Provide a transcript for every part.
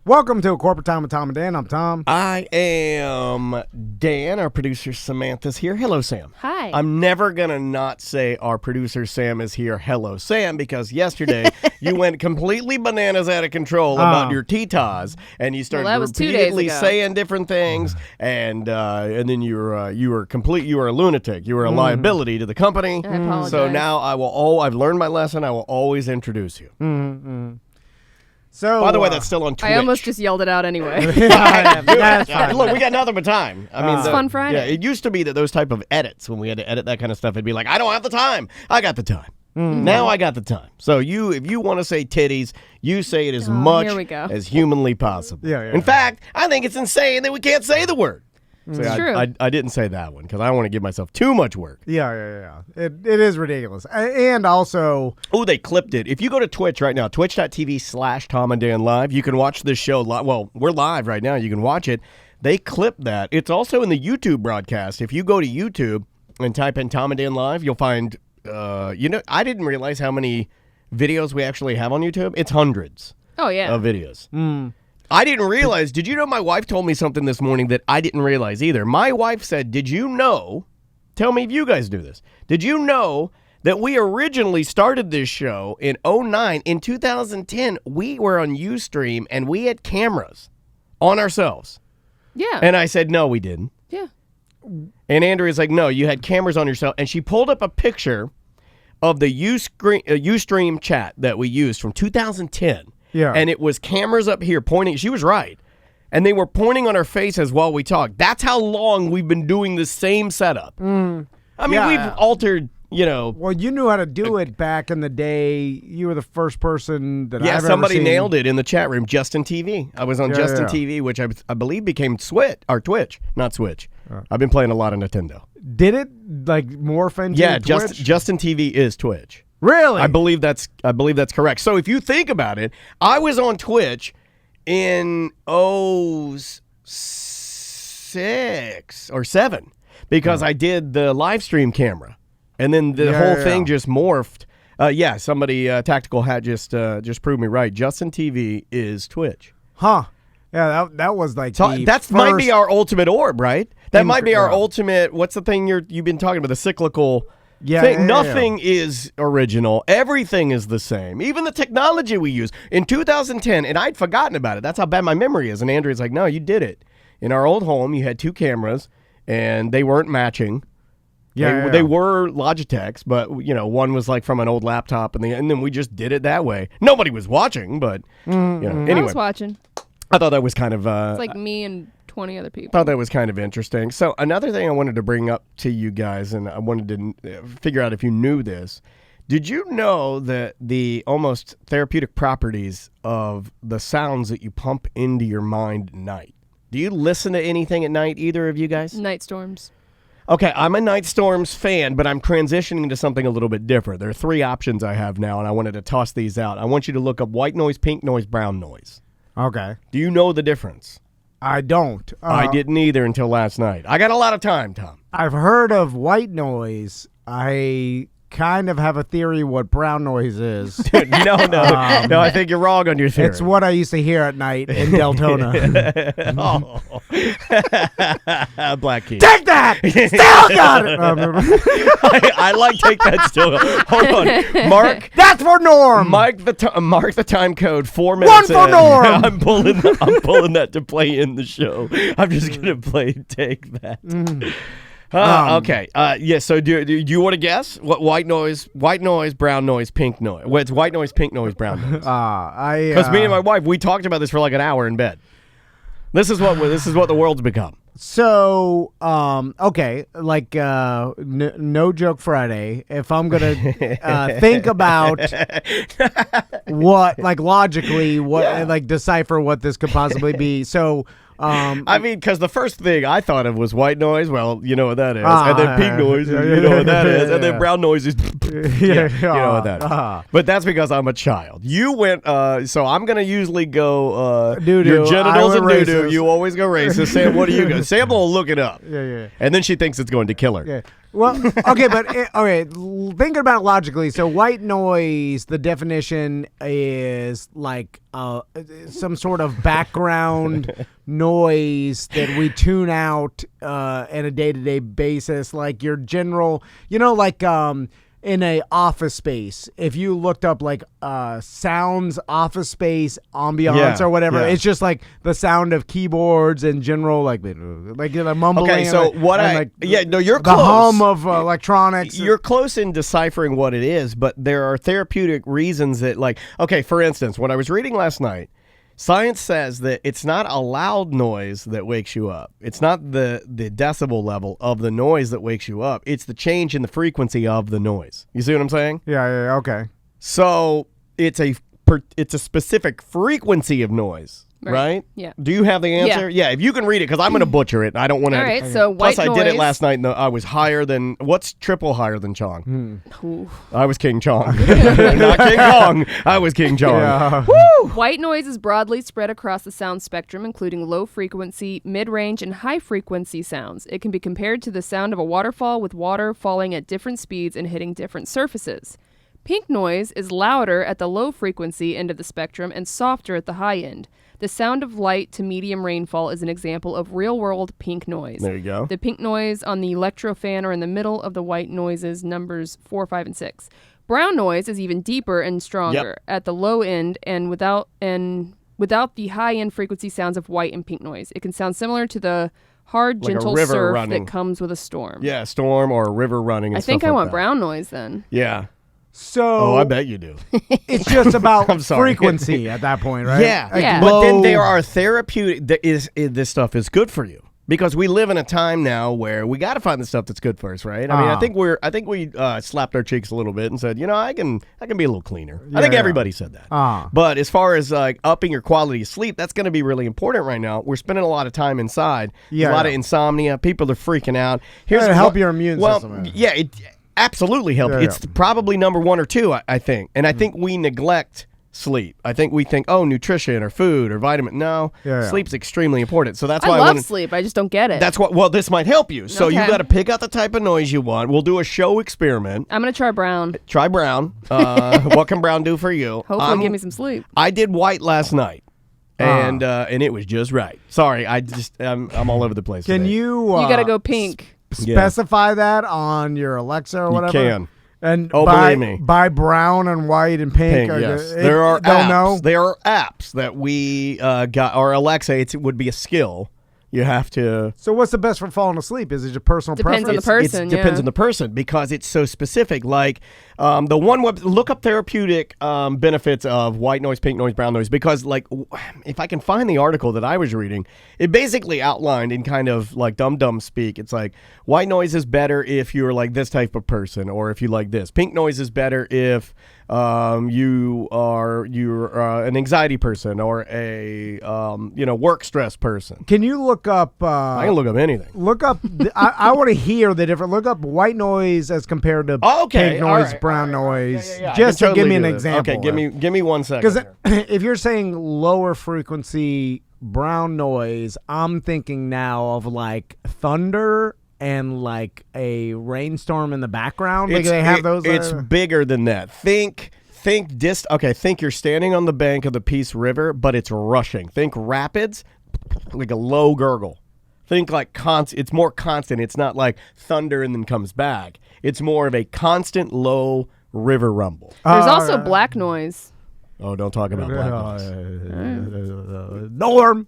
Welcome to A Corporate Time with Tom and Dan. I'm Tom. I am Dan. Our producer Samantha's here. Hello, Sam. Hi. I'm never going to not say our producer Sam is here. Hello, Sam, because yesterday you went completely bananas out of control about your Titas, and you started repeatedly saying different things, and then you were a lunatic. You were a liability to the company. I apologize. So now I've learned my lesson. I will always introduce you. So, by the way, that's still on Twitch. I almost just yelled it out anyway. that's fine. Look, we got nothing but time. I mean, it's Fun Friday. Yeah, it used to be that those type of edits, when we had to edit that kind of stuff, it'd be like, I don't have the time. I got the time. Now I got the time. So if you want to say titties, you say it as much as humanly possible. Yeah. In fact, I think it's insane that we can't say the word. It's true. I didn't say that one because I don't want to give myself too much work. Yeah. It is ridiculous. And also... Oh, they clipped it. If you go to Twitch right now, twitch.tv/Tom and Dan Live, you can watch this show live. Well, we're live right now. You can watch it. They clipped that. It's also in the YouTube broadcast. If you go to YouTube and type in Tom and Dan Live, you'll find, I didn't realize how many videos we actually have on YouTube. It's hundreds of videos. I didn't realize. Did you know my wife told me something this morning that I didn't realize either? My wife said, did you know, tell me if you guys do this, did you know that we originally started this show in 2009? In 2010, we were on Ustream and we had cameras on ourselves. Yeah. And I said, no, we didn't. Yeah. And Andrea's like, no, you had cameras on yourself. And she pulled up a picture of the Ustream chat that we used from 2010. Yeah. And it was cameras up here pointing. She was right. And they were pointing on our faces while we talked. That's how long we've been doing the same setup. I mean, we've altered, Well, you knew how to do it back in the day. You were the first person that I've ever seen. Yeah, somebody nailed it in the chat room. Justin TV. I was on Justin TV, which I believe became Twitch, not Switch. I've been playing a lot of Nintendo. Did it morph into Twitch? Justin TV is Twitch. Really? I believe that's correct. So if you think about it, I was on Twitch in 06 or 07 because I did the live stream camera, and then the whole thing just morphed. Somebody Tactical Hat just proved me right. Justin TV is Twitch. Huh? Yeah, that was like might be our ultimate orb, right? That might be our ultimate. What's the thing you've been talking about? The cyclical. Nothing is original. Everything is the same. Even the technology we use. In 2010, and I'd forgotten about it. That's how bad my memory is. And Andrea's like, no, you did it. In our old home, you had two cameras, and they weren't matching. They were Logitechs, but, one was like from an old laptop, and then we just did it that way. Nobody was watching, but, anyway. I was watching. I thought that was kind of... it's like me and 20 other people. Thought that was kind of interesting. So another thing I wanted to bring up to you guys, and I wanted to figure out if you knew this. Did you know that the almost therapeutic properties of the sounds that you pump into your mind at night? Do you listen to anything at night, either of you guys? Night storms. Okay, I'm a Night Storms fan, but I'm transitioning to something a little bit different. There are three options I have now, and I wanted to toss these out. I want you to look up white noise, pink noise, brown noise. Okay. Do you know the difference? I don't. I didn't either until last night. I got a lot of time, Tom. I've heard of white noise. I kind of have a theory what brown noise is. No, I think you're wrong on your theory. It's what I used to hear at night in Deltona. Black Key. Take that! Still got it! I like take that still. Hold on. Mark. That's for Norm! Mark the time code, 4 minutes One for Norm! I'm pulling that to play in the show. I'm just going to play Take That. Okay. So do you want to guess what white noise, brown noise, pink noise? Well, it's white noise, pink noise, brown noise. Because me and my wife, we talked about this for like an hour in bed. This is what the world's become. So, okay, like no joke Friday. If I'm gonna think about what, like logically, like decipher what this could possibly be. So. I mean, because the first thing I thought of was white noise. Well, you know what that is. And then pink noise, you know what that is. And then brown noise is, you know what that is. But that's because I'm a child. You went, so I'm going to usually go, your genitals and doo-doo. You always go racist. Sam, what do you go? Sam will look it up. Yeah. And then she thinks it's going to kill her. Yeah. Well, okay, but thinking about it logically, so white noise, the definition is like some sort of background noise that we tune out on a day-to-day basis, like your general, like in a office space, if you looked up like sounds, office space, ambiance or whatever, it's just like the sound of keyboards and general like mumbling. Okay, so you're the close. hum of electronics. You're close in deciphering what it is, but there are therapeutic reasons that, like, okay, for instance, when I was reading last night, science says that it's not a loud noise that wakes you up. It's not the decibel level of the noise that wakes you up. It's the change in the frequency of the noise. You see what I'm saying? Yeah, okay. So it's a specific frequency of noise, right? Yeah. Do you have the answer? Yeah, if you can read it, because I'm going to butcher it. I don't want to. All right, so white Plus, noise. I did it last night, and I was higher than, what's triple higher than Chong? I was King Chong. Not King Kong. I was King Chong. Yeah. Woo! White noise is broadly spread across the sound spectrum, including low frequency, mid-range, and high frequency sounds. It can be compared to the sound of a waterfall, with water falling at different speeds and hitting different surfaces. Pink noise is louder at the low frequency end of the spectrum and softer at the high end. The sound of light to medium rainfall is an example of real-world pink noise. There you go. The pink noise on the electro fan are in the middle of the white noises, numbers 4, 5, and 6. Brown noise is even deeper and stronger at the low end and without the high-end frequency sounds of white and pink noise. It can sound similar to the hard, Like a gentle river surf running. that comes with a storm. Yeah, storm or a river running and I think stuff I like want that. brown noise then. Yeah. So Oh, I bet you do. it's just about I'm sorry. frequency at that point, right? Yeah. Like Yeah. But then low- there are therapeutic, this stuff is good for you. Because we live in a time now where we got to find the stuff that's good for us, right? I mean, I think we slapped our cheeks a little bit and said, I can be a little cleaner. I think Yeah. everybody said that. But as far as like upping your quality of sleep, that's going to be really important right now. We're spending a lot of time inside. There's a lot of insomnia. People are freaking out. It'll help your immune system. Well, yeah, it absolutely helps. Yeah, It's probably number 1 or 2, I think. And I think we neglect sleep. I think we think, nutrition or food or vitamin. No, sleep's extremely important. So that's why I I love wanted, sleep. I just don't get it. That's what. Well, this might help you. So you Okay. got to pick out the type of noise you want. We'll do a show experiment. I'm going to try brown. Try brown. What can brown do for you? Hopefully give me some sleep. I did white last night, and it was just right. Sorry, I'm all over the place. Can today. you? You got to go pink. Specify that on your Alexa or whatever. can. And believe me. Buy brown and white and pink. Pink, yes. It- There are they'll apps. know. There are apps that we got. Or Alexa, it would be a skill. You have to. So what's the best for falling asleep? Is it your personal Depends on the preference? person. Depends yeah. on the person because it's so specific. Like the one look up therapeutic benefits of white noise, pink noise, brown noise. Because like if I can find the article that I was reading, it basically outlined in kind of like dumb speak. It's like white noise is better if you're like this type of person, or if you like this. Pink noise is better if you're an anxiety person or a work stress person. Can you look up? I can look up anything. Look up. I want to hear the different. Look up white noise as compared to Okay, pink all noise, right, brown all right. noise. Yeah, I Just can to give totally me an do this. example. Okay, give me 1 second. Because if you're saying lower frequency brown noise, I'm thinking now of like thunder and like a rainstorm in the background. Like they have those. It's bigger than that. Think you're standing on the bank of the Peace River, but it's rushing. Think rapids, like a low gurgle. Think like it's more constant. It's not like thunder and then comes back. It's more of a constant low river rumble. There's also black noise. Oh, don't talk about black noise. Norm.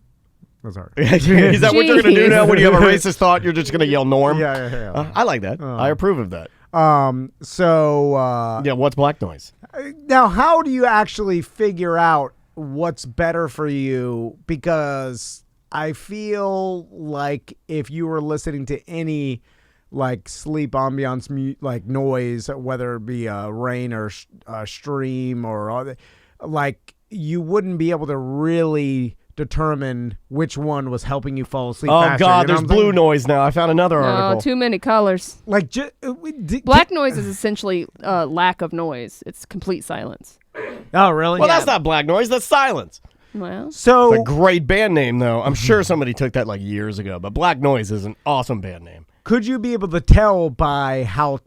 That's hard. Is that what you're going to do Jeez. now when you have a racist thought? You're just going to yell norm? Yeah. I like that. I approve of that. So Yeah, what's black noise? now, how do you actually figure out what's better for you? Because I feel like if you were listening to any like sleep ambiance like noise, whether it be rain or stream or all like you wouldn't be able to really determine which one was helping you fall asleep Oh, faster, God, you know there's what I'm saying? blue noise now. I found another No, article. too many colors. Like Black noise is essentially lack of noise. It's complete silence. Oh, really? Well, that's not black noise. That's silence. Well, So It's a great band name, though. I'm sure somebody took that like years ago. But Black Noise is an awesome band name. could you be able to tell by how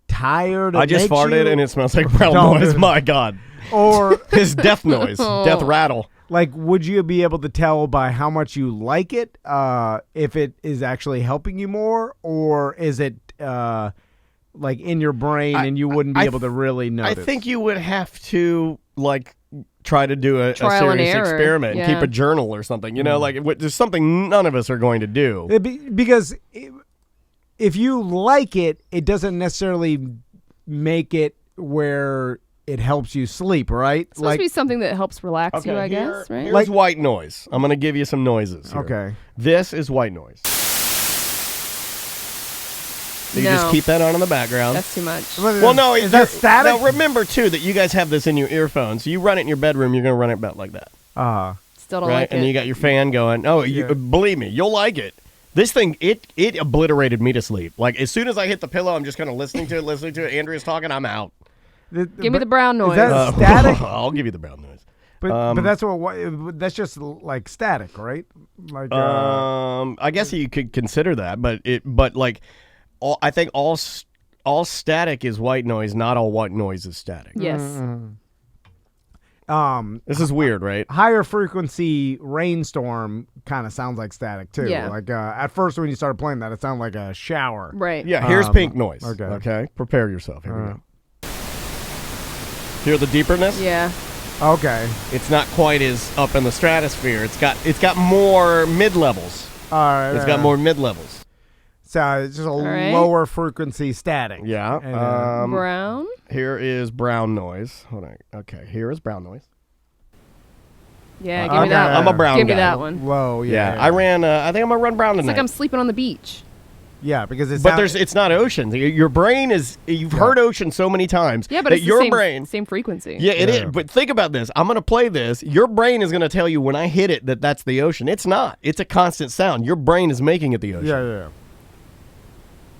tired? I just makes farted you? and it smells like brown Don't noise. do it. My God. Or His death noise, death rattle. would you be able to tell by how much you like it, if it is actually helping you more, or is it in your brain and you wouldn't be able to really notice? I think you would have to try to do a Trial and serious error. experiment and keep a journal or something. You know, there's something none of us are going to do. Because if you like it, it doesn't necessarily make it where it helps you sleep, right? It's supposed to be something that helps relax you, I guess, right? Here's white noise. I'm going to give you some noises here. Okay. This is white noise. So you just keep that on in the background. That's too much. Well, no. Is that static? Now, remember, too, that you guys have this in your earphones. You run it in your bedroom, you're going to run it about like that. Still don't Right? like And it. you got your fan going. Oh, believe me, you'll like it. This thing, it obliterated me to sleep. Like, as soon as I hit the pillow, I'm just kind of listening to it. Andrea's talking, I'm out. Give me the brown noise. Is that static? I'll give you the brown noise. But that's that's just like static, right? I guess you could consider that, I think all static is white noise. Not all white noise is static. Yes. This is weird, right? Higher frequency rainstorm kind of sounds like static too. Yeah. At first when you started playing that, it sounded like a shower. Right. Yeah. Here's pink noise. Okay. Prepare yourself. Here we go. Hear the deeperness? Yeah. Okay. It's not quite as up in the stratosphere. It's got more mid levels. All right. It's got more mid levels. So it's just a right. lower frequency static. Yeah. And, Brown. Here is brown noise. Hold on. Okay. Here is brown noise. Yeah, give me that one. I'm a brown Give guy. me that one. low. Yeah. Yeah. I ran. I think I'm gonna run brown It's tonight. like I'm sleeping on the beach. Yeah, because it's But it's not ocean. Your brain is. You've heard ocean so many times. Yeah, but that it's your the same, brain. same frequency. Yeah, it is. But think about this. I'm going to play this. Your brain is going to tell you when I hit it that that's the ocean. It's not. It's a constant sound. Your brain is making it the ocean.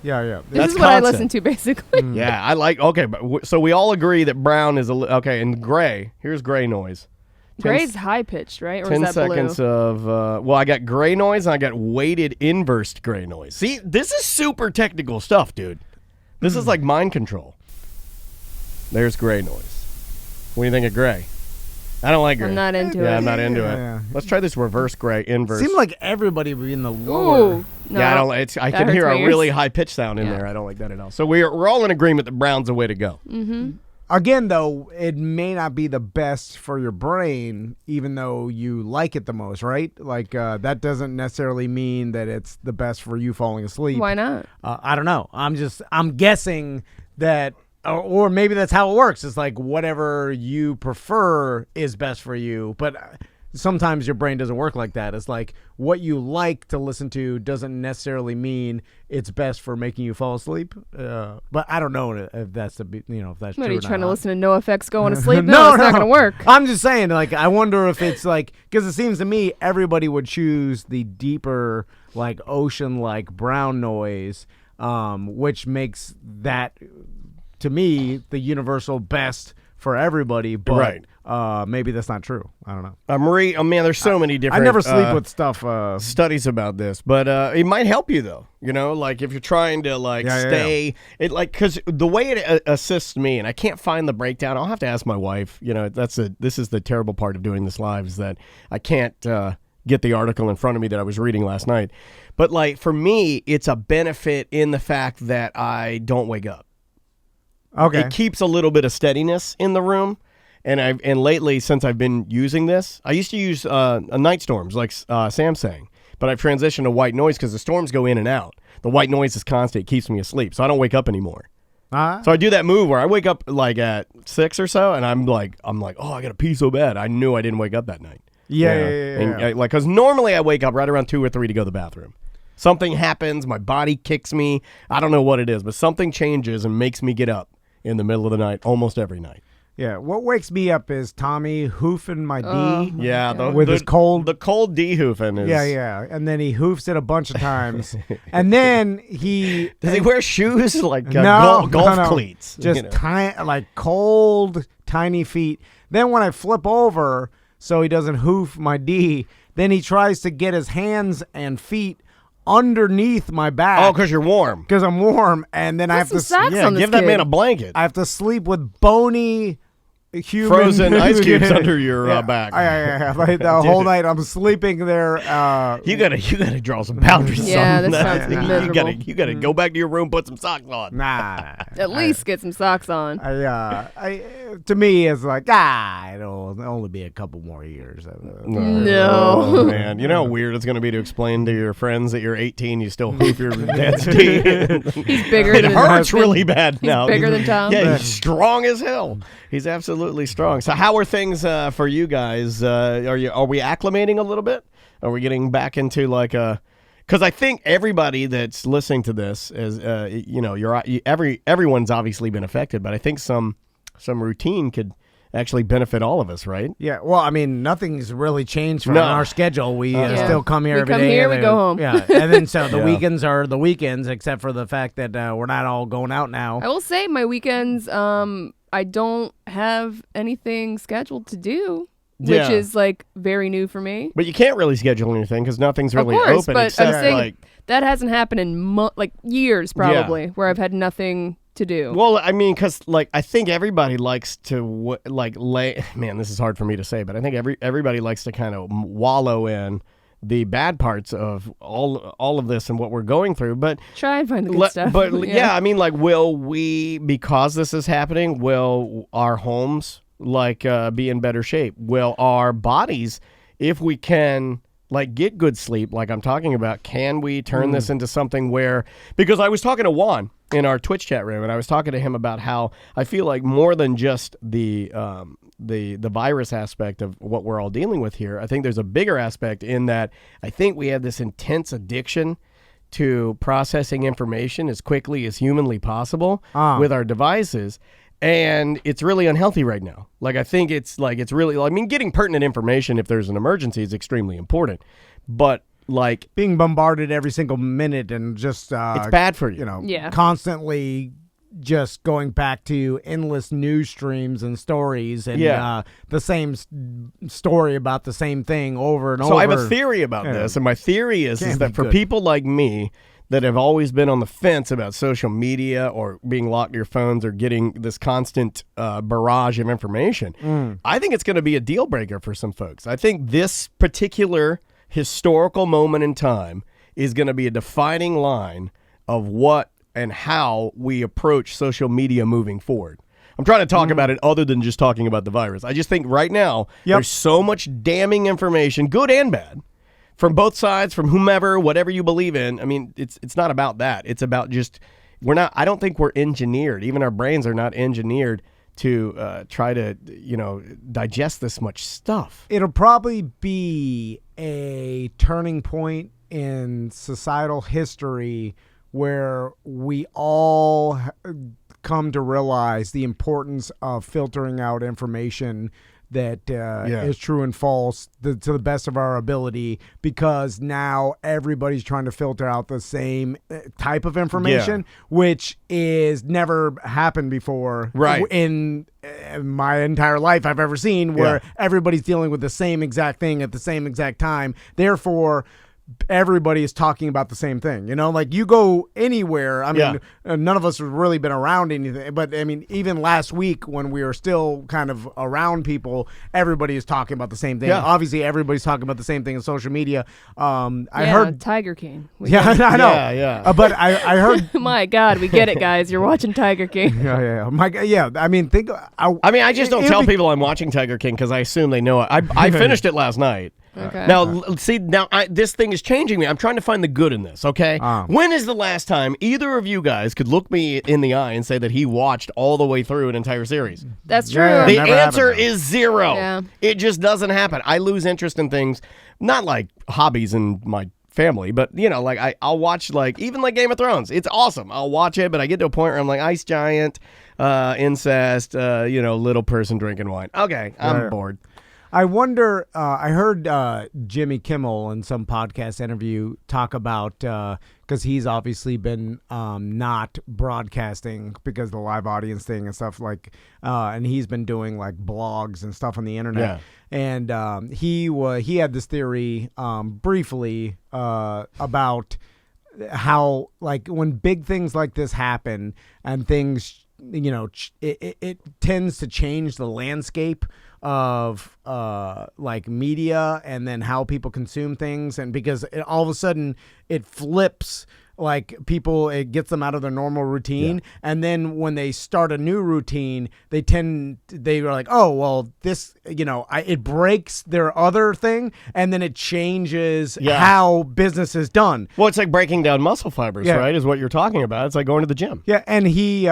Yeah. This That's is what I constant. listen to, basically. Yeah, I like. Okay, but so we all agree that brown is okay, and gray. Here's gray noise. Gray's high pitched, right? Or 10 is that seconds blue? of I got gray noise and I got weighted inversed gray noise. See, this is super technical stuff, dude. This is like mind control. There's gray noise. What do you think of gray? I don't like gray. I'm not into it. Yeah, I'm not into Yeah. it. Let's try this reverse gray inverse. Seemed like everybody would be in the lower. Ooh. No. Yeah, I don't. I That can hear hurts a my really ears. high pitch sound in Yeah. there. I don't like that at all. So we're all in agreement that brown's the way to go. Again, though, it may not be the best for your brain, even though you like it the most, right? That doesn't necessarily mean that it's the best for you falling asleep. Why not? I don't know. I'm guessing that, or maybe that's how it works. It's like whatever you prefer is best for you. But sometimes your brain doesn't work like that. It's like what you like to listen to doesn't necessarily mean it's best for making you fall asleep. But I don't know if that's if that's What true. are you or trying to not. listen to No Effects going to sleep? No, It's not going to work. I'm just saying, I wonder if it's because it seems to me everybody would choose the deeper, ocean-like brown noise, which makes that, to me, the universal best for everybody. But Right. Maybe that's not true. I don't know. Man, there's so many different. I never sleep with stuff. Studies about this, but it might help you though. If you're trying to stay it because the way it assists me, and I can't find the breakdown. I'll have to ask my wife. This is the terrible part of doing this live is that I can't get the article in front of me that I was reading last night. But for me, it's a benefit in the fact that I don't wake up. Okay. It keeps a little bit of steadiness in the room. And lately, since I've been using this, I used to use night storms, like Sam's saying, but I've transitioned to white noise because the storms go in and out. The white noise is constant; it keeps me asleep, so I don't wake up anymore. So I do that move where I wake up at 6 or so, and I'm like, oh, I gotta pee so bad. I knew I didn't wake up that night. Yeah. Because normally I wake up right around 2 or 3 to go to the bathroom. Something happens, my body kicks me. I don't know what it is, but something changes and makes me get up in the middle of the night almost every night. Yeah, what wakes me up is Tommy hoofing my D. Yeah, with his cold. The cold D hoofing is. Yeah, and then he hoofs it a bunch of times, and then he Does he wear shoes like no, golf no. cleats? Just cold, tiny feet. Then when I flip over, so he doesn't hoof my D, then he tries to get his hands and feet underneath my back. Oh, because you're warm. Because I'm warm, and then I have Put to some socks Yeah, on this give that kid. man a blanket. I have to sleep with bony human Frozen ice cubes under your back. Like the whole night I'm sleeping there. You gotta draw some boundaries. Yeah, son. that sounds miserable. You gotta go back to your room, put some socks on. Nah. At least get some socks on. To me, it's like it'll only be a couple more years. No. Oh, man. You know how weird it's gonna be to explain to your friends that you're 18, you still hoof your dad's teeth. He's bigger It than hurts really bad He's now. bigger than Tom. Yeah, he's strong as hell. He's absolutely strong. So how are things for you guys? Are we acclimating a little bit? Are we getting back into like a? Because I think everybody that's listening to this is, everyone's obviously been affected, but I think some routine could actually benefit all of us, right? Yeah, well, I mean, nothing's really changed from No. our schedule. We Yeah. still come here We every come day. here, and we then- go home. Yeah, and then so the Yeah. weekends are the weekends, except for the fact that we're not all going out now. I will say my weekends, I don't have anything scheduled to do, which Yeah. is like very new for me. But you can't really schedule anything because nothing's really of course, open. but I'm except saying like, that hasn't happened in years probably, where I've had nothing to do. well, I mean, because I think everybody likes to lay. Man, this is hard for me to say, but I think everybody likes to kind of wallow in the bad parts of all of this and what we're going through. But Try and find the good stuff. But yeah, I mean, will we, because this is happening, will our homes be in better shape? Will our bodies, if we can get good sleep, like I'm talking about, can we turn this into something where, because I was talking to Juan in our Twitch chat room, and I was talking to him about how I feel like more than just the virus aspect of what we're all dealing with here, I think there's a bigger aspect in that I think we have this intense addiction to processing information as quickly as humanly possible with our devices. And it's really unhealthy right now. I think it's really, I mean, getting pertinent information if there's an emergency is extremely important. But being bombarded every single minute and just it's bad for you. Yeah. Constantly just going back to endless news streams and stories and the same story about the same thing over and over. So I have a theory about this, and my theory is Can't that be for good. people like me that have always been on the fence about social media or being locked to your phones or getting this constant barrage of information, I think it's going to be a deal breaker for some folks. I think this particular historical moment in time is going to be a defining line of what and how we approach social media moving forward. I'm trying to talk about it other than just talking about the virus. I just think right now there's so much damning information, good and bad, from both sides, from whomever, whatever you believe in. I mean, it's not about that. It's about just I don't think we're engineered. Even our brains are not engineered to try to, digest this much stuff. It'll probably be a turning point in societal history where we all come to realize the importance of filtering out information that is true and false to the best of our ability, because now everybody's trying to filter out the same type of information, which is never happened before in my entire life I've ever seen, where everybody's dealing with the same exact thing at the same exact time. Therefore, everybody is talking about the same thing. You go anywhere. I mean, none of us have really been around anything, but I mean, even last week when we were still kind of around people, everybody is talking about the same thing. Obviously, everybody's talking about the same thing on social media. I heard Tiger King. I know. Yeah. But I heard. My God, we get it, guys. You're watching Tiger King. I mean, I just don't tell people I'm watching Tiger King because I assume they know it. I finished it last night. Okay. Now, this thing is changing me. I'm trying to find the good in this, okay? When is the last time either of you guys could look me in the eye and say that he watched all the way through an entire series? That's true. Yeah, The never answer happened, is zero. Yeah. It just doesn't happen. I lose interest in things, not like hobbies in my family, but I'll watch even Game of Thrones. It's awesome. I'll watch it, but I get to a point where I'm like, ice giant, incest, little person drinking wine. Okay, I'm bored. I wonder, I heard Jimmy Kimmel in some podcast interview talk about, because he's obviously been not broadcasting because of the live audience thing and stuff and he's been doing blogs and stuff on the internet. And he had this theory briefly about how like when big things like this happen and things, it tends to change the landscape of like media and then how people consume things, and because all of a sudden it flips. Like people, it gets them out of their normal routine, and then when they start a new routine, they are like, oh well, this, it breaks their other thing, and then it changes how business is done. Well, it's like breaking down muscle fibers, right? Is what you're talking about. It's like going to the gym. Yeah, and he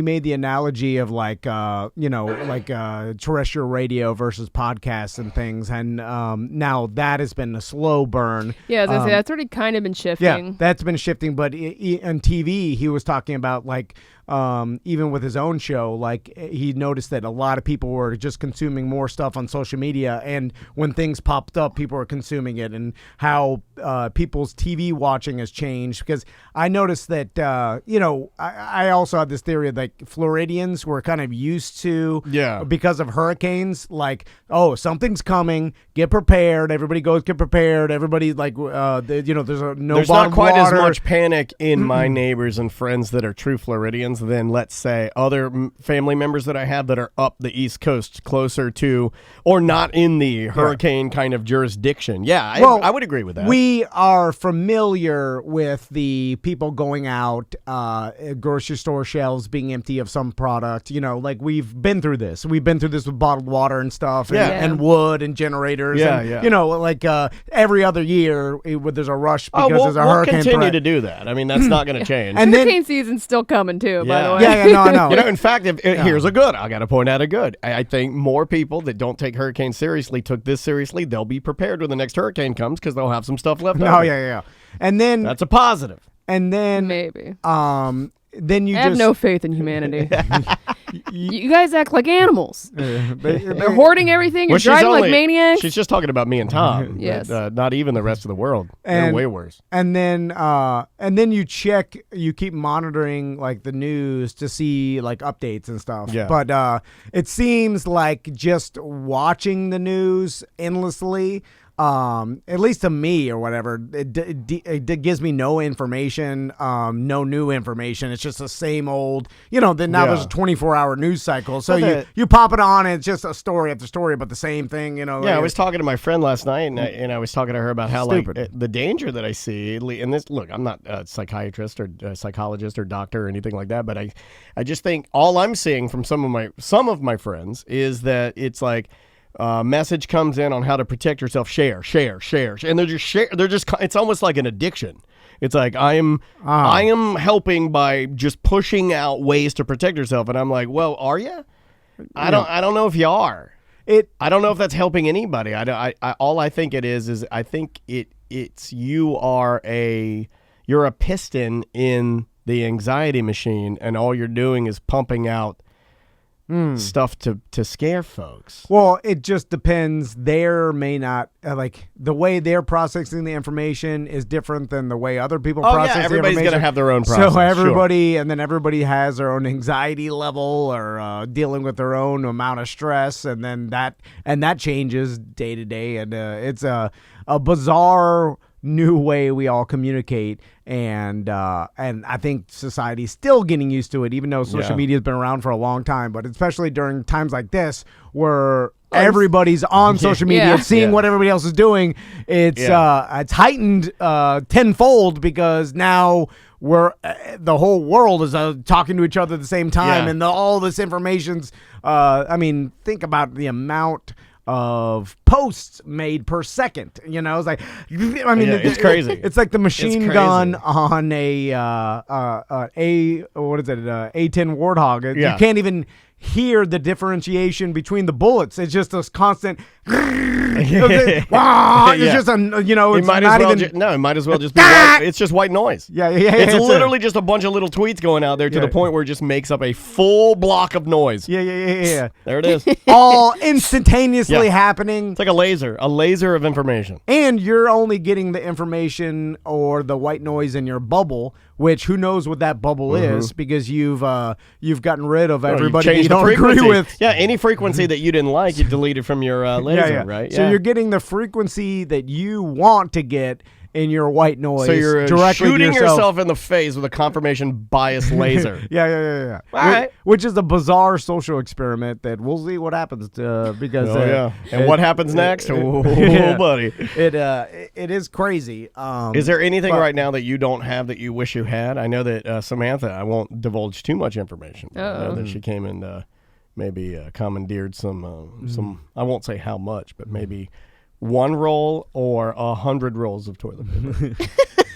made the analogy of like terrestrial radio versus podcasts and things, and now that has been a slow burn. Yeah, as I say, that's already kind of been shifting. Yeah, that's been shifting, but on TV, he was talking about like even with his own show, like he noticed that a lot of people were just consuming more stuff on social media, and when things popped up, people were consuming it, and how people's TV watching has changed. Because I noticed that I also had this theory that Floridians were kind of used to, because of hurricanes, like, oh, something's coming, get prepared. Everybody goes, get prepared. Everybody like there's not quite water. as much panic in my neighbors and friends that are true Floridians than, let's say, other family members that I have that are up the East Coast, closer to or not in the hurricane kind of jurisdiction. Yeah, I would agree with that. We are familiar with the people going out, grocery store shelves being empty of some product. Like we've been through this. We've been through this with bottled water and stuff, and wood and generators. Like every other year there's a rush because there's a hurricane. We'll continue threat. to do that. I mean, that's not going to change. And hurricane season's still coming too, by the way. No, I know. In fact, here's a good. I got to point out a good. I think more people that don't take hurricanes seriously took this seriously. They'll be prepared when the next hurricane comes because they'll have some stuff left over. Oh, yeah. And then that's a positive. And then maybe. Then you I have no faith in humanity. You guys act like animals. They're hoarding everything. You're driving like maniacs. She's just talking about me and Tom. Yes. Not even the rest of the world. They're way worse. And then you keep monitoring like the news to see like updates and stuff. Yeah. But it seems like just watching the news endlessly, at least to me or whatever, it gives me no information, no new information. It's just the same old, then now there's a 24-hour news cycle. So you pop it on and it's just a story after story about the same thing, I was talking to my friend last night and I was talking to her about how the danger that I see, and this, look, I'm not a psychiatrist or a psychologist or doctor or anything like that, but I just think all I'm seeing from some of my friends is that it's like, message comes in on how to protect yourself. Share, and it's almost like an addiction. It's like I am helping by just pushing out ways to protect yourself, and I'm like, well, are you? I don't know if you are. I don't know if that's helping anybody. All I think it is I think it's you're a piston in the anxiety machine, and all you're doing is pumping out stuff to scare folks. Well, it just depends. There may not like the way they're processing the information is different than the way other people process the information. Everybody's going to have their own process. So everybody, and then everybody has their own anxiety level or dealing with their own amount of stress, and then that changes day to day, and it's a bizarre new way we all communicate, and I think society's still getting used to it, even though social media has been around for a long time. But especially during times like this, where everybody's on social media, seeing what everybody else is doing, it's heightened tenfold because now the whole world is talking to each other at the same time, and all this information's. Think about the amount of posts made per second. It's like, it's crazy. It's like the machine gun on a A10 Warthog. You can't even hear the differentiation between the bullets. It's just this constant. It's just It might as well just be white. It's just white noise. It's literally just a bunch of little tweets going out there to the point where it just makes up a full block of noise. There it is. All instantaneously happening. It's like a laser of information. And you're only getting the information or the white noise in your bubble, which who knows what that bubble is, because you've gotten rid of everybody that you don't agree with. Yeah, any frequency that you didn't like, you deleted from your laser, right? So you're getting the frequency that you want to get, in your white noise. So you're directly to shooting yourself in the face with a confirmation bias laser. Yeah. All right. Which is a bizarre social experiment that we'll see what happens because. And what happens next? Oh, buddy. It is crazy. Is there anything right now that you don't have that you wish you had? I know that Samantha, I won't divulge too much information. But I know that she came and maybe commandeered some. I won't say how much, but maybe 1 roll or 100 rolls of toilet paper.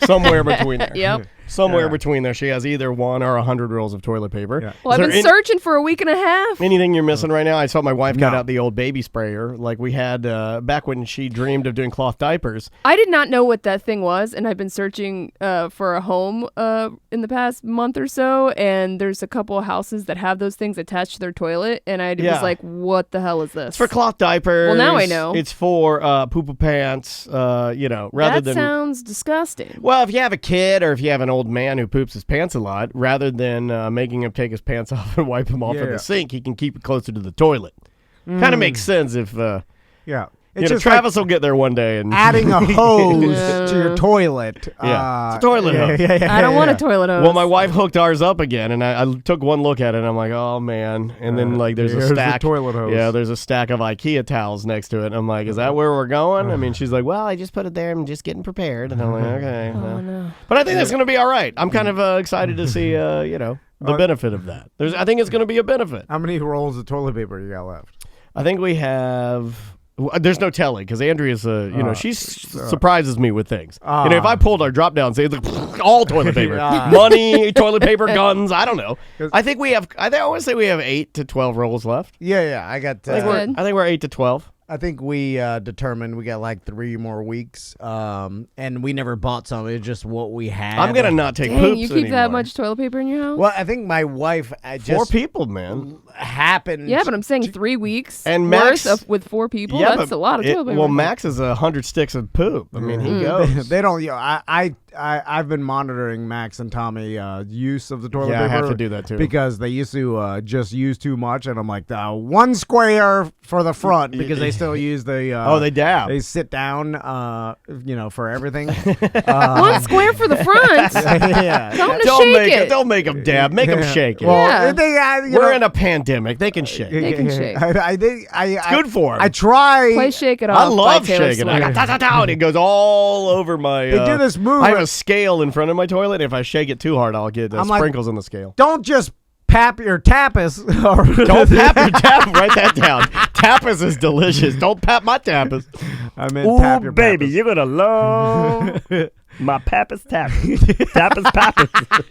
Somewhere between there. Yep. Somewhere between there. She has either 1 or 100 rolls of toilet paper. Yeah. Well, I've been searching for a week and a half. Anything you're missing right now? I saw my wife got out the old baby sprayer like we had back when she dreamed of doing cloth diapers. I did not know what that thing was, and I've been searching for a home in the past month or so, and there's a couple of houses that have those things attached to their toilet, and I was like, what the hell is this? It's for cloth diapers. Well, now I know. It's for poo-poo pants, rather that than... sounds disgusting. Well, if you have a kid or if you have an old man who poops his pants a lot, rather than making him take his pants off and wipe them off in the sink, he can keep it closer to the toilet. Kind of makes sense if... It's just Travis will get there one day and adding a hose to your toilet. Yeah, it's a toilet hose. I don't want a toilet hose. Well, my wife hooked ours up again, and I took one look at it, and I'm like, oh, man. And then, there's a stack. The toilet hose. Yeah, there's a stack of IKEA towels next to it. And I'm like, is that where we're going? I mean, she's like, well, I just put it there. I'm just getting prepared. And I'm like, okay. No. But I think that's going to be all right. I'm kind of excited to see, the benefit of that. I think it's going to be a benefit. How many rolls of toilet paper you got left? I think we have... There's no telling because Andrea's, she surprises me with things. If I pulled our drop down, say all toilet paper, money, toilet paper, guns. I don't know. I think we have. I want to say we have 8 to 12 rolls left. Yeah. I got. I think we're 8 to 12. I think we determined we got like 3 more weeks, and we never bought some. It's just what we had. I'm gonna not take Dang, poops you keep anymore. that much toilet paper in your house? Well, I think my wife just 4 people, man. happened. Yeah, but I'm saying 3 weeks and Max, with 4 people. That's a lot of toilet paper. Well, Max is 100 sticks of poop. I mean, he goes. They don't. I've been monitoring Max and Tommy use of the toilet paper. Yeah, I have to do that too because they used to just use too much, and I'm like 1 square for the front because they still use the. They dab. They sit down, for everything. 1 square for the front. Yeah. Tell them to shake it. Don't make them dab. Make them shake it. Well, we're in a pandemic. They can shake. They can shake. I think it's good for them. I try. Play Shake It Off. I love by Taylor shaking Swift. it. And it goes all over my. They do this move. I have a scale in front of my toilet. If I shake it too hard, I'll get sprinkles on the scale. Don't just pap your tapas. Don't pap your tapas. Write that down. Tapas is delicious. Don't pap my tapas. I meant pap your baby, papas. you're gonna love my papas tapas. Tapas papas.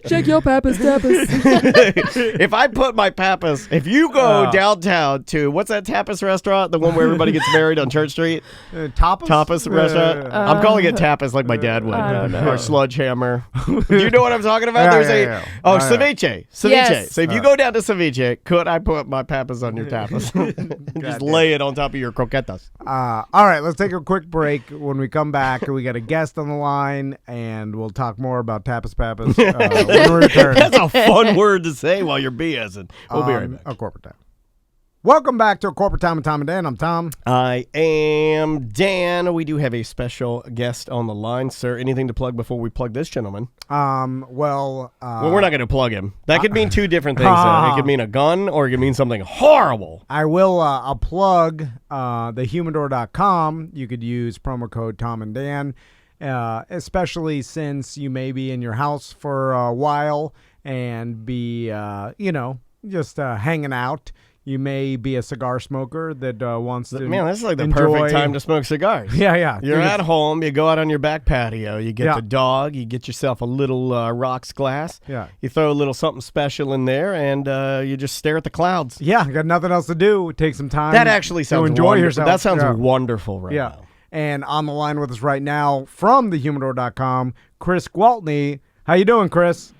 Shake your papas tapas. If I put my papas, if you go downtown to what's that tapas restaurant, the one where everybody gets married on Church Street? Tapas Restaurant. I'm calling it tapas like my dad would. I don't know. Or Sledgehammer. Do you know what I'm talking about? Ceviche. Yes. So if you go down to Ceviche, could I put my papas on your tapas? And just lay it on top of your croquetas. All right, let's take a quick break. When we come back, we got a guest on the line, and we'll talk more about tapas papas when we return. That's a fun word to say while you're BSing. We'll be right back. A corporate time. Welcome back to A Corporate Time with Tom and Dan. I'm Tom. I am Dan. We do have a special guest on the line, sir. Anything to plug before we plug this gentleman? Well, we're not going to plug him. That could mean 2 different things. It could mean a gun or it could mean something horrible. I will. I'll plug thehumidor.com. You could use promo code Tom and Dan, especially since you may be in your house for a while and be, just hanging out. You may be a cigar smoker that wants to. Man, this is like the enjoy. perfect time to smoke cigars. Yeah. You're at home. You go out on your back patio. You get the dog. You get yourself a little rocks glass. Yeah. You throw a little something special in there, and you just stare at the clouds. Yeah, got nothing else to do. Take some time. That actually sounds to enjoy wonderful. yourself. That sounds wonderful right now. And on the line with us right now from thehumidor.com, Chris Gwaltney. How you doing, Chris?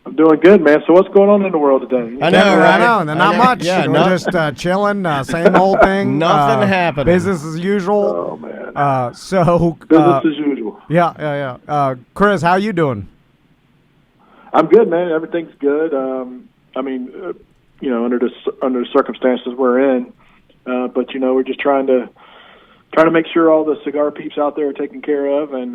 I'm doing good, man. So what's going on in the world today? I know, right? I know. Not much. Yeah, We're just chilling, same old thing. Nothing happening. Business as usual. Oh, man. Business as usual. Yeah. Chris, how you doing? I'm good, man. Everything's good. Under the circumstances we're in, but we're just trying to trying to make sure all the cigar peeps out there are taken care of, and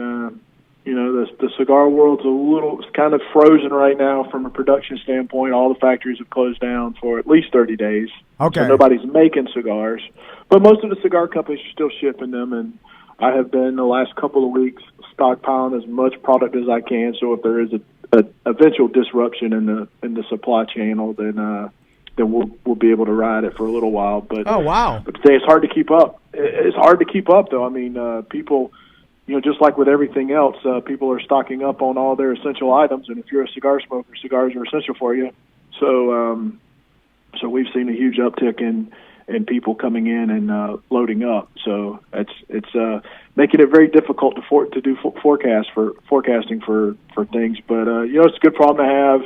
the cigar world's it's kind of frozen right now from a production standpoint. All the factories have closed down for at least 30 days. Okay. So nobody's making cigars, but most of the cigar companies are still shipping them, and I have been the last couple of weeks stockpiling as much product as I can. So if there is a eventual disruption in the supply channel, then we'll be able to ride it for a little while. But oh wow! But today it's hard to keep up. It's hard to keep up, though. I mean, people, just like with everything else, people are stocking up on all their essential items. And if you're a cigar smoker, cigars are essential for you. So we've seen a huge uptick in people coming in and loading up. So it's making it very difficult to do forecasting for things. But it's a good problem to have,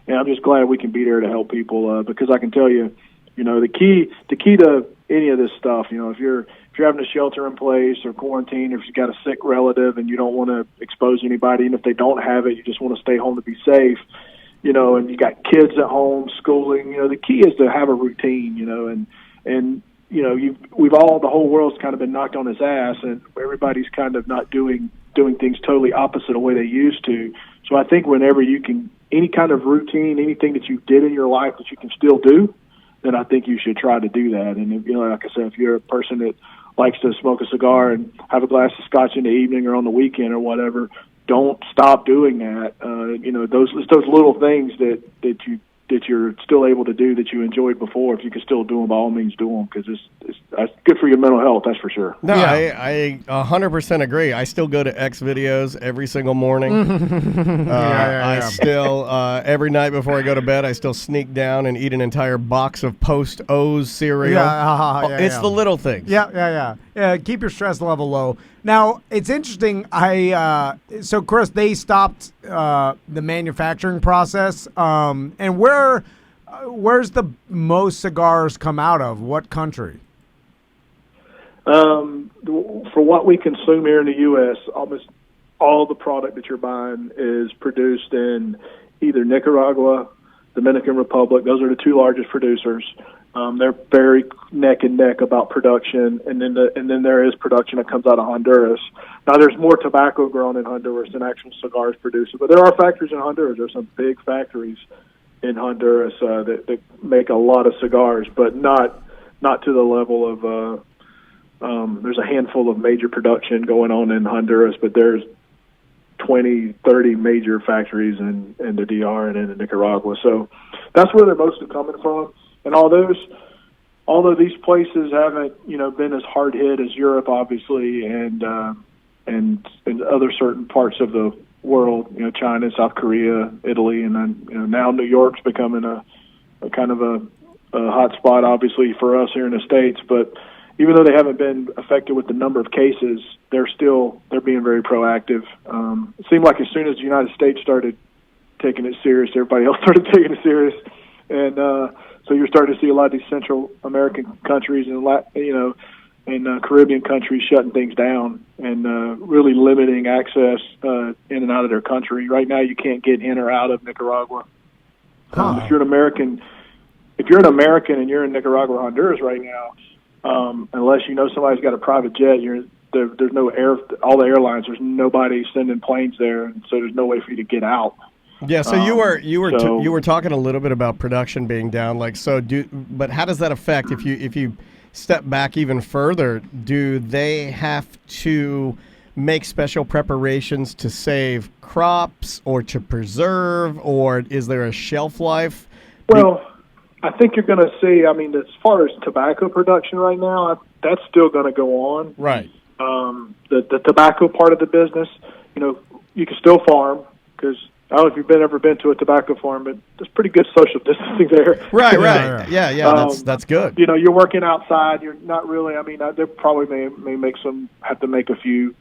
and I'm just glad we can be there to help people because I can tell you, the key to any of this stuff, if you're having a shelter in place or quarantine, or if you've got a sick relative and you don't want to expose anybody, and if they don't have it, you just want to stay home to be safe. And you got kids at home schooling. The key is to have a routine. And the whole world's kind of been knocked on its ass, and everybody's kind of not doing things totally opposite of the way they used to. So I think whenever you can, any kind of routine, anything that you did in your life that you can still do, then I think you should try to do that. And like I said, if you're a person that likes to smoke a cigar and have a glass of scotch in the evening or on the weekend or whatever, don't stop doing that. Those little things that you're still able to do that you enjoyed before. If you can still do them, by all means do them, because it's good for your mental health, that's for sure. No, yeah. I 100% agree. I still go to X videos every single morning. I still, every night before I go to bed, I still sneak down and eat an entire box of Post-O's cereal. It's the little things. Yeah, keep your stress level low. Now, it's interesting. So Chris, they stopped the manufacturing process. And where's the most cigars come out of? What country? For what we consume here in the U.S., almost all the product that you're buying is produced in either Nicaragua, Dominican Republic. Those are the two largest producers. They're very neck and neck about production, and then there is production that comes out of Honduras. Now, there's more tobacco grown in Honduras than actual cigars produced, but there are factories in Honduras. There's some big factories in Honduras that make a lot of cigars, but not to the level of. There's a handful of major production going on in Honduras, but there's 20, 30 major factories in the DR and in Nicaragua. So that's where they're mostly coming from. And although these places haven't, been as hard hit as Europe, obviously, and other certain parts of the world, China, South Korea, Italy, and then now New York's becoming a kind of a hot spot, obviously, for us here in the States. But even though they haven't been affected with the number of cases, they're being very proactive. It seemed like as soon as the United States started taking it serious, everybody else started taking it serious, and so you're starting to see a lot of these Central American countries and Caribbean countries shutting things down and really limiting access in and out of their country. Right now, you can't get in or out of Nicaragua. If you're an American and you're in Nicaragua or Honduras right now, unless somebody's got a private jet, there's no all the airlines. There's nobody sending planes there, and so there's no way for you to get out. Yeah, so you were talking a little bit about production being down, but how does that affect if you step back even further? Do they have to make special preparations to save crops or to preserve, or is there a shelf life? Well, I think you're going to see. I mean, as far as tobacco production right now, that's still going to go on. Right. The tobacco part of the business, you can still farm because. I don't know if you've ever been to a tobacco farm, but there's pretty good social distancing there. Right. Yeah. That's good. You're working outside. You're not really. I mean, they probably may have to make a few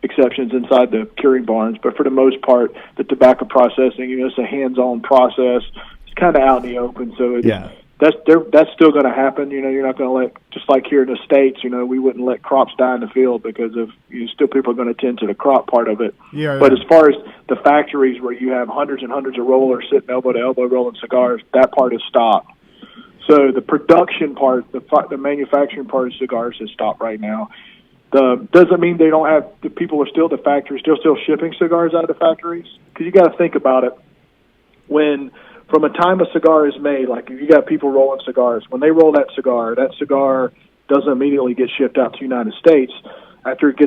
exceptions inside the curing barns, but for the most part, the tobacco processing, it's a hands-on process. It's kind of out in the open, so that's still going to happen. You're not going to let, just like here in the States, we wouldn't let crops die in the field because of still people are going to tend to the crop part of it. But as far as the factories where you have hundreds and hundreds of rollers sitting elbow to elbow rolling cigars, that part has stopped. So the production part, the manufacturing part of cigars has stopped right now. Doesn't mean they don't have the people are still at the factory, still shipping cigars out of the factories. Because you got to think about it. When from a time a cigar is made, like if you got people rolling cigars, when they roll that cigar doesn't immediately get shipped out to the United States. After it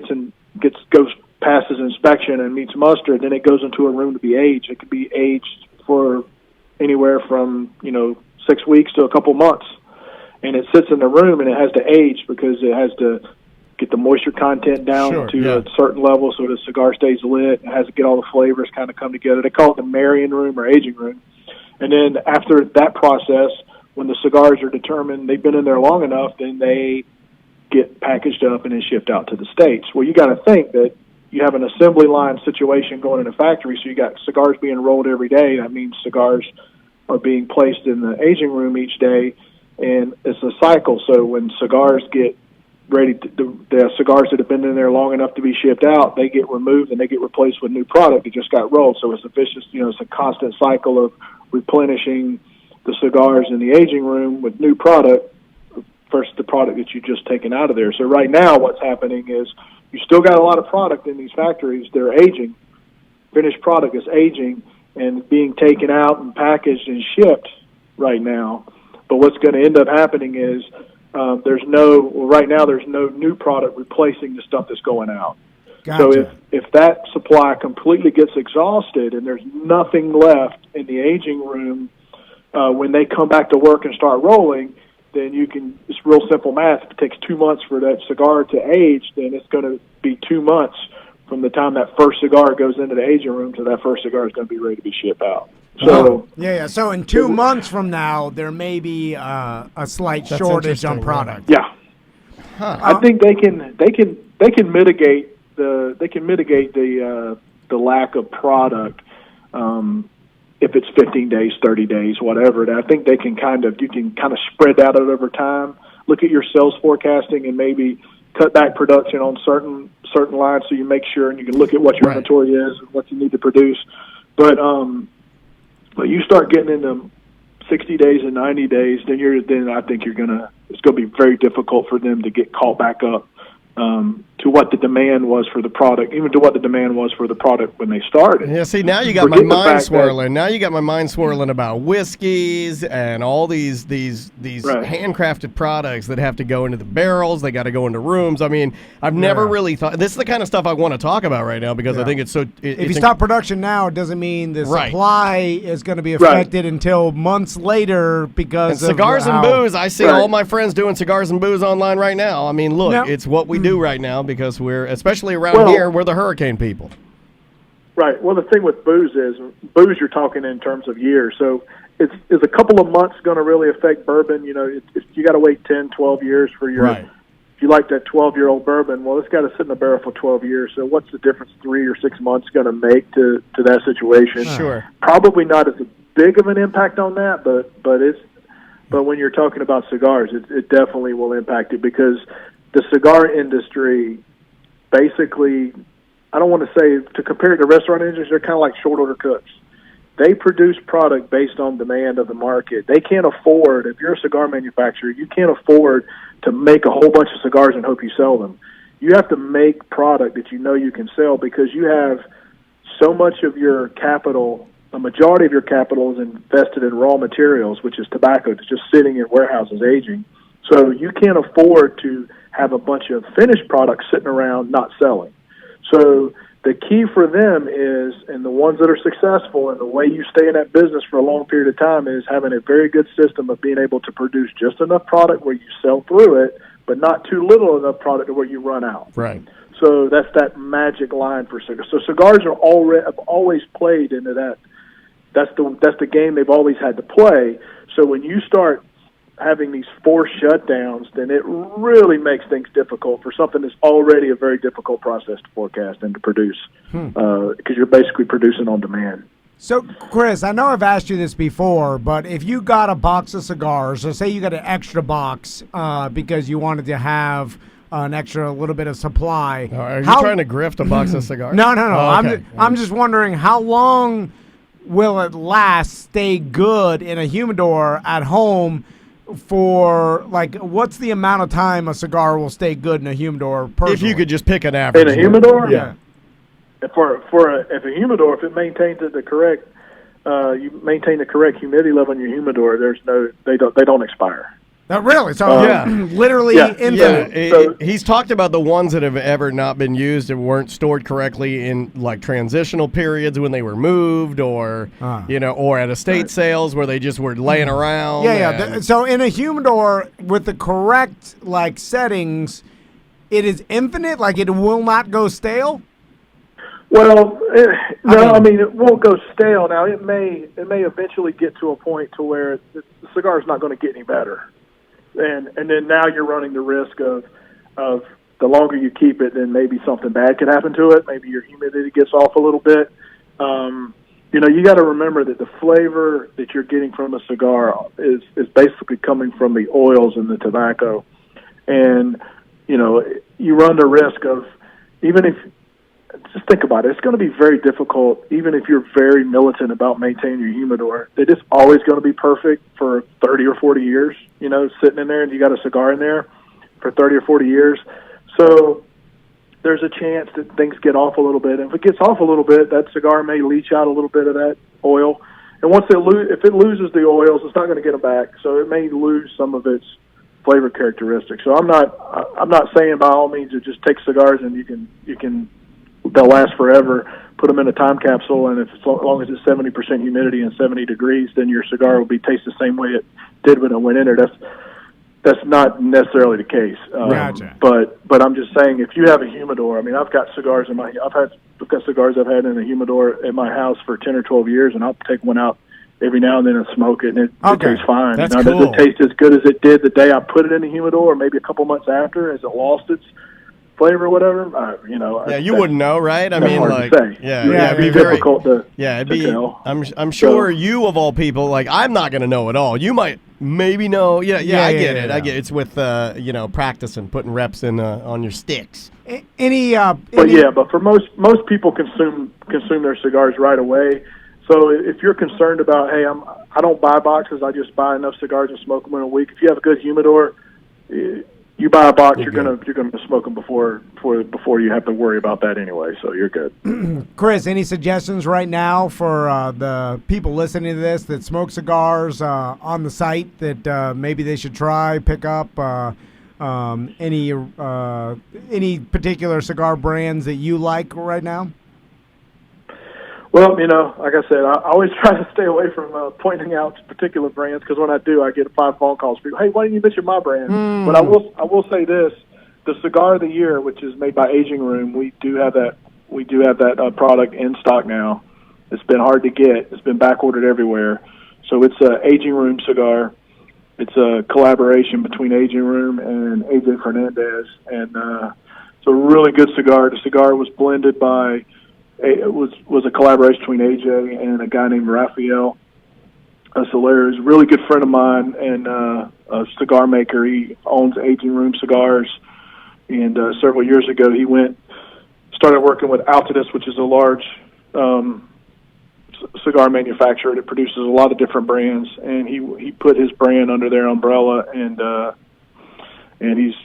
passes inspection and meets muster, then it goes into a room to be aged. It could be aged for anywhere from 6 weeks to a couple months, and it sits in the room and it has to age because it has to get the moisture content down a certain level so the cigar stays lit. It has to get all the flavors kind of come together. They call it the marrying room or aging room. And then after that process, when the cigars are determined they've been in there long enough, then they get packaged up and then shipped out to the States. Well, you got to think that you have an assembly line situation going in a factory, so you got cigars being rolled every day. That means cigars are being placed in the aging room each day, and it's a cycle. So when cigars get ready, the cigars that have been in there long enough to be shipped out, they get removed and they get replaced with new product that just got rolled. So it's a vicious, it's a constant cycle of replenishing the cigars in the aging room with new product versus the product that you've just taken out of there. So right now what's happening is you still got a lot of product in these factories that are aging. Finished product is aging and being taken out and packaged and shipped right now. But what's going to end up happening is right now there's no new product replacing the stuff that's going out. Gotcha. So if that supply completely gets exhausted and there's nothing left in the aging room when they come back to work and start rolling, then it's real simple math. If it takes 2 months for that cigar to age, then it's going to be 2 months from the time that first cigar goes into the aging room to that first cigar is going to be ready to be shipped out. So So in 2 months from now, there may be a slight shortage on product. Yeah, I think they can mitigate the lack of product if it's 15 days, 30 days, whatever. And I think you can kind of spread that out over time. Look at your sales forecasting and maybe cut back production on certain lines so you make sure, and you can look at what your inventory is and what you need to produce. But you start getting into 60 days and 90 days, then I think it's going to be very difficult for them to get caught back up to what the demand was for the product, even to what the demand was for the product when they started. Yeah, see, now you got my mind swirling. Now you got my mind swirling about whiskeys and all these handcrafted products that have to go into the barrels. They got to go into rooms. I mean, I've never really thought. This is the kind of stuff I want to talk about right now because I think it's so. If you stop production now, it doesn't mean the supply is going to be affected until months later because of cigars and booze. I see all my friends doing cigars and booze online right now. I mean, look, it's what we do right now because we're, especially around here, we're the hurricane people. Right. Well, the thing with booze you're talking in terms of years. So is a couple of months going to really affect bourbon? You got to wait 10, 12 years for your if you like that 12-year-old bourbon, well, it's got to sit in the barrel for 12 years. So what's the difference 3 or 6 months going to make to that situation? Sure. Probably not as big of an impact on that, but when you're talking about cigars, it definitely will impact it because the cigar industry, basically, I don't want to say to compare it to the restaurant industry, they're kind of like short order cooks. They produce product based on demand of the market. They can't afford, if you're a cigar manufacturer, you can't afford to make a whole bunch of cigars and hope you sell them. You have to make product that you know you can sell because you have so much of your capital, a majority of your capital is invested in raw materials, which is tobacco. It's just sitting in warehouses aging. So you can't afford to have a bunch of finished products sitting around not selling. So the key for them is, and the ones that are successful and the way you stay in that business for a long period of time is having a very good system of being able to produce just enough product where you sell through it, but not too little enough product to where you run out. Right. So that's that magic line for cigars. So cigars have always played into that. That's the game they've always had to play. So when you start having these forced shutdowns, then it really makes things difficult for something that's already a very difficult process to forecast and to produce because you're basically producing on demand. So, Chris, I know I've asked you this before, but if you got a box of cigars, or say you got an extra box because you wanted to have an extra little bit of supply. Are you trying to grift a box of cigars? No. Oh, okay. I'm just wondering how long will it last, stay good in a humidor at home for like what's the amount of time a cigar will stay good in a humidor? Personally? If you could just pick an average. In a humidor, yeah. If a humidor, if it maintains it the correct, you maintain the correct humidity level in your humidor. They don't expire. Really? So Yeah. literally infinite. Yeah, he's talked about the ones that have ever not been used and weren't stored correctly in like transitional periods when they were moved, or or at estate sales where they just were laying around. Yeah. So in a humidor with the correct like settings, it is infinite. Like it will not go stale. Well, I mean, it won't go stale. Now, it may eventually get to a point to where the cigar is not going to get any better, and then now you're running the risk of the longer you keep it, then maybe something bad could happen to it. Maybe your humidity gets off a little bit. You got to remember that the flavor that you're getting from a cigar is basically coming from the oils in the tobacco, and you run the risk of, even if. Just think about it. It's going to be very difficult, even if you're very militant about maintaining your humidor, that it's always going to be perfect for 30 or 40 years, sitting in there, and you got a cigar in there for 30 or 40 years. So there's a chance that things get off a little bit. And if it gets off a little bit, that cigar may leach out a little bit of that oil. And if it loses the oils, it's not going to get them back. So it may lose some of its flavor characteristics. So I'm not saying by all means to just take cigars and you can they'll last forever. Put them in a time capsule, and as long as it's 70% humidity and 70 degrees, then your cigar will taste the same way it did when it went in there. That's not necessarily the case. Gotcha. But I'm just saying, if you have a humidor, I mean, I've got cigars I've got cigars I've had in a humidor at my house for 10 or 12 years, and I'll take one out every now and then and smoke it, and it tastes fine. That's cool. Does it taste as good as it did the day I put it in the humidor, or maybe a couple months after, as it lost its flavor or whatever? You wouldn't know, right? I mean, hard to say. It'd be difficult to tell. I'm sure So, you of all people, like, I'm not going to know at all. You might maybe know. I get it. I get it. It's with practice and putting reps in on your sticks. But for most people consume their cigars right away. So if you're concerned about, hey, I don't buy boxes, I just buy enough cigars and smoke them in a week. If you have a good humidor, you buy a box, you're gonna smoke them before you have to worry about that anyway. So you're good. Chris, any suggestions right now for the people listening to this that smoke cigars on the site that maybe they should pick up? Any particular cigar brands that you like right now? Well, like I said, I always try to stay away from pointing out particular brands, because when I do, I get 5 phone calls. People, hey, why didn't you mention my brand? But I will say this: the Cigar of the Year, which is made by Aging Room, we do have that product in stock now. It's been hard to get. It's been back ordered everywhere. So it's a Aging Room cigar. It's a collaboration between Aging Room and AJ Fernandez, and it's a really good cigar. The cigar was blended by. It was a collaboration between AJ and a guy named Raphael Soler, a really good friend of mine and a cigar maker. He owns Aging Room Cigars, and several years ago he started working with Altadis, which is a large cigar manufacturer that produces a lot of different brands, and he put his brand under their umbrella, and he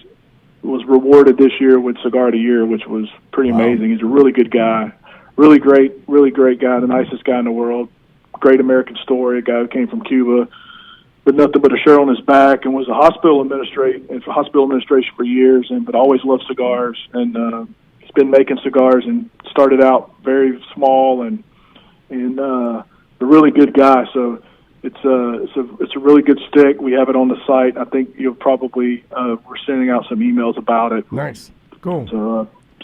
was rewarded this year with Cigar of the Year, which was pretty amazing. He's a really good guy. Really great guy, the nicest guy in the world. Great American story, a guy who came from Cuba with nothing but a shirt on his back and was a hospital administration for years, but always loved cigars. And he's been making cigars and started out very small and a really good guy. So it's a really good stick. We have it on the site. I think you'll probably we're sending out some emails about it. Nice, cool.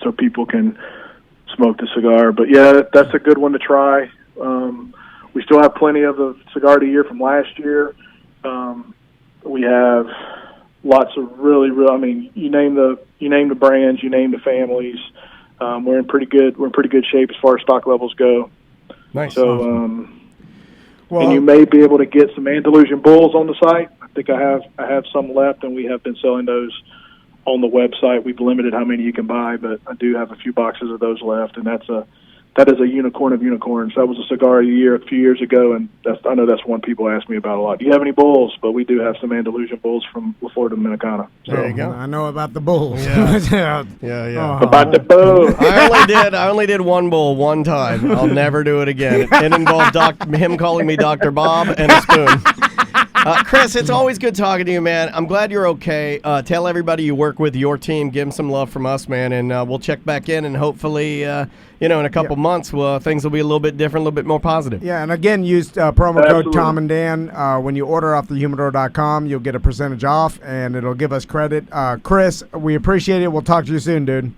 So people can smoke the cigar. But yeah, that's a good one to try. We still have plenty of the Cigar of the Year from last year. We have lots of really, I mean, you name the brands, you name the families. We're in pretty good shape as far as stock levels go. Nice. So, and you may be able to get some Andalusian Bulls on the site. I think I have some left, and we have been selling those on the website. We've limited how many you can buy, but I do have a few boxes of those left, and that's that is a unicorn of unicorns. That was a cigar of the year a few years ago, and I know that's one people ask me about a lot. Do you have any bulls? But we do have some Andalusian bulls from La Florida Dominicana. So. There you go. I know about the bulls. Yeah. About the bull. I only did one bull one time. I'll never do it again. It involved him calling me Dr. Bob and a spoon. Chris, it's always good talking to you, man. I'm glad you're okay. Tell everybody you work with, your team, give them some love from us, man, and we'll check back in, and hopefully, in a couple months, things will be a little bit different, a little bit more positive. Yeah, and again, use promo code Absolutely. Tom and Dan. When you order off thehumidor.com, you'll get a percentage off, and it'll give us credit. Chris, we appreciate it. We'll talk to you soon, dude.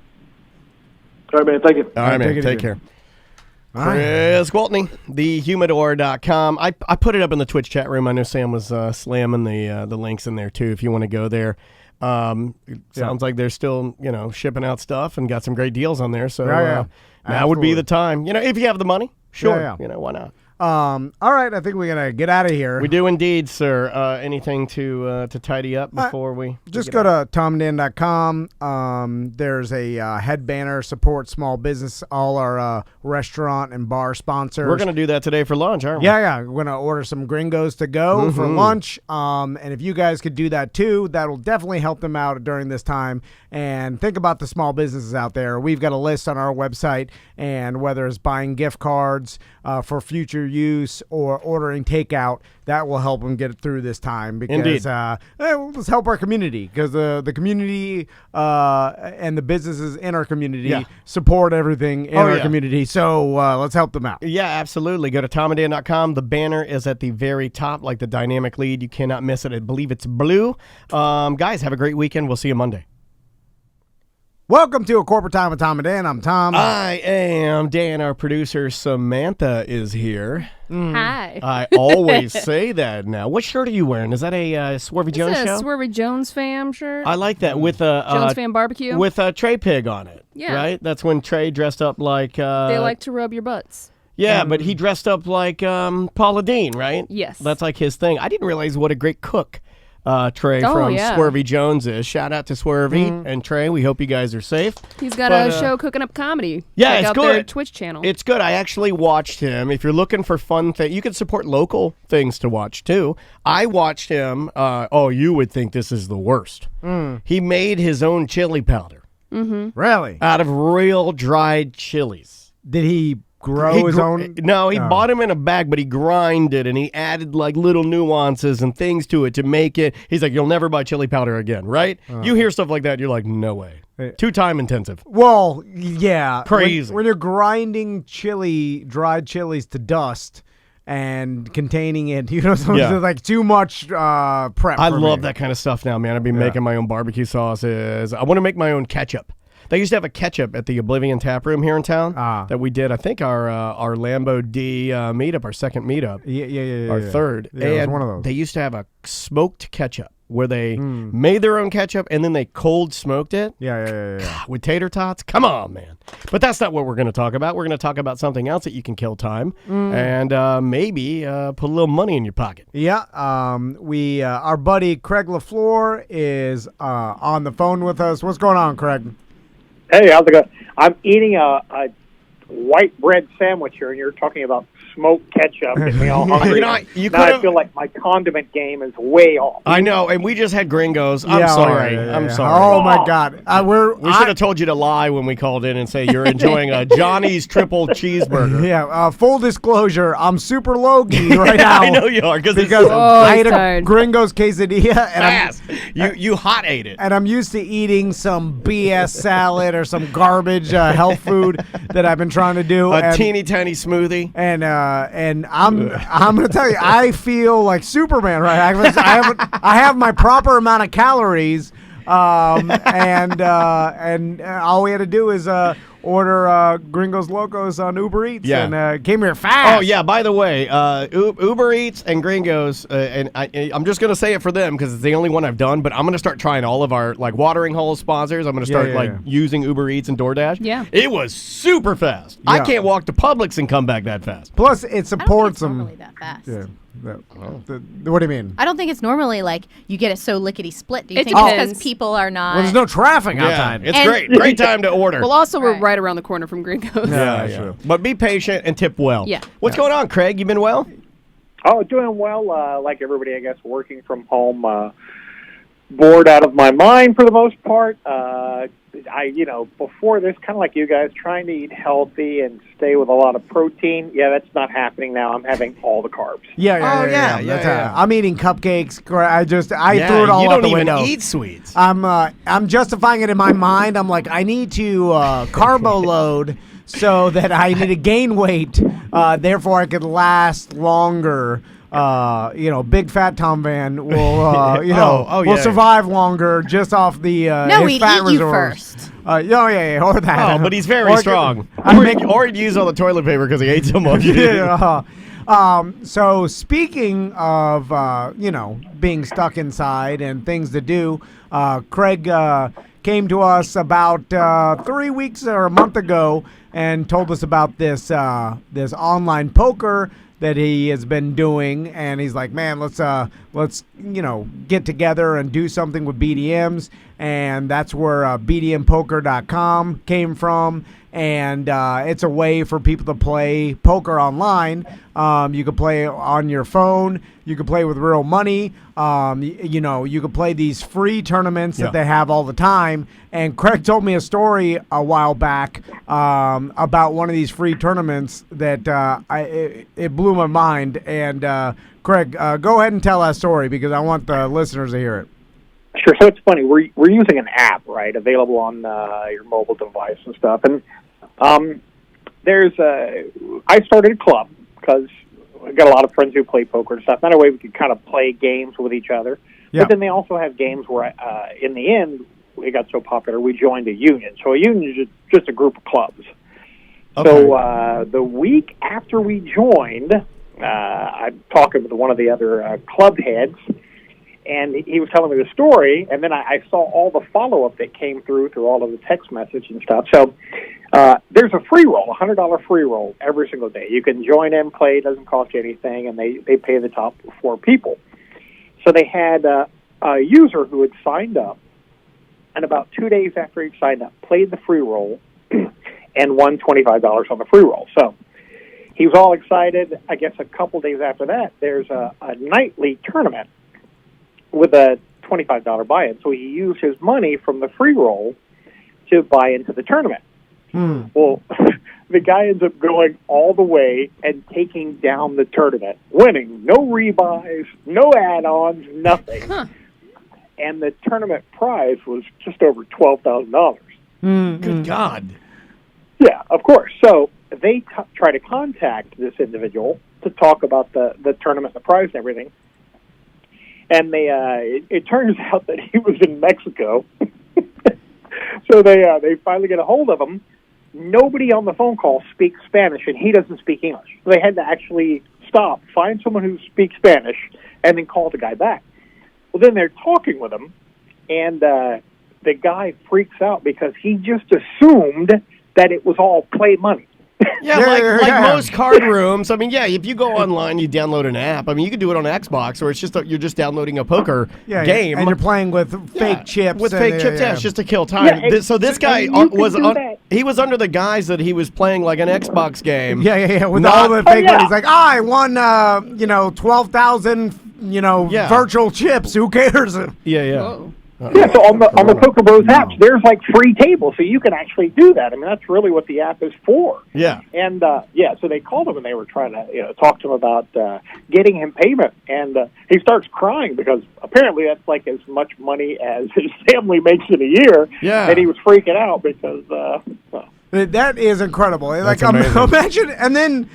All right, man. Thank you. All right, man. take it Take easy. care. All right. Chris Gwaltney, thehumidor.com. I put it up in the Twitch chat room. I know Sam was slamming the links in there, too, if you want to go there. It sounds like they're still, shipping out stuff and got some great deals on there. So now would be the time. If you have the money, sure. Yeah. Why not? All right, I think we're going to get out of here. We do indeed, sir. Anything to tidy up before we Just go to tomdan.com. There's a head banner, support small business, all our restaurant and bar sponsors. We're going to do that today for lunch, aren't we? Yeah. We're going to order some Gringos to go for lunch. And if you guys could do that too, that'll definitely help them out during this time. And think about the small businesses out there. We've got a list on our website, and whether it's buying gift cards for future use or ordering takeout, that will help them get through this time, because we'll just help our community, because the community and the businesses in our community support everything in our community. So let's help them out. Yeah, absolutely. Go to tomandan.com. The banner is at the very top, like the dynamic lead. You cannot miss it. I believe it's blue. Guys, have a great weekend. We'll see you Monday. Welcome to A Corporate Time with Tom and Dan. I'm Tom. I am Dan. Our producer Samantha is here. Hi. I always say that now. What shirt are you wearing? Is that a Swervy Jones It's a show? Swervy Jones fam shirt. I like that with a Jones fam barbecue. with a Trey pig on it. Yeah. Right. That's when Trey dressed up like. They like to rub your butts. Yeah, but he dressed up like Paula Deen, right? Yes. That's like his thing. I didn't realize what a great cook Trey Oh, from yeah. Swervy Jones is. Shout out to Swervy and Trey. We hope you guys are safe. He's got But, a show cooking up comedy. yeah, Check it's out their good. Twitch channel. It's good. I actually watched him. If you're looking for fun things, you can support local things to watch too. I watched him. You would think this is the worst. He made his own chili powder Really? out of real dried chilies. Did he grow his own? No, he bought them in a bag, but he grinded and he added like little nuances and things to it to make it. He's like, you'll never buy chili powder again, right? You hear stuff like that, you're like, no way. Too time intensive. Well, yeah. Crazy. When you're grinding dried chilies to dust and containing it, like too much prep. I for love me. that kind of stuff now, man. I've been making my own barbecue sauces. I want to make my own ketchup. They used to have a ketchup at the Oblivion Tap Room here in town that we did. I think our Lambo D meetup, our second meetup, Yeah. our third. Yeah, it was and one of those. they used to have a smoked ketchup where they made their own ketchup and then they cold smoked it. Yeah. With tater tots? Come on, man. But that's not what we're going to talk about. We're going to talk about something else that you can kill time and maybe put a little money in your pocket. Yeah. Our buddy Craig LaFleur is on the phone with us. What's going on, Craig? Hey, how's it going? I'm eating a white bread sandwich here, and you're talking about smoked ketchup and me all hungry. You Now I could've- feel like my condiment game is way off. I know, and we just had Gringos. I'm Yeah, sorry. yeah. I'm sorry. Oh my God. We should have told you to lie when we called in and say you're enjoying a Johnny's triple cheeseburger. Yeah. Full disclosure, I'm super low key right now. I know you are because Because it's so I he's ate a tired. Gringos quesadilla and fast. You hot ate it. I'm used to eating some BS salad or some garbage health food that I've been trying to do. A and, teeny tiny smoothie. and I'm gonna tell you, I feel like Superman, right? I have my proper amount of calories, and all we had to do is order Gringos Locos on Uber Eats, Yeah. and came here fast. Oh yeah. By the way, Uber Eats and Gringos, and I'm just gonna say it for them because it's the only one I've done. But I'm gonna start trying all of our like watering hole sponsors. I'm gonna start yeah. using Uber Eats and DoorDash. Yeah. It was super fast. I Yeah. can't walk to Publix and come back that fast. Plus, it I don't think supports it's them. normally that fast. Yeah. What do you mean? I don't think it's normally like you get it so lickety split. Do you It think it's depends. because people are not? Well, there's no traffic Yeah, outside. it's And- great time to order. Well, also, we're Right. right around the corner from Gringos. that's true. But be patient and tip well. Yeah. What's going on, Craig? You been well? Oh, doing well. Like everybody, I guess, working from home, bored out of my mind for the most part. Before this, kind of like you guys, trying to eat healthy and stay with a lot of protein. Yeah, that's not happening now. I'm having all the carbs. Yeah. I'm eating cupcakes. I threw it all you out don't the even window. eat sweets. I'm justifying it in my mind. I'm like, I need to carbo load so that I need to gain weight. Therefore, I could last longer. Big fat Tom Van will, will survive longer just off the No, his we'd fat eat you reserves. first. Or that. Oh, but he's very Or- strong. I Or he'd use all the toilet paper because he ate so much. Yeah. So speaking of, being stuck inside and things to do, Craig came to us about 3 weeks or a month ago and told us about this online poker that he has been doing, and he's like, man, let's get together and do something with BDMs, and that's where BDMpoker.com came from, and it's a way for people to play poker online. You can play on your phone. You can play with real money. You can play these free tournaments that they have all the time. And Craig told me a story a while back about one of these free tournaments that it blew my mind. And Craig, go ahead and tell that story because I want the listeners to hear it. Sure. So it's funny. We're using an app, right, available on your mobile device and stuff. And I started a club because I got a lot of friends who play poker and stuff. That way we could kind of play games with each other. Yeah. But then they also have games where, in the end, it got so popular, we joined a union. So a union is just a group of clubs. Okay. So the week after we joined, I'm talking with one of the other club heads, and he was telling me the story, and then I saw all the follow-up that came through all of the text message and stuff. So there's a free roll, a $100 free roll every single day. You can join in, play, it doesn't cost you anything, and they pay the top 4 people. So they had a user who had signed up, and about 2 days after he signed up, played the free roll and won $25 on the free roll. So he was all excited. I guess a couple days after that, there's a nightly tournament with a $25 buy-in. So he used his money from the free roll to buy into the tournament. Well, the guy ends up going all the way and taking down the tournament, winning. No rebuys, no add-ons, nothing. And the tournament prize was just over $12,000. Good God. Yeah, of course. So they try to contact this individual to talk about the tournament, the prize, and everything. And it turns out that he was in Mexico. So they finally get a hold of him. Nobody on the phone call speaks Spanish, and he doesn't speak English. So they had to actually stop, find someone who speaks Spanish, and then call the guy back. Well, then they're talking with him, and the guy freaks out because he just assumed that it was all play money. Yeah, like most card rooms. I mean, if you go online, you download an app. I mean, you can do it on Xbox, or it's just you're just downloading a poker game, and you're playing with fake chips. With fake chips, it's just to kill time. Yeah, So this guy he was under the guise that he was playing like an Xbox game. With all the fake money. He's like, I won, 12,000, virtual chips. Who cares? Yeah. Yeah, so on the Poker Bros apps, there's like free tables, so you can actually do that. I mean, that's really what the app is for. Yeah. And so they called him and they were trying to talk to him about getting him payment, and he starts crying because apparently that's like as much money as his family makes in a year. Yeah. And he was freaking out because that is incredible. That's like amazing. imagine, and then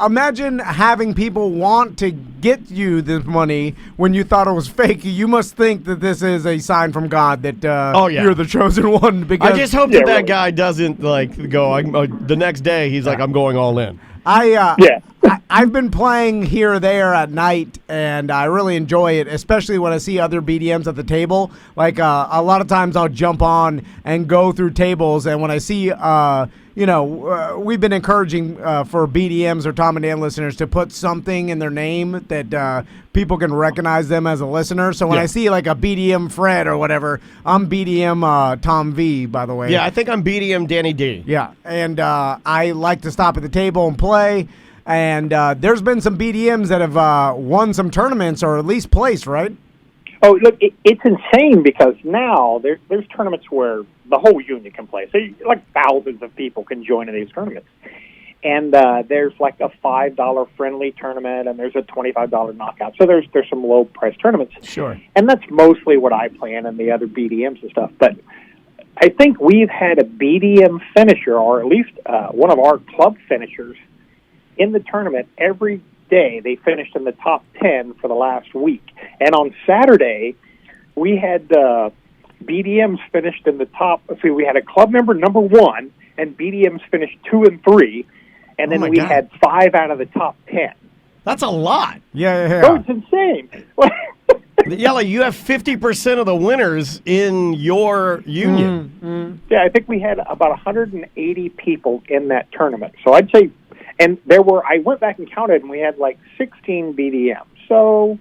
imagine having people want to get you this money when you thought it was fake. You must think that this is a sign from God that you're the chosen one. Because I just hope that guy doesn't like go. The next day, he's like, I'm going all in. I I've been playing here or there at night, and I really enjoy it, especially when I see other BDMs at the table. Like a lot of times I'll jump on and go through tables, and when I see, we've been encouraging for BDMs or Tom and Dan listeners to put something in their name that people can recognize them as a listener. So when I see like a BDM Fred or whatever, I'm BDM Tom V, by the way. Yeah, I think I'm BDM Danny D. Yeah, and I like to stop at the table and play. And there's been some BDMs that have won some tournaments or at least placed, right? Oh, look, it's insane because now there's tournaments where the whole union can play. So like thousands of people can join in these tournaments. And there's like a $5 friendly tournament, and there's a $25 knockout. So there's some low price tournaments. Sure. And that's mostly what I play in and the other BDMs and stuff. But I think we've had a BDM finisher, or at least one of our club finishers, in the tournament every day. They finished in the top 10 for the last week. And on Saturday, we had BDMs finished in the top. See, we had a club member number 1, and BDMs finished 2 and 3. And then we had 5 out of the top 10. That's a lot. Yeah. Oh, it's insane. Yella, you have 50% of the winners in your union. Yeah, I think we had about 180 people in that tournament. So I'd say, and I went back and counted, and we had like 16 BDMs. So,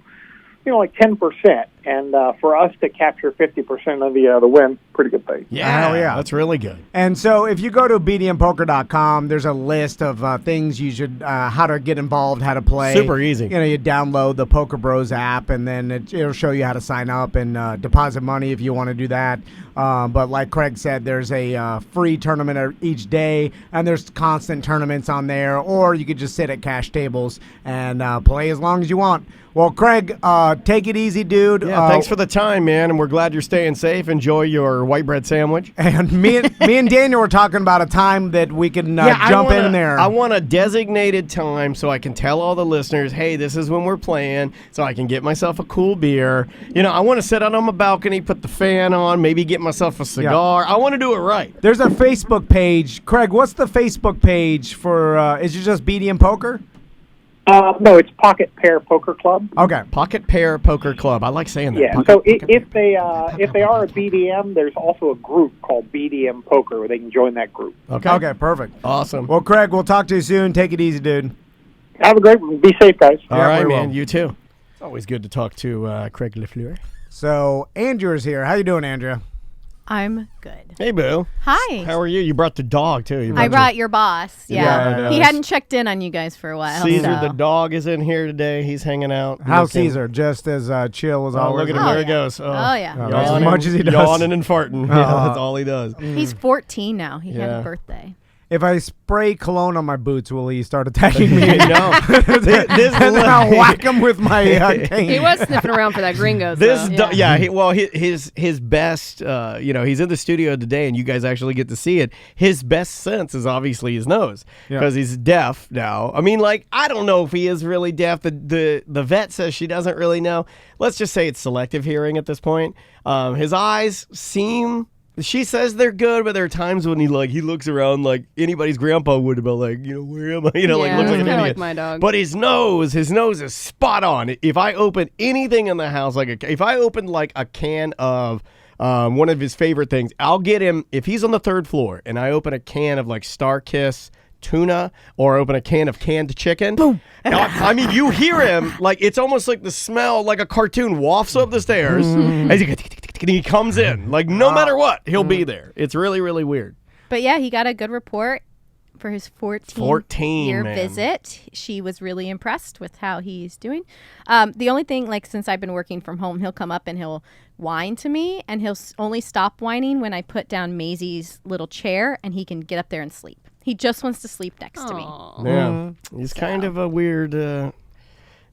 like 10%. And for us to capture 50% of the win, pretty good thing. Yeah, Hell yeah. That's really good. And so if you go to bdmpoker.com, there's a list of things you should, how to get involved, how to play. Super easy. You download the Poker Bros app, and then it'll show you how to sign up and deposit money if you want to do that. But like Craig said, there's a free tournament each day, and there's constant tournaments on there, or you could just sit at cash tables and play as long as you want. Well, Craig, take it easy, dude. Yeah, thanks for the time, man, and we're glad you're staying safe. Enjoy your white bread sandwich. And me and Daniel were talking about a time that we can jump in there. I want a designated time so I can tell all the listeners, hey, this is when we're playing, so I can get myself a cool beer. I want to sit out on my balcony, put the fan on, maybe get myself a cigar. I want to do it right. There's a Facebook page. Craig, what's the Facebook page for, is it just BDM Poker? No, it's Pocket Pair Poker Club. Okay. Pocket Pair Poker Club. I like saying that. Yeah. So if they are a BDM, there's also a group called BDM Poker where they can join that group. Okay, perfect. Awesome. Well, Craig, we'll talk to you soon. Take it easy, dude. Have a great one. Be safe, guys. All right, we man. will. You too. It's always good to talk to Craig Lafleur. So Andrew is here. How you doing, Andrea? I'm good. Hey, Boo. Hi. How are you? You brought the dog, too. I brought your boss. Yeah, Yeah. He hadn't checked in on you guys for a while. Caesar, so. the dog, is in here today. He's hanging out. How's looking- Caesar? Just as chill as Oh, always. look at him. Oh, There he yeah. goes. Oh, yeah. That's as much as he does. Yawning and farting. Yeah, that's all he does. He's 14 now. He had Yeah. a birthday. If I spray cologne on my boots, will he start attacking me? No. This And then I'll whack him with my cane. He was sniffing around for that Gringos. This, though. his best, he's in the studio today, and you guys actually get to see it. His best sense is obviously his nose, because he's deaf now. I mean, I don't know if he is really deaf. The vet says she doesn't really know. Let's just say it's selective hearing at this point. His eyes seem. She says they're good, but there are times when he looks around like anybody's grandpa would have been like, where am I? Looks like an kinda idiot. like my dog. But his nose is spot on. If I open anything in the house, if I open like a can of one of his favorite things, I'll get him, if he's on the 3rd floor and I open a can of like Star Kiss tuna or open a can of canned chicken. Boom. I mean, you hear him, it's almost like the smell, like a cartoon wafts up the stairs. As he comes in, no matter what, he'll be there. It's really, really weird. But yeah, he got a good report for his 14-year visit. She was really impressed with how he's doing. The only thing, since I've been working from home, he'll come up and he'll whine to me, and he'll only stop whining when I put down Maisie's little chair and he can get up there and sleep. He just wants to sleep next to me. Yeah. He's kind of a weird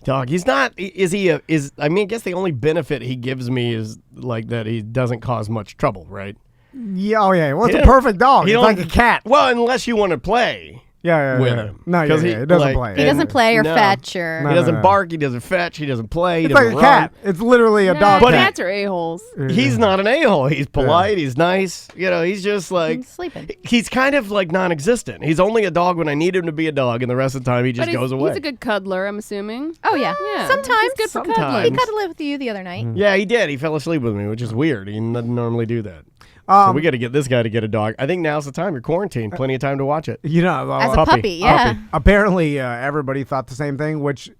dog. He's not, I guess the only benefit he gives me is that he doesn't cause much trouble, right? Yeah, well, it's a perfect dog. It's like a cat. Well, unless you want to play. with him. No, because he doesn't play. He doesn't play or No. fetch or. He doesn't bark. He doesn't fetch. He doesn't play. He It's doesn't like a run. cat. It's literally a dog. But cat. cats are a-holes. He's not an a-hole. He's polite. He's nice. You know, he's just like He's sleeping. He's kind of like non-existent. He's only a dog when I need him to be a dog, and the rest of the time he just But goes away. He's a good cuddler, I'm assuming. Oh yeah. Yeah. Sometimes. He's good for Sometimes. cuddling. He cuddled with you the other night. Yeah, he did. He fell asleep with me, which is weird. He doesn't normally do that. So we got to get this guy to get a dog. I think now's the time. You're quarantined. Plenty of time to watch it. You know, As a Puppy. puppy, yeah. Puppy. apparently everybody thought the same thing, which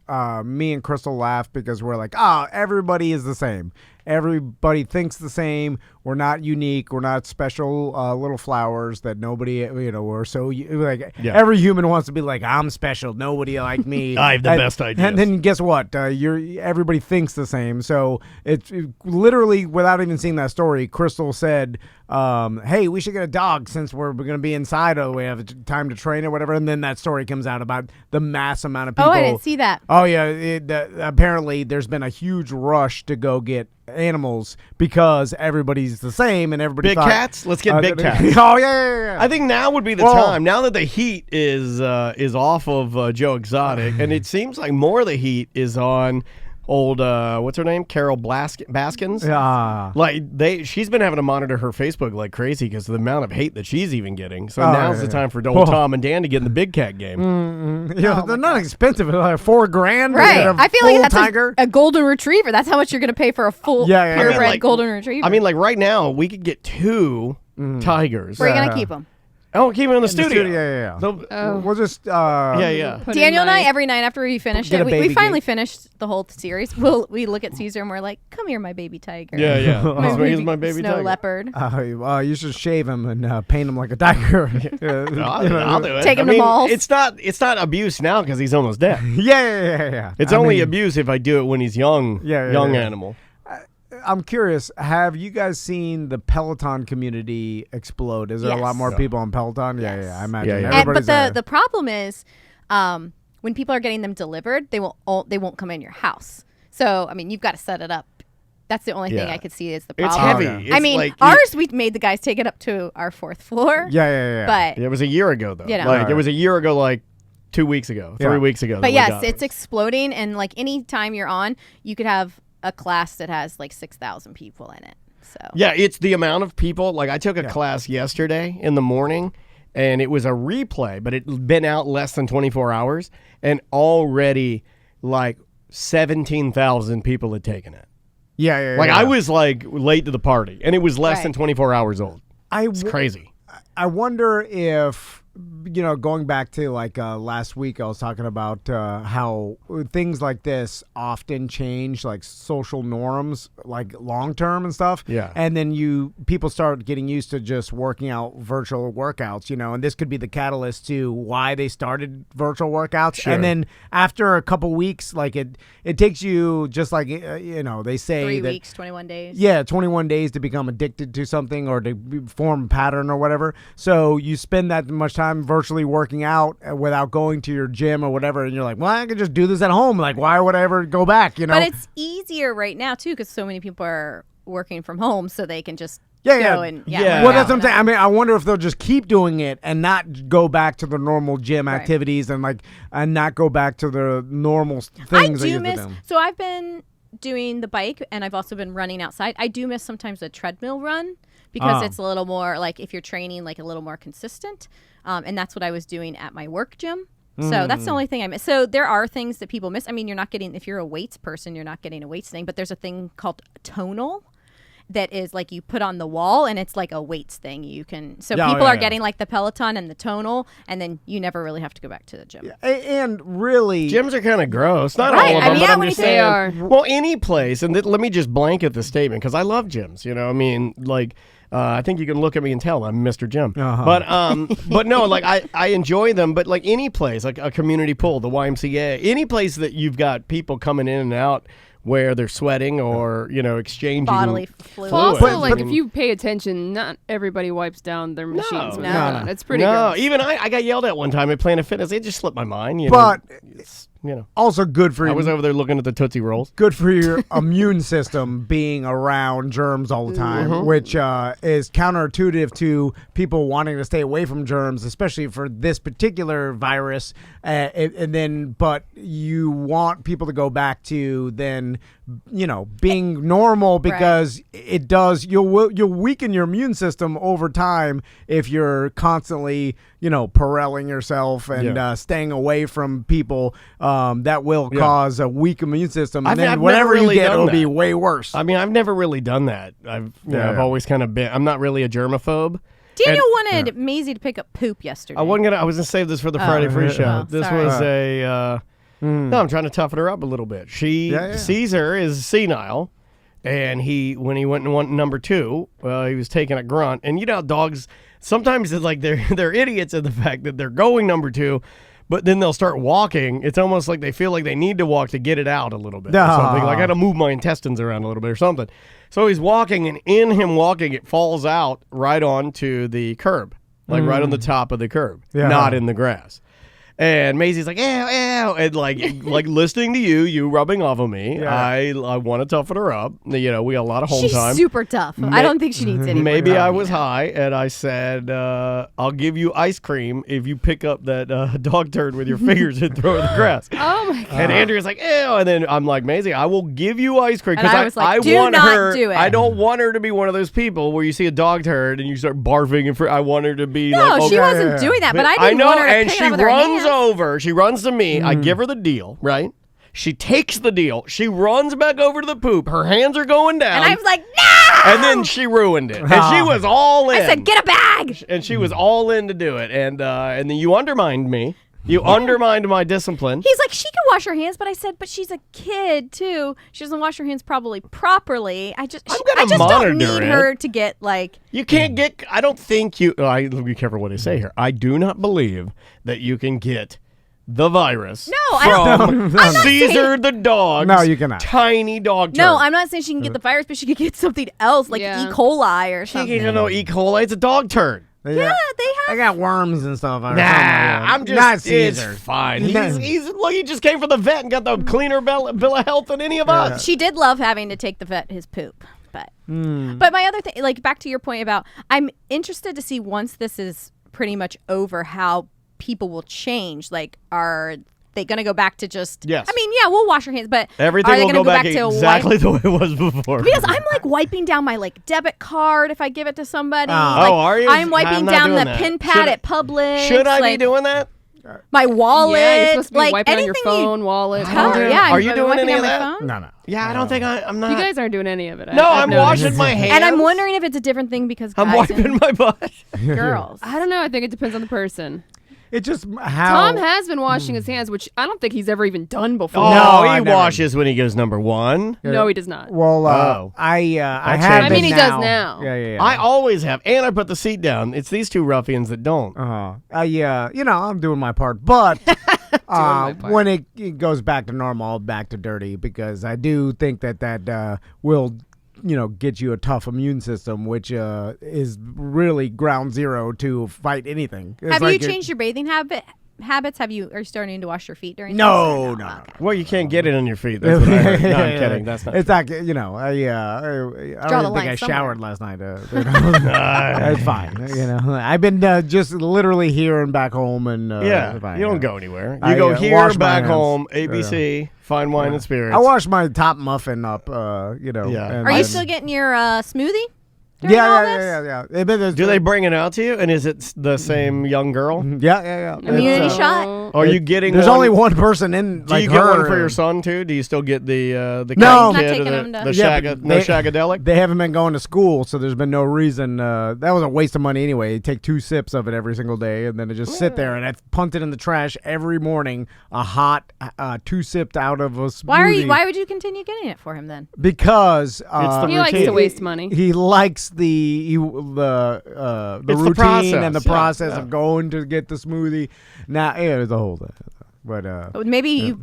me and Crystal laughed because we're like, everybody is the same. Everybody thinks the same. We're not unique. We're not special little flowers that nobody, we're so, every human wants to be like, I'm special. Nobody like me. I have the best ideas. And then guess what? Everybody thinks the same. So it's literally, without even seeing that story, Crystal said, hey, we should get a dog since we're going to be inside. We have time to train or whatever. And then that story comes out about the mass amount of people. Oh, I didn't see that. Oh, yeah. Apparently, there's been a huge rush to go get animals because everybody's the same and everybody Big thought, cats? Let's get big cats. Oh, yeah. I think now would be the time. Now that the heat is off of Joe Exotic, and it seems like more of the heat is on old what's her name, Carol Baskins. She's been having to monitor her Facebook like crazy because of the amount of hate that she's even getting. So now's the time for old Tom and Dan to get in the big cat game. They're not expensive. They're like $4,000. Right. I feel like that's tiger. a golden retriever. That's how much you're going to pay for a full purebred golden retriever. I mean, like right now, we could get 2 tigers. Where are you going to keep them? Oh, keep him in the studio. Yeah. So, We'll just yeah. Daniel and I, every night after we finish Get it, a we baby finally finished the whole series. We look at Caesar and we're like, come here, my baby tiger. Yeah. He's my baby Snow tiger. leopard. you should shave him and paint him like a tiger. I'll do it. Take him to malls. It's not abuse now because he's almost dead. Yeah. It's only abuse if I do it when he's young. Young animal. I'm curious, have you guys seen the Peloton community explode? Is there a lot more people on Peloton? Yeah, I imagine. Yeah. But the problem is when people are getting them delivered, they won't come in your house. So, I mean, you've got to set it up. That's the only thing I could see is the problem. It's heavy. I mean, ours, we made the guys take it up to our 4th floor. Yeah. But it was a year ago, though. It was a year ago, like 2 weeks ago, 3 weeks ago. But yes, it's exploding. And like any time you're on, you could have a class that has like 6,000 people in it. So yeah, it's the amount of people. Like I took a class yesterday in the morning, and it was a replay, but it'd been out less than 24 hours, and already like 17,000 people had taken it. Yeah. Like I was like late to the party, and it was less than 24 hours old. It's crazy. I wonder if, going back to like last week, I was talking about how things like this often change, like social norms, like long term and stuff. Yeah. And then people start getting used to just working out virtual workouts, and this could be the catalyst to why they started virtual workouts. Sure. And then after a couple weeks, like it takes you just like, they say 3 that, weeks, 21 days. Yeah, 21 days to become addicted to something or to form a pattern or whatever. So you spend that much time virtually working out without going to your gym or whatever, and you're like, well, I can just do this at home. Like, why would I ever go back, But it's easier right now, too, because so many people are working from home, so they can just go and Well, that's what I'm saying. I mean, I wonder if they'll just keep doing it and not go back to the normal gym activities and not go back to the normal things. I do miss. So I've been doing the bike, and I've also been running outside. I do miss sometimes a treadmill run because it's a little more like if you're training, like a little more consistent. And that's what I was doing at my work gym. So that's the only thing I miss. So there are things that people miss. I mean, if you're a weights person, you're not getting a weights thing, but there's a thing called tonal that is like you put on the wall, and it's like a weights thing. People are getting like the Peloton and the tonal, and then you never really have to go back to the gym. And really, gyms are kind of gross. Not Right. all of I them, mean, but yeah, I'm when just you saying. They are. Well, any place, and let me just blanket the statement because I love gyms. I mean, like. I think you can look at me and tell I'm Mr. Jim. But no, like I enjoy them. But like any place, like a community pool, the YMCA, any place that you've got people coming in and out where they're sweating or exchanging bodily fluid. Also, like if you pay attention, not everybody wipes down their machines. No. It's pretty. No, gross. even I got yelled at one time at Planet Fitness. It just slipped my mind. But Also good for I was over there looking at the Tootsie Rolls. good for your immune system being around germs all the time, which is counterintuitive to people wanting to stay away from germs, especially for this particular virus. But you want people to go back to then, being normal because it does. You'll weaken your immune system over time if you're constantly, Purelling yourself and staying away from people. That will cause a weak immune system, and then whatever you get will be way worse. I mean, I've never really done that. I've always kind of been. I'm not really a germaphobe. Daniel wanted Maisie to pick up poop yesterday. I was gonna save this for the Friday Free Show. This sorry. was a. No, I'm trying to toughen her up a little bit. Caesar is senile, and when he went and went number 2, he was taking a grunt, and dogs sometimes it's like they're idiots in the fact that they're going number 2. But then they'll start walking. It's almost like they feel like they need to walk to get it out a little bit. Or something. Like I got to move my intestines around a little bit or something. So he's walking, and in him walking, it falls out right onto the curb, like right on the top of the curb, not in the grass. And Maisie's like, ew, ew, and like listening to you rubbing off of me. Yeah. I want to toughen her up. We got a lot of home time. She's super tough. I don't think she needs any. Maybe I was high, and I said, I'll give you ice cream if you pick up that dog turd with your fingers and throw it in the grass. Oh my God. And Andrea's like, ew, and then I'm like, Maisie, I will give you ice cream because I do want not her. do it. I don't want her to be one of those people where you see a dog turd and you start barfing, and I want her to be she wasn't doing that, but I didn't want her to pick it up with her hands. She runs to me. I give her the deal, right? She takes the deal. She runs back over to the poop. Her hands are going down. And I was like, no! And then she ruined it. And she was all in. I said, get a bag! And she was all in to do it. And then you undermined me. You undermined my discipline. He's like, she can wash her hands, but I said, but she's a kid too. She doesn't wash her hands probably properly. I just don't need her to get like. You can't get. I don't think you. Be careful what I say here. I do not believe that you can get the virus. No, I don't. From Caesar the dog. No, you cannot. Tiny dog turd. No, I'm not saying she can get the virus, but she could get something else like E. coli or something. She can't know E. coli. It's a dog turd. Yeah, they have. I got worms and stuff. I'm just. Not Caesar. It's fine. He just came from the vet and got the cleaner bill of health than any of us. She did love having to take the vet his poop, but my other thing, like back to your point about, I'm interested to see once this is pretty much over how people will change. Like, are they going to go back to just? Yes. I mean, yeah, we'll wash our hands, but everything are they will going to go go back to to exactly the way it was before? Because I'm like wiping down my debit card if I give it to somebody. Are you? I'm wiping down the pin pad at Publix. Should I be doing that? My wallet. Yeah, you're supposed to be like wiping on your phone, wallet. Are you doing any of that? No. Yeah, I don't think I'm not. You guys aren't doing any of it. No, I'm washing my hands. And I'm wondering if it's a different thing because guys I'm wiping my butt. Girls. I don't know. I think it depends on the person. It just how Tom has been washing his hands, which I don't think he's ever even done before. No, he washes when he goes number 1. No, he does not. Well, I have. I mean, he does now. Yeah. I always have, and I put the seat down. It's these two ruffians that don't. I'm doing my part, but when it goes back to normal, back to dirty, because I do think that will. Get you a tough immune system, which is really ground zero to fight anything. Have you changed your bathing habits? Are you starting to wash your feet during? No. Okay. Well, you can't get it on your feet. That's what I heard. No, I'm kidding. That's not. It's not. I don't think I showered last night. It's fine. I've been just literally here and back home, and you don't go anywhere. You go here, back home, ABC. Fine wine and spirits. I washed my top muffin up, Are you still getting your smoothie? Yeah. Do they bring it out to you? And is it the same young girl? Yeah. Immunity shot? Are you getting There's only one person in, Do you get one for your son, too? Do you still get the no. kid the shagadelic? They haven't been going to school, so there's been no reason. That was a waste of money anyway. You take 2 sips of it every single day, and then it just sit there, and I punt it in the trash every morning, a hot 2 sipped out of a smoothie. Why would you continue getting it for him then? Because he likes to waste money. He likes the routine and the process of going to get the smoothie. Now, it's a whole thing. But maybe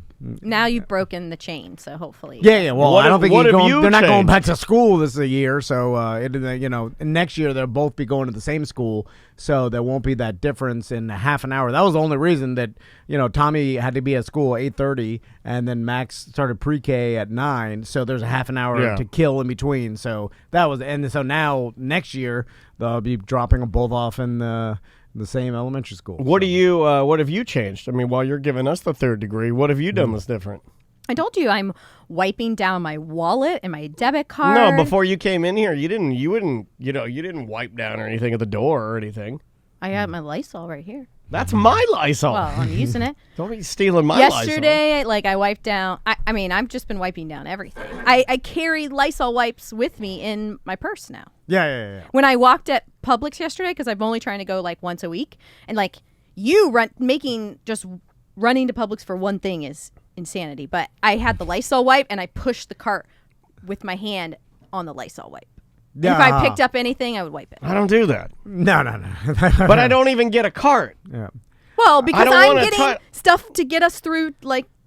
now you've broken the chain, so hopefully. yeah. Well, I don't think they're not going changed? back to school this year, so next year they'll both be going to the same school, so there won't be that difference in half an hour. That was the only reason that Tommy had to be at school at 8:30, and then Max started pre-K at 9, so there's a half an hour to kill in between. So that was, and so now next year they'll be dropping them both off in the same elementary school. What have you changed? I mean, while you're giving us the third degree, what have you done that's different? I told you I'm wiping down my wallet and my debit card. No, before you came in here, you didn't wipe down or anything at the door or anything. I got my Lysol right here. That's my Lysol. Well, I'm using it. Don't be stealing my Lysol. Yesterday, I wiped down. I mean, I've just been wiping down everything. I carry Lysol wipes with me in my purse now. Yeah. When I walked at Publix yesterday, because I'm only trying to go once a week, and running to Publix for one thing is insanity. But I had the Lysol wipe, and I pushed the cart with my hand on the Lysol wipe. Yeah. If I picked up anything, I would wipe it. I don't do that. No. But I don't even get a cart. Yeah. Well, because I'm getting touch stuff to get us through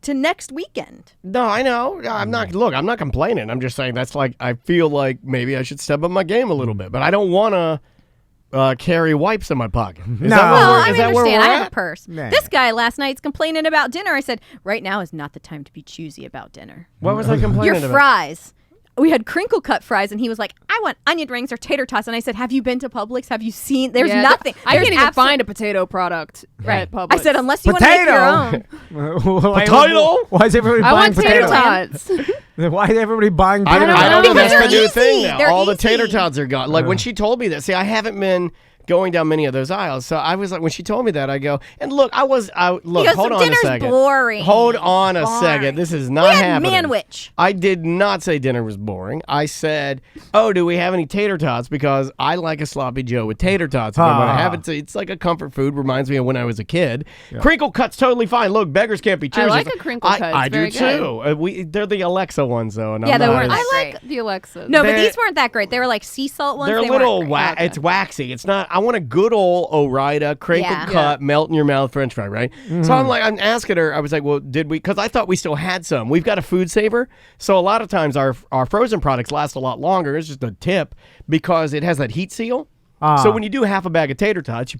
to next weekend. No, I know. I'm not complaining. I'm just saying I feel like maybe I should step up my game a little bit. But I don't want to carry wipes in my pocket. Is that understand. where we're I have at? a purse. Nah. This guy last night's complaining about dinner. I said, right now is not the time to be choosy about dinner. What was I complaining Your about? fries. We had crinkle cut fries, and he was like, I want onion rings or tater tots. And I said, have you been to Publix? Have you seen? There's nothing. I can't even find a potato product at Publix. I said, unless you want to make your own. Potato? Why is everybody I buying want tater potatoes? tots. Why is everybody buying I tater don't tots? know. Because That's the they're new thing easy. now. They're All the easy. tater tots are gone. Like when she told me that. See, I haven't been going down many of those aisles. So I was like, when she told me that, I go, and look, look, hold on a dinner's second. boring. Hold on a Boring. second. This is not We had happening. manwich. I did not say dinner was boring. I said, oh, do we have any tater tots? Because I like a sloppy Joe with tater tots. And when I have it, it's like a comfort food. Reminds me of when I was a kid. Yeah. Crinkle cut's totally fine. Look, beggars can't be choosers. I like a crinkle cut. I It's do very too. They're the Alexa ones though. And Yeah, I'm they not weren't as- that I great. like the Alexas. No, but They're- these weren't that great. They were like sea salt ones. They're a They little weren't great. it's waxy. It's not. I want a good old Ore-Ida crinkle Yeah. cut, melt in your mouth French fry, right? So I'm asking her. I was like, well, did we? Because I thought we still had some. We've got a food saver, so a lot of times our frozen products last a lot longer. It's just a tip because it has that heat seal. So when you do half a bag of tater tots,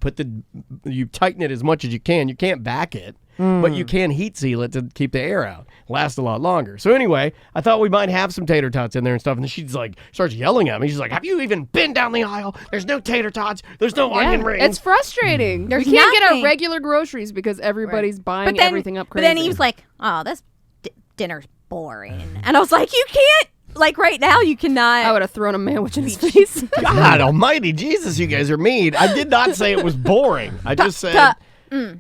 you tighten it as much as you can. You can't back it. But you can heat seal it to keep the air out. Lasts a lot longer. So anyway, I thought we might have some tater tots in there and stuff. And she's like, starts yelling at me. She's like, have you even been down the aisle? There's no tater tots. There's no onion rings. It's frustrating. There's we can't get nothing. our regular groceries because everybody's buying everything up But crazy. then he was like, oh, this dinner's boring. And I was like, you can't. Like right now, you cannot. I would have thrown a sandwich in his face. God almighty, Jesus, you guys are mean. I did not say it was boring. I just said...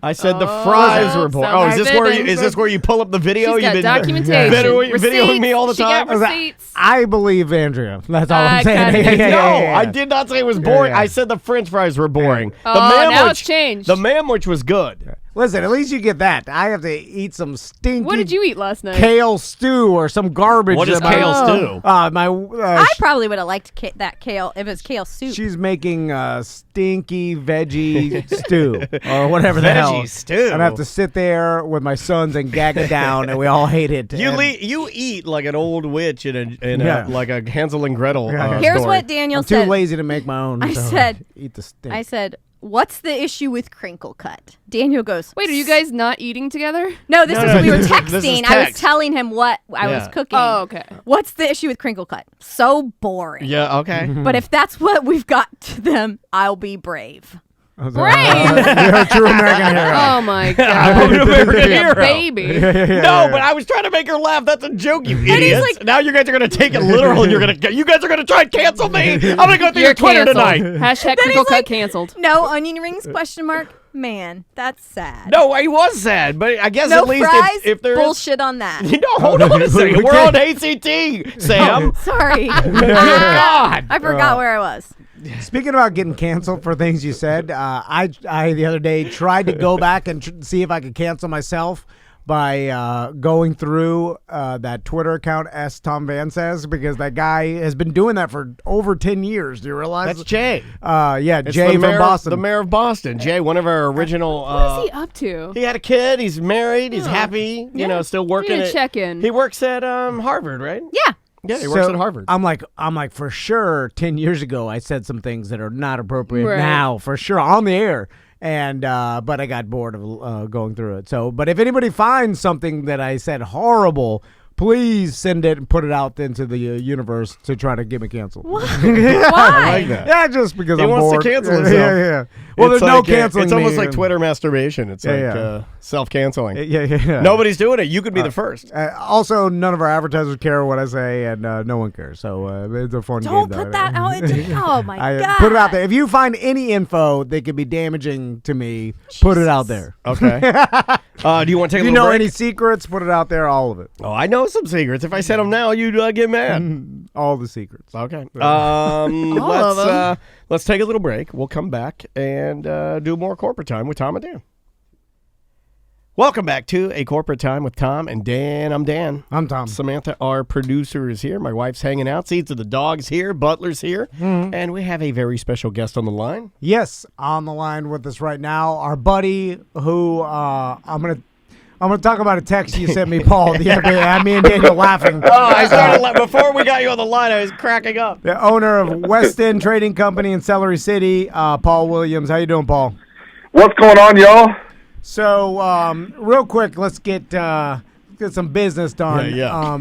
I said the fries were boring. Oh, is this where you pull up the video? She's got You've been documentation. videoing me all the She time? got receipts. I believe Andrea. That's all I'm saying. kinda No, Yeah. I did not say it was boring. Yeah. I said the French fries were boring. Oh, the now it's changed. The manwich was good. Listen, at least you get that. I have to eat some stinky What did you eat last night? kale stew or some garbage. What is that kale stew? I probably would have liked that kale if it was kale soup. She's making stinky veggie stew or whatever the hell. Veggie stew. And I have to sit there with my sons and gag it down, and we all hate it. You eat like an old witch in Yeah. like a Hansel and Gretel Here's story. what Daniel I'm too said. lazy to make my own. I so said- eat the stink. I said, what's the issue with crinkle cut? Daniel goes, Wait, are you guys not eating together? No, this No, is no, we were this is texting. I was text. telling him what I was Yeah. cooking. Oh, okay. What's the issue with crinkle cut? So boring. Yeah, okay. But if that's what we've got to them, I'll be brave. You're Brave. a true American hero. Oh my I'm god. an American You're a hero. baby. No, but I was trying to make her laugh. That's a joke, you he's idiots. like- Now you guys are going to take it literal and you guys are going to try and cancel me. I'm going to go through You're your Twitter canceled. tonight. Hashtag crinkle cut canceled. No onion rings? Question mark. Man, that's sad. No, he was sad, but I guess No at least fries. if there is... Bullshit on that. No, hold on a second. We're on ACT, Sam. Sorry. God. I forgot where I was. Speaking about getting canceled for things you said, I the other day tried to go back and see if I could cancel myself, by going through that Twitter account, S. Tom Van Says, because that guy has been doing that for over 10 years. Do you realize? That's Jay. It's Jay from Boston. The mayor of Boston. Jay, one of our original. What is he up to? He had a kid. He's married. He's happy. You know, still working. Check in. He works at Harvard, right? Yeah. Yeah, he works at Harvard. I'm like, for sure, 10 years ago, I said some things that are not appropriate now, for sure, on the air. And but I got bored of going through it. So, but if anybody finds something that I said horrible, please send it and put it out into the universe to try to get me canceled. What? I Why? like that. Yeah, just because I'm wants bored. to cancel himself. Yeah. Well, there's no canceling. It's almost me. like Twitter masturbation. It's self-canceling. Yeah. Nobody's doing it. You could be the first. Also, none of our advertisers care what I say, and no one cares. So it's a fun game. Don't put that out into. Oh my God! Put it out there. If you find any info that could be damaging to me, put it out there. Okay. Do you want to take a If you little know break? any secrets, put it out there. All of it. Oh, I know some secrets. If I said them now, you'd get mad. All the secrets. Okay. of them. Let's take a little break. We'll come back and do more corporate time with Tom and Dan. Welcome back to A Corporate Time with Tom and Dan. I'm Dan. I'm Tom. Samantha, our producer, is here. My wife's hanging out. Seats of the dog's here. Butler's here. And we have a very special guest on the line. Yes, on the line with us right now, our buddy who I'm gonna talk about a text you sent me, Paul. Me and Daniel laughing. I started before we got you on the line. I was cracking up. The owner of West End Trading Company in Celery City, Paul Williams. How you doing, Paul? What's going on, y'all? So, real quick, let's get some business done. Yeah.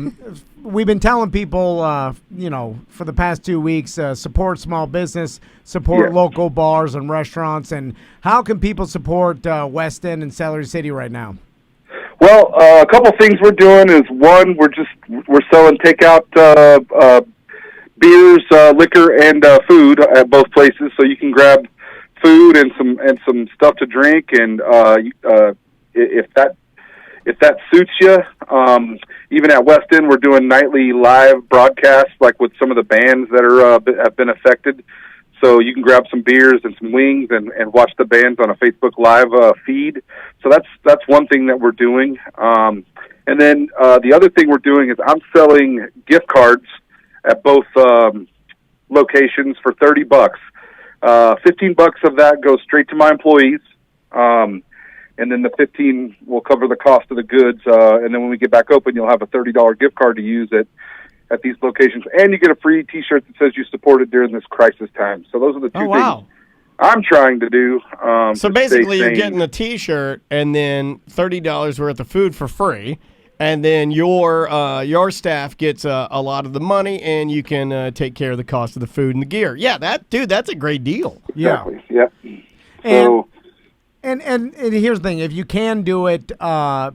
We've been telling people, for the past 2 weeks, support small business, support local bars and restaurants. And how can people support West End and Celery City right now? Well, a couple things we're doing is, one, we're selling takeout beers, liquor, and food at both places, so you can grab food and some stuff to drink, and if that suits you, even at West End, we're doing nightly live broadcasts, like with some of the bands that have been affected. So you can grab some beers and some wings and watch the bands on a Facebook Live feed. So that's one thing that we're doing. And then the other thing we're doing is I'm selling gift cards at both locations for $30. $15 of that goes straight to my employees. And then the $15 will cover the cost of the goods. And then when we get back open, you'll have a $30 gift card to use at these locations, and you get a free T-shirt that says you supported during this crisis time. So those are the two things I'm trying to do. So basically, you're getting a T-shirt and then $30 worth of food for free, and then your staff gets a lot of the money, and you can take care of the cost of the food and the gear. Yeah, that's a great deal. Exactly. Yeah. And here's the thing: if you can do it,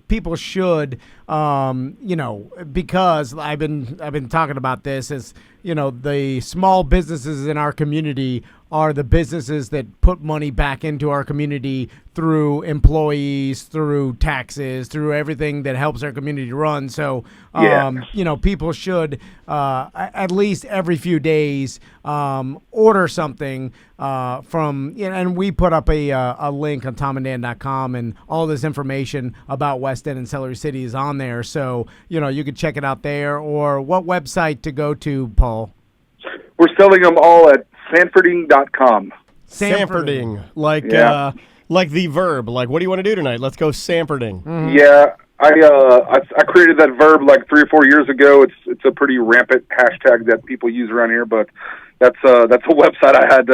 people should. Because I've been talking about this, as the small businesses in our community are the businesses that put money back into our community through employees, through taxes, through everything that helps our community run. So, people should at least every few days order something from. And we put up a link on TomandDan.com, and all this information about West End and Celery City is on there. So you could check it out there. Or what website to go to, Paul? We're selling them all at Sanfording.com. Sanfording, like the verb. Like, what do you want to do tonight? Let's go Sanfording. Mm-hmm. Yeah, I created that verb like 3 or 4 years ago. It's a pretty rampant hashtag that people use around here, but that's a website I had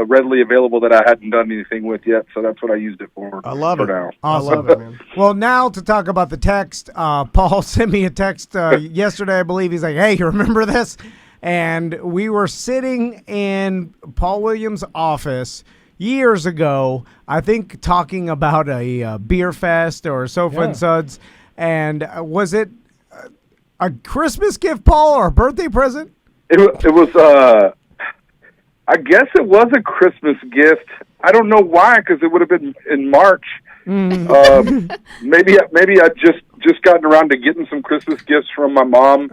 readily available that I hadn't done anything with yet, so that's what I used it for. I love it. Now. Awesome. I love it, man. Well, now to talk about the text, Paul sent me a text yesterday, I believe. He's like, "Hey, you remember this?" And we were sitting in Paul Williams' office years ago, I think, talking about a beer fest or Sofa and Suds. And was it a Christmas gift, Paul, or a birthday present? It was. I guess it was a Christmas gift. I don't know why, because it would have been in March. Maybe I just gotten around to getting some Christmas gifts from my mom.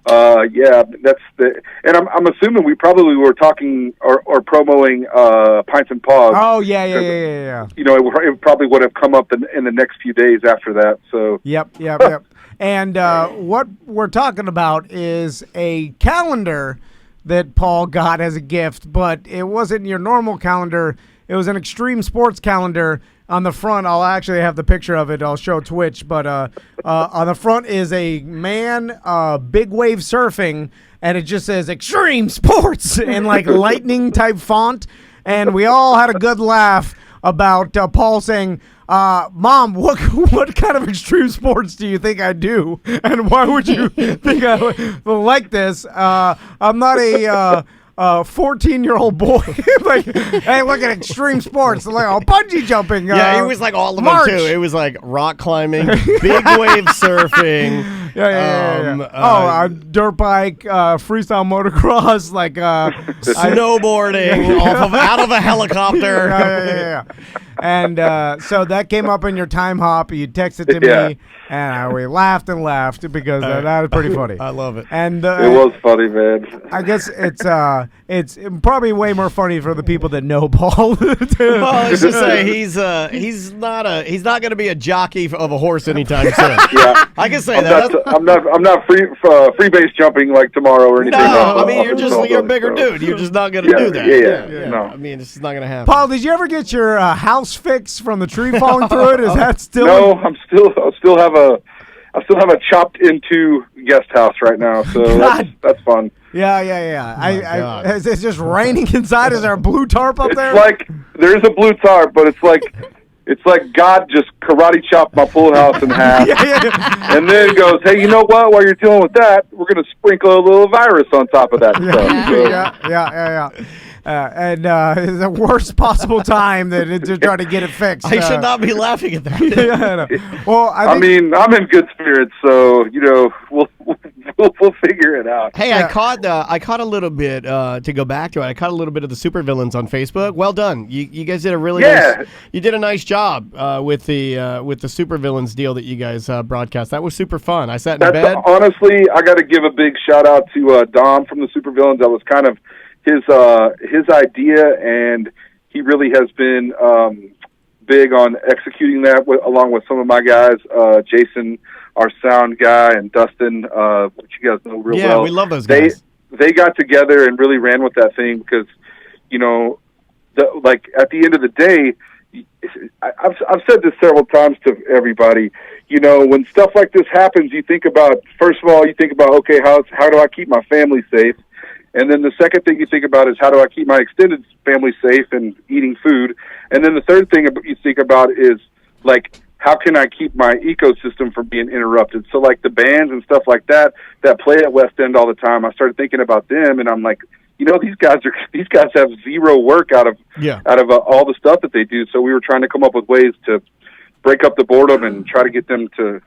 Yeah, that's the, and I'm assuming we probably were talking or promoting Pints and Paws. Oh yeah. You know, it probably would have come up in the next few days after that. So Yep. And what we're talking about is a calendar that Paul got as a gift, but it wasn't your normal calendar. It was an extreme sports calendar. On the front, I'll actually have the picture of it. I'll show Twitch, but on the front is a man big wave surfing, and it just says extreme sports in like lightning type font. And we all had a good laugh about Paul saying, Mom, what kind of extreme sports do you think I do? And why would you think I would like this? I'm not a 14-year-old boy. Like, hey, look at extreme sports. Like, bungee jumping. Yeah, it was like all of March. them, too. It was like rock climbing, big wave surfing. Yeah. Dirt bike, freestyle motocross, like snowboarding out of a helicopter. Yeah. And so that came up in your time hop. You texted to me, and we laughed and laughed because that was pretty funny. I love it. And it was funny, man. I guess it's probably way more funny for the people that know Paul. Well, let's just say he's not going to be a jockey of a horse anytime soon. Yeah, I can say that. I'm not free base jumping like tomorrow or anything. No, I mean you're a bigger dude. You're just not going to do that. Yeah. No, I mean it's just not going to happen. Paul, did you ever get your house fix from the tree falling through it? Is that still? No, I still have a chopped into guest house right now, so that's fun. Yeah. Is it just raining inside? Is there a blue tarp up there? It's like there's a blue tarp, but it's like God just karate chopped my pool house in half, and then goes, hey, you know what? While you're dealing with that, we're gonna sprinkle a little virus on top of that stuff. So. Yeah. And it's the worst possible time to try to get it fixed. I should not be laughing at that. I know. Well, I mean, I'm in good spirits, so we'll figure it out. Hey, I caught a little bit to go back to it. I caught a little bit of the supervillains on Facebook. Well done, you guys did a really nice job with the supervillains deal that you guys broadcast. That was super fun. I sat in bed. Honestly, I got to give a big shout out to Dom from the supervillains. That was kind of his idea, and he really has been big on executing that along with some of my guys, Jason, our sound guy, and Dustin, which you guys know real well. Yeah, we love those guys. They got together and really ran with that thing because, you know, at the end of the day, I've said this several times to everybody. You know, when stuff like this happens, first of all, okay, how do I keep my family safe? And then the second thing you think about is how do I keep my extended family safe and eating food? And then the third thing you think about is, like, how can I keep my ecosystem from being interrupted? So, like, the bands and stuff like that play at West End all the time, I started thinking about them, and I'm like, you know, these guys have zero work out of all the stuff that they do. So we were trying to come up with ways to break up the boredom and try to get them to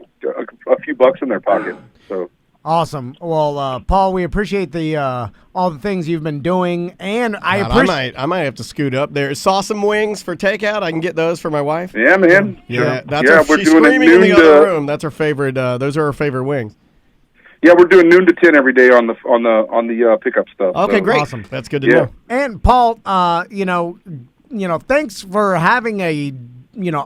a few bucks in their pocket. So. Awesome. Well, Paul, we appreciate the all the things you've been doing, and I might have to scoot up there. Saw some wings for takeout. I can get those for my wife. Yeah, man. Yeah, we're she's doing screaming in the other room. That's her favorite. Those are her favorite wings. Yeah, we're doing noon to 10 every day on the pickup stuff. Okay, so. great. Awesome. That's good to know. And Paul, thanks for having a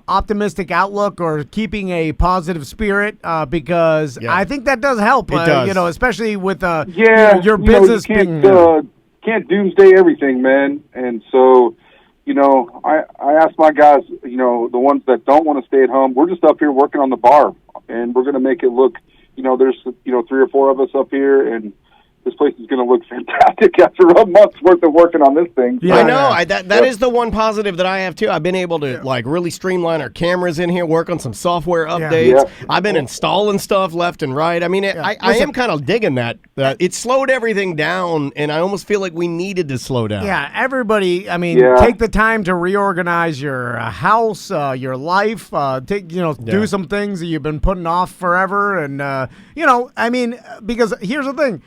optimistic outlook or keeping a positive spirit because I think that does help. It does. Especially with your business you can't doomsday everything, man. And so, I asked my guys, the ones that don't want to stay at home, we're just up here working on the bar, and we're going to make it look. There's 3 or 4 of us up here, and this place is going to look fantastic after a month's worth of working on this thing. Yeah, I know. That is the one positive that I have, too. I've been able to, really streamline our cameras in here, work on some software updates. Yeah. I've been installing stuff left and right. I mean, I am kind of digging that. It slowed everything down, and I almost feel like we needed to slow down. Yeah, everybody, take the time to reorganize your house, your life, do some things that you've been putting off forever. And, because here's the thing.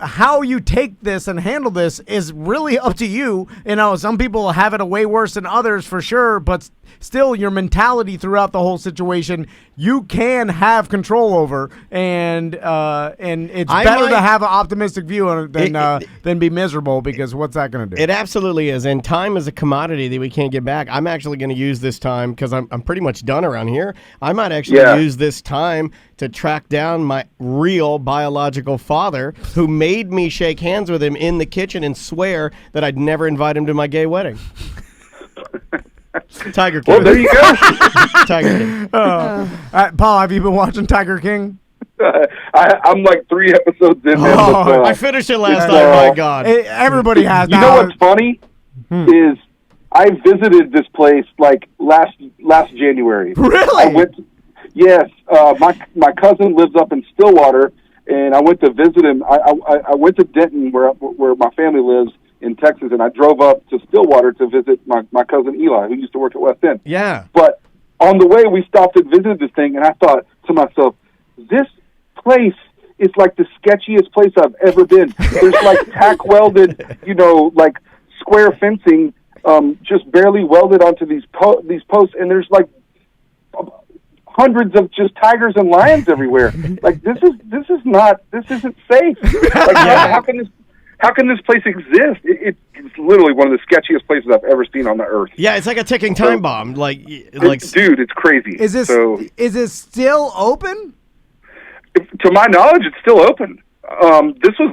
how you take this and handle this is really up to you. You know, some people have it way worse than others for sure, but still your mentality throughout the whole situation you can have control over, and it's better to have an optimistic view on it than be miserable, because what's that going to do? It absolutely is, and time is a commodity that we can't get back. I'm actually going to use this time because I'm pretty much done around here. I might actually use this time to track down my real biological father, who made me shake hands with him in the kitchen and swear that I'd never invite him to my gay wedding. Tiger King. Well, there you go. Tiger King. Paul, have you been watching Tiger King? I'm like 3 episodes in. I finished it last night. My God. Everybody has. You know what's funny is I visited this place like last January. Really? Yes. My cousin lives up in Stillwater, and I went to visit him. I went to Denton, where my family lives in Texas, and I drove up to Stillwater to visit my cousin Eli, who used to work at West End. Yeah. But on the way, we stopped and visited this thing, and I thought to myself, this place is like the sketchiest place I've ever been. There's like tack welded, like square fencing, just barely welded onto these posts, and there's like hundreds of just tigers and lions everywhere. Like this isn't safe. Like how can this place exist? It's literally one of the sketchiest places I've ever seen on the earth. Yeah, it's like a ticking time bomb. Dude, it's crazy. Is this still open? To my knowledge, it's still open. This was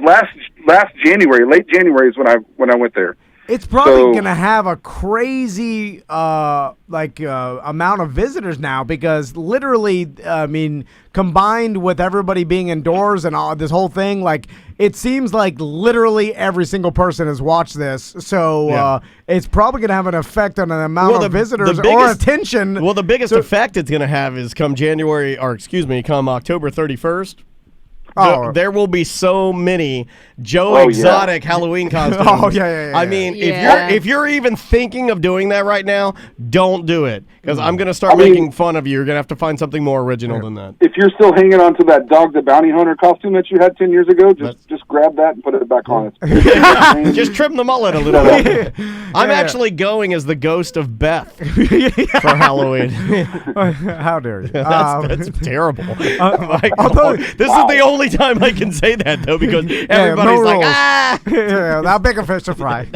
last January, late January is when I went there. It's probably going to have a crazy amount of visitors now, because literally, I mean, combined with everybody being indoors and all this whole thing, like it seems like literally every single person has watched this. So it's probably going to have an effect on the amount of visitors or attention. Well, the biggest effect it's going to have is come October 31st. There will be so many Exotic Halloween costumes. I mean, if you're even thinking of doing that right now, don't do it, because I'm going to start making fun of you. You're going to have to find something more original than that. If you're still hanging on to that Dog the Bounty Hunter costume that you had 10 years ago, just grab that and put it back on. Just trim the mullet a little bit. I'm actually going as the ghost of Beth for Halloween. How dare you? That's terrible. This is the only time I can say that, though, because everybody's like, that bigger fish to fry.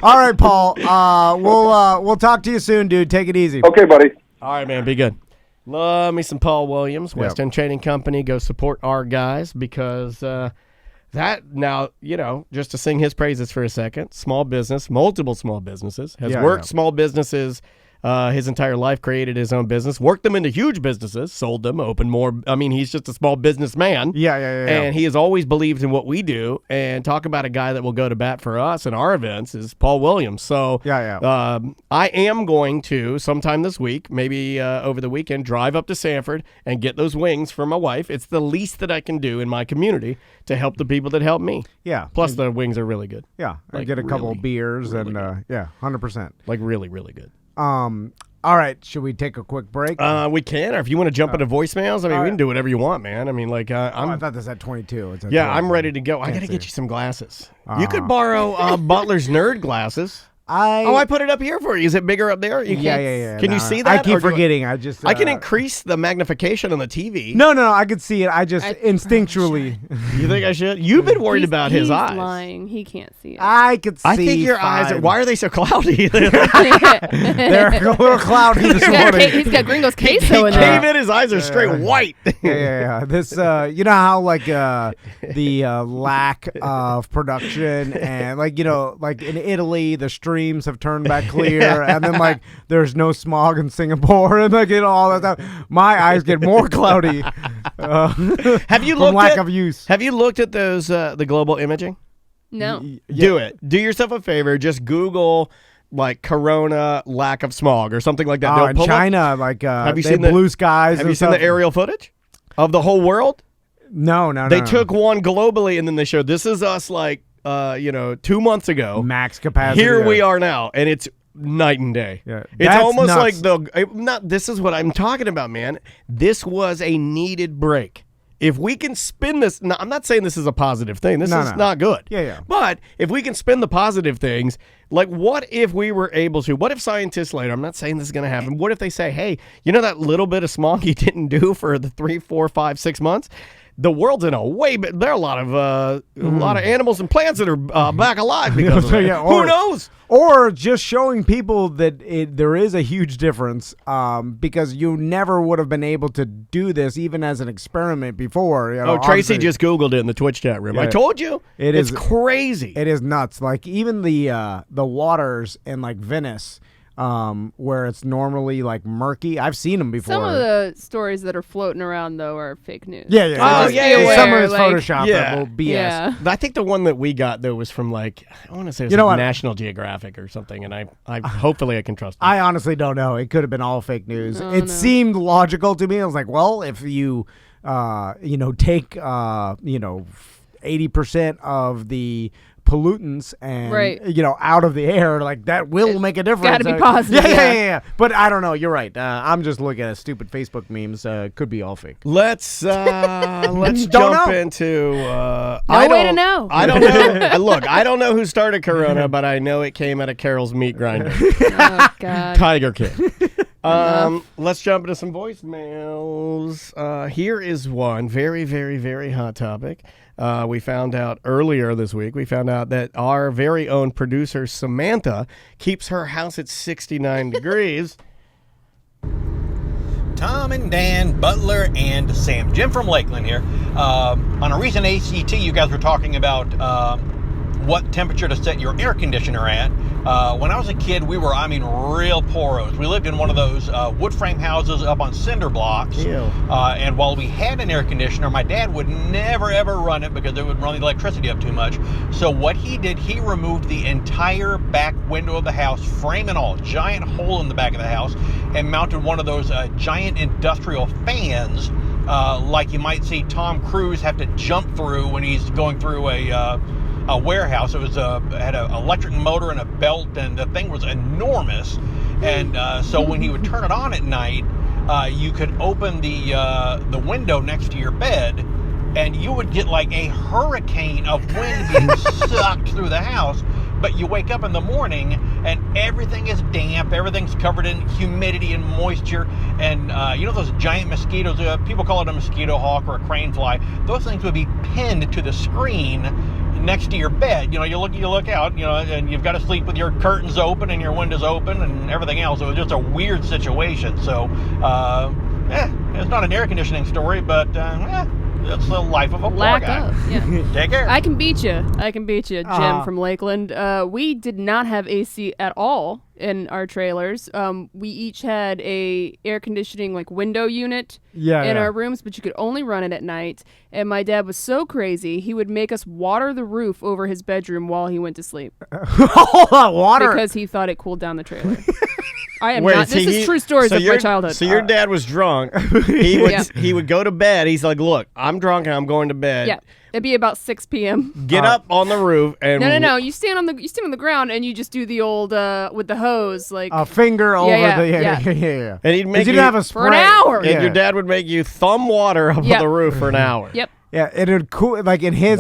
All right, Paul. We'll talk to you soon, dude. Take it easy. Okay, buddy. All right, man. Be good. Love me some Paul Williams, West End Trading Company. Go support our guys, because just to sing his praises for a second, small business, multiple small businesses, has worked small businesses his entire life, created his own business, worked them into huge businesses, sold them, opened more. I mean, he's just a small businman. Yeah. And he has always believed in what we do. And talk about a guy that will go to bat for us and our events is Paul Williams. So I am going to, sometime this week, maybe over the weekend, drive up to Sanford and get those wings for my wife. It's the least that I can do in my community to help the people that help me. Yeah. Plus, the wings are really good. Yeah. I get a couple of beers really and, 100%. Like, really, really good. All right, should we take a quick break? We can, or if you want to jump into voicemails, I mean, we can do whatever you want, man. I mean, like, I thought this at 22. It's at 22. I'm ready to go. I got to get you some glasses. You could borrow Butler's Nerd glasses. I put it up here for you. Is it bigger up there? You yeah. Can you see that? I keep forgetting. I can increase the magnification on the TV. No, I could see it. I just instinctually. You think I should? You've been worried about his eyes. He's lying. He can't see it. I could see. I think your eyes are. Why are they so cloudy? They're a little cloudy this morning. He's got Gringos queso in there. Cave in. His eyes are straight white. Yeah. This, you know how like the lack of production and like in Italy the streams have turned back clear, and then like there's no smog in Singapore, and like all that stuff. My eyes get more cloudy. Have you looked lack of use? Have you looked at those the global imaging? No. Do it. Do yourself a favor. Just Google like Corona lack of smog or something like that. In China, like have you seen blue skies? Have you seen the aerial footage of the whole world? No. They took one globally, and then they showed this is us like 2 months ago. Max capacity. Here we are now, and it's night and day. Yeah, it's almost nuts. Like this is what I'm talking about, man. This was a needed break. if we can spin this, now, I'm not saying this is a positive thing. This is not good. Yeah. But if we can spin the positive things, like what if we were able to, what if scientists later, I'm not saying this is going to happen, what if they say, hey, you know that little bit of smog you didn't do for the 3, 4, 5, 6 months? The world's in a way, but there are a lot of animals and plants that are back alive because of it. Who knows? Or just showing people that there is a huge difference because you never would have been able to do this even as an experiment before. Tracy just Googled it in the Twitch chat room. I told you. It's crazy. It is nuts. Like even the waters in like Venice, where it's normally like murky. I've seen them before. Some of the stories that are floating around though are fake news. Yeah. Some of it's Photoshop. Yeah. BS. Yeah. I think the one that we got though was from like I want to say it was National Geographic or something, and I hopefully I can trust them. I honestly don't know. It could have been all fake news. Seemed logical to me. I was like, well, if you take 80% of the pollutants and out of the air, like that will make a difference. Gotta be positive. Yeah. But I don't know. You're right. I'm just looking at stupid Facebook memes. Could be all fake. Let's jump into. No way to know. I don't know. Look, I don't know who started Corona, but I know it came out of Carol's meat grinder. Oh God. Tiger King. Let's jump into some voicemails. Here is one very, very, very hot topic. We found out earlier this week, that our very own producer, Samantha, keeps her house at 69 degrees. Tom and Dan, Butler, and Sam. Jim from Lakeland here. On a recent ACT, you guys were talking about what temperature to set your air conditioner at. When I was a kid, we were, real poros. We lived in one of those wood frame houses up on cinder blocks. And while we had an air conditioner, my dad would never, ever run it because it would run the electricity up too much. So what he did, he removed the entire back window of the house, frame and all, giant hole in the back of the house, and mounted one of those giant industrial fans like you might see Tom Cruise have to jump through when he's going through a warehouse. It was had an electric motor and a belt, and the thing was enormous. And so when he would turn it on at night, you could open the window next to your bed, and you would get like a hurricane of wind being sucked through the house. But you wake up in the morning and everything is damp, everything's covered in humidity and moisture, and those giant mosquitoes, people call it a mosquito hawk or a crane fly, those things would be pinned to the screen next to your bed. You look out, and you've got to sleep with your curtains open and your windows open and everything else. It was just a weird situation. So, it's not an air conditioning story, but that's the life of a poor guy. Take care. I can beat you, Jim from Lakeland. We did not have AC at all in our trailers. We each had a air conditioning window unit in our rooms, but you could only run it at night. And my dad was so crazy, he would make us water the roof over his bedroom while he went to sleep. Water? Because he thought it cooled down the trailer. I am not. This is true stories of my childhood. So your dad was drunk. He would go to bed. He's like, look, I'm drunk and I'm going to bed. Yeah. It'd be about 6 p.m. Get up on the roof and no. You stand on the ground and you just do the old with the hose, like a finger over the yeah. And he'd make you have a spray for an hour. And your dad would make you thumb water up on the roof for an hour. Yep. Yeah, it would cool in his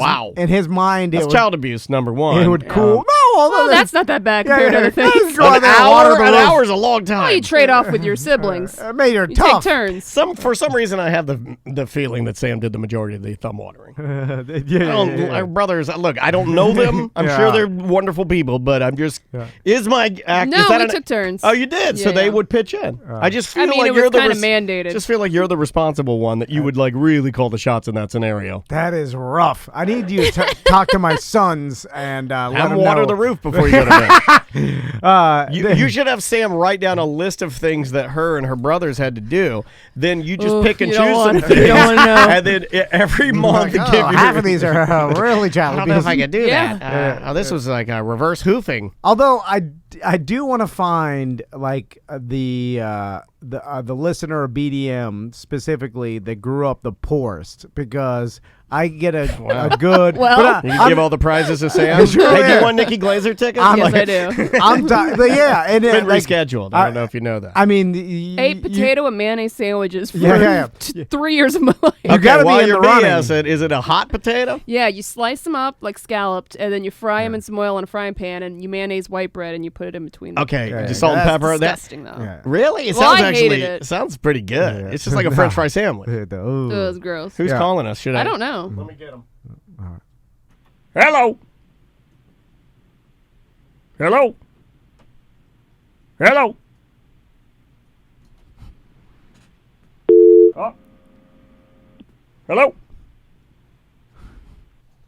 mind. That's child abuse, number one. It would cool. No, that's not that bad compared to other things. An hour is a long time. Well, you trade off with your siblings. Maybe you're tough. Take turns. For some reason, I have the feeling that Sam did the majority of the thumb watering. Our brothers, look, I don't know them. I'm sure they're wonderful people, but I'm just is my act. No, we took turns. Oh, you did. So they would pitch in. I just feel like it you're was kind of mandated. Just feel like you're the responsible one that you would really call the shots in that scenario. That is rough. I need you to talk to my sons and let them water the roof before you go to bed. You should have Sam write down a list of things that her and her brothers had to do. Then you just pick and choose some things. You don't want to know. And then every month give you half of these are really challenging. I don't know if I could do that. This was like a reverse hoofing. Although I do want to find like the listener of BDM specifically that grew up the poorest, because I get a good. Well, You can give all the prizes to Sam. Sure, Hey, do yeah. you want Nikki Glazer tickets? yes, I do. But yeah, and It's been like, rescheduled. I don't know if you know that. I mean, 8 potato and mayonnaise sandwiches for Yeah. 3 years of my life. You gotta be while in you're the running. BSing, is it a hot potato? Yeah, you slice them up like scalloped, and then you fry them in some oil in a frying pan, and you mayonnaise white bread, and you put it in between them. Okay, Yeah, just salt and that's pepper. Disgusting, though. Yeah. Really? It Well, sounds I hated actually it. sounds pretty good. Yeah. It's just like a French fry sandwich. Ooh. Ugh, it was gross. Who's Yeah. calling us? Should I? I don't know. Let me get him. Hello. Hello. Hello. Oh. Hello.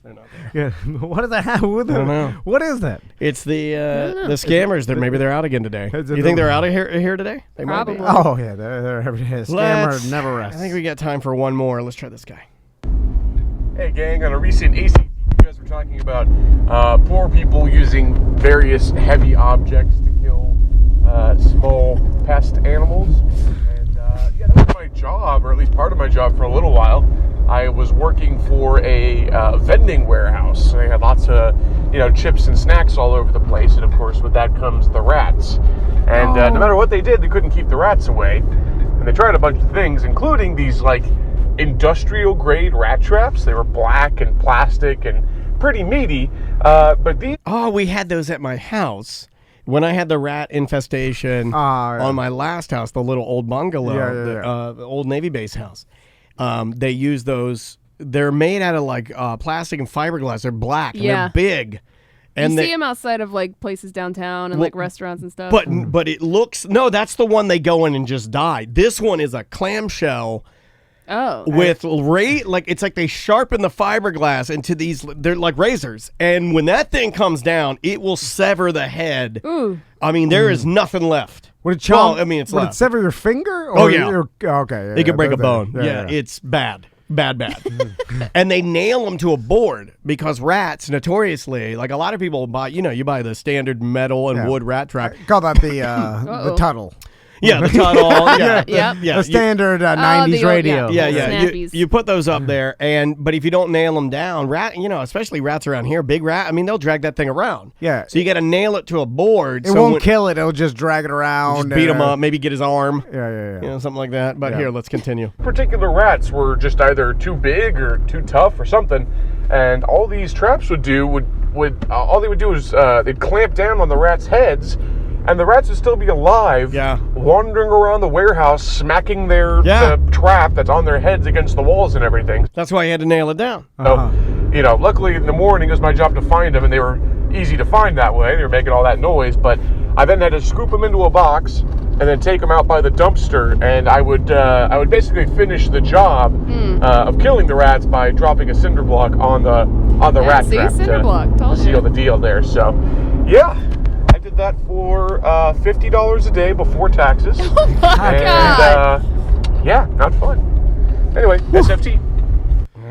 They're not there. Yeah. What does that have? What, don't know. What is that? It's the scammers. Maybe they're out again today. Is You it think the- they're out of here today? They might be. Probably. Oh yeah, they're every day. Scammer Let's- never rests. I think we got time for one more. Let's try this guy. Hey gang, on a recent ACT, you guys were talking about poor people using various heavy objects to kill small pest animals. And yeah, that was my job, or at least part of my job for a little while. I was working for a vending warehouse. So they had lots of, chips and snacks all over the place. And of course, with that comes the rats. And no matter what they did, they couldn't keep the rats away. And they tried a bunch of things, including these industrial grade rat traps. They were black and plastic and pretty meaty, but these Oh, we had those at my house when I had the rat infestation Yeah. on my last house, the little old bungalow, Yeah. the old Navy base house. They use those. They're made out of plastic and fiberglass. They're black and Yeah. they're big. And You they, see them outside of places downtown and restaurants and stuff. but it looks that's the one they go in and just die. This one is a clamshell. oh, With it's like they sharpen the fiberglass into these. They're like razors, and when that thing comes down, it will sever the head. ooh, I mean, there is nothing left. Would it Well, I mean, it's would it left. sever your finger? Or Oh, yeah. Okay. They could break a they're bone. there. Yeah, it's bad. And they nail them to a board because rats, notoriously, a lot of people buy. You buy the standard metal and Yeah. wood rat trap. Call that the Tuttle. Yeah, the tunnel. Yeah, Yep. yeah. The standard 90s old- radio. yeah. Yeah. Snappies. You put those up there, but if you don't nail them down, especially rats around here, big rat. I mean, they'll drag that thing around. Yeah. So you got to nail it to a board. It won't kill it. It'll just drag it around. Just beat him up. Maybe get his arm. Yeah. Something like that. But Yeah. here, let's continue. particular rats were just either too big or too tough or something, and all these traps would do all they would do is they'd clamp down on the rats' heads, and the rats would still be alive, wandering around the warehouse, smacking the trap that's on their heads against the walls and everything. That's why you had to nail it down. So, luckily in the morning it was my job to find them, and they were easy to find that way. They were making all that noise, but I then had to scoop them into a box and then take them out by the dumpster, and I would basically finish the job of killing the rats by dropping a cinder block on the rat see, trap cinder block, told to seal you. the deal there. So, yeah. I did that for $50 a day before taxes. Oh my and, God. yeah, not fun. Anyway, SFT.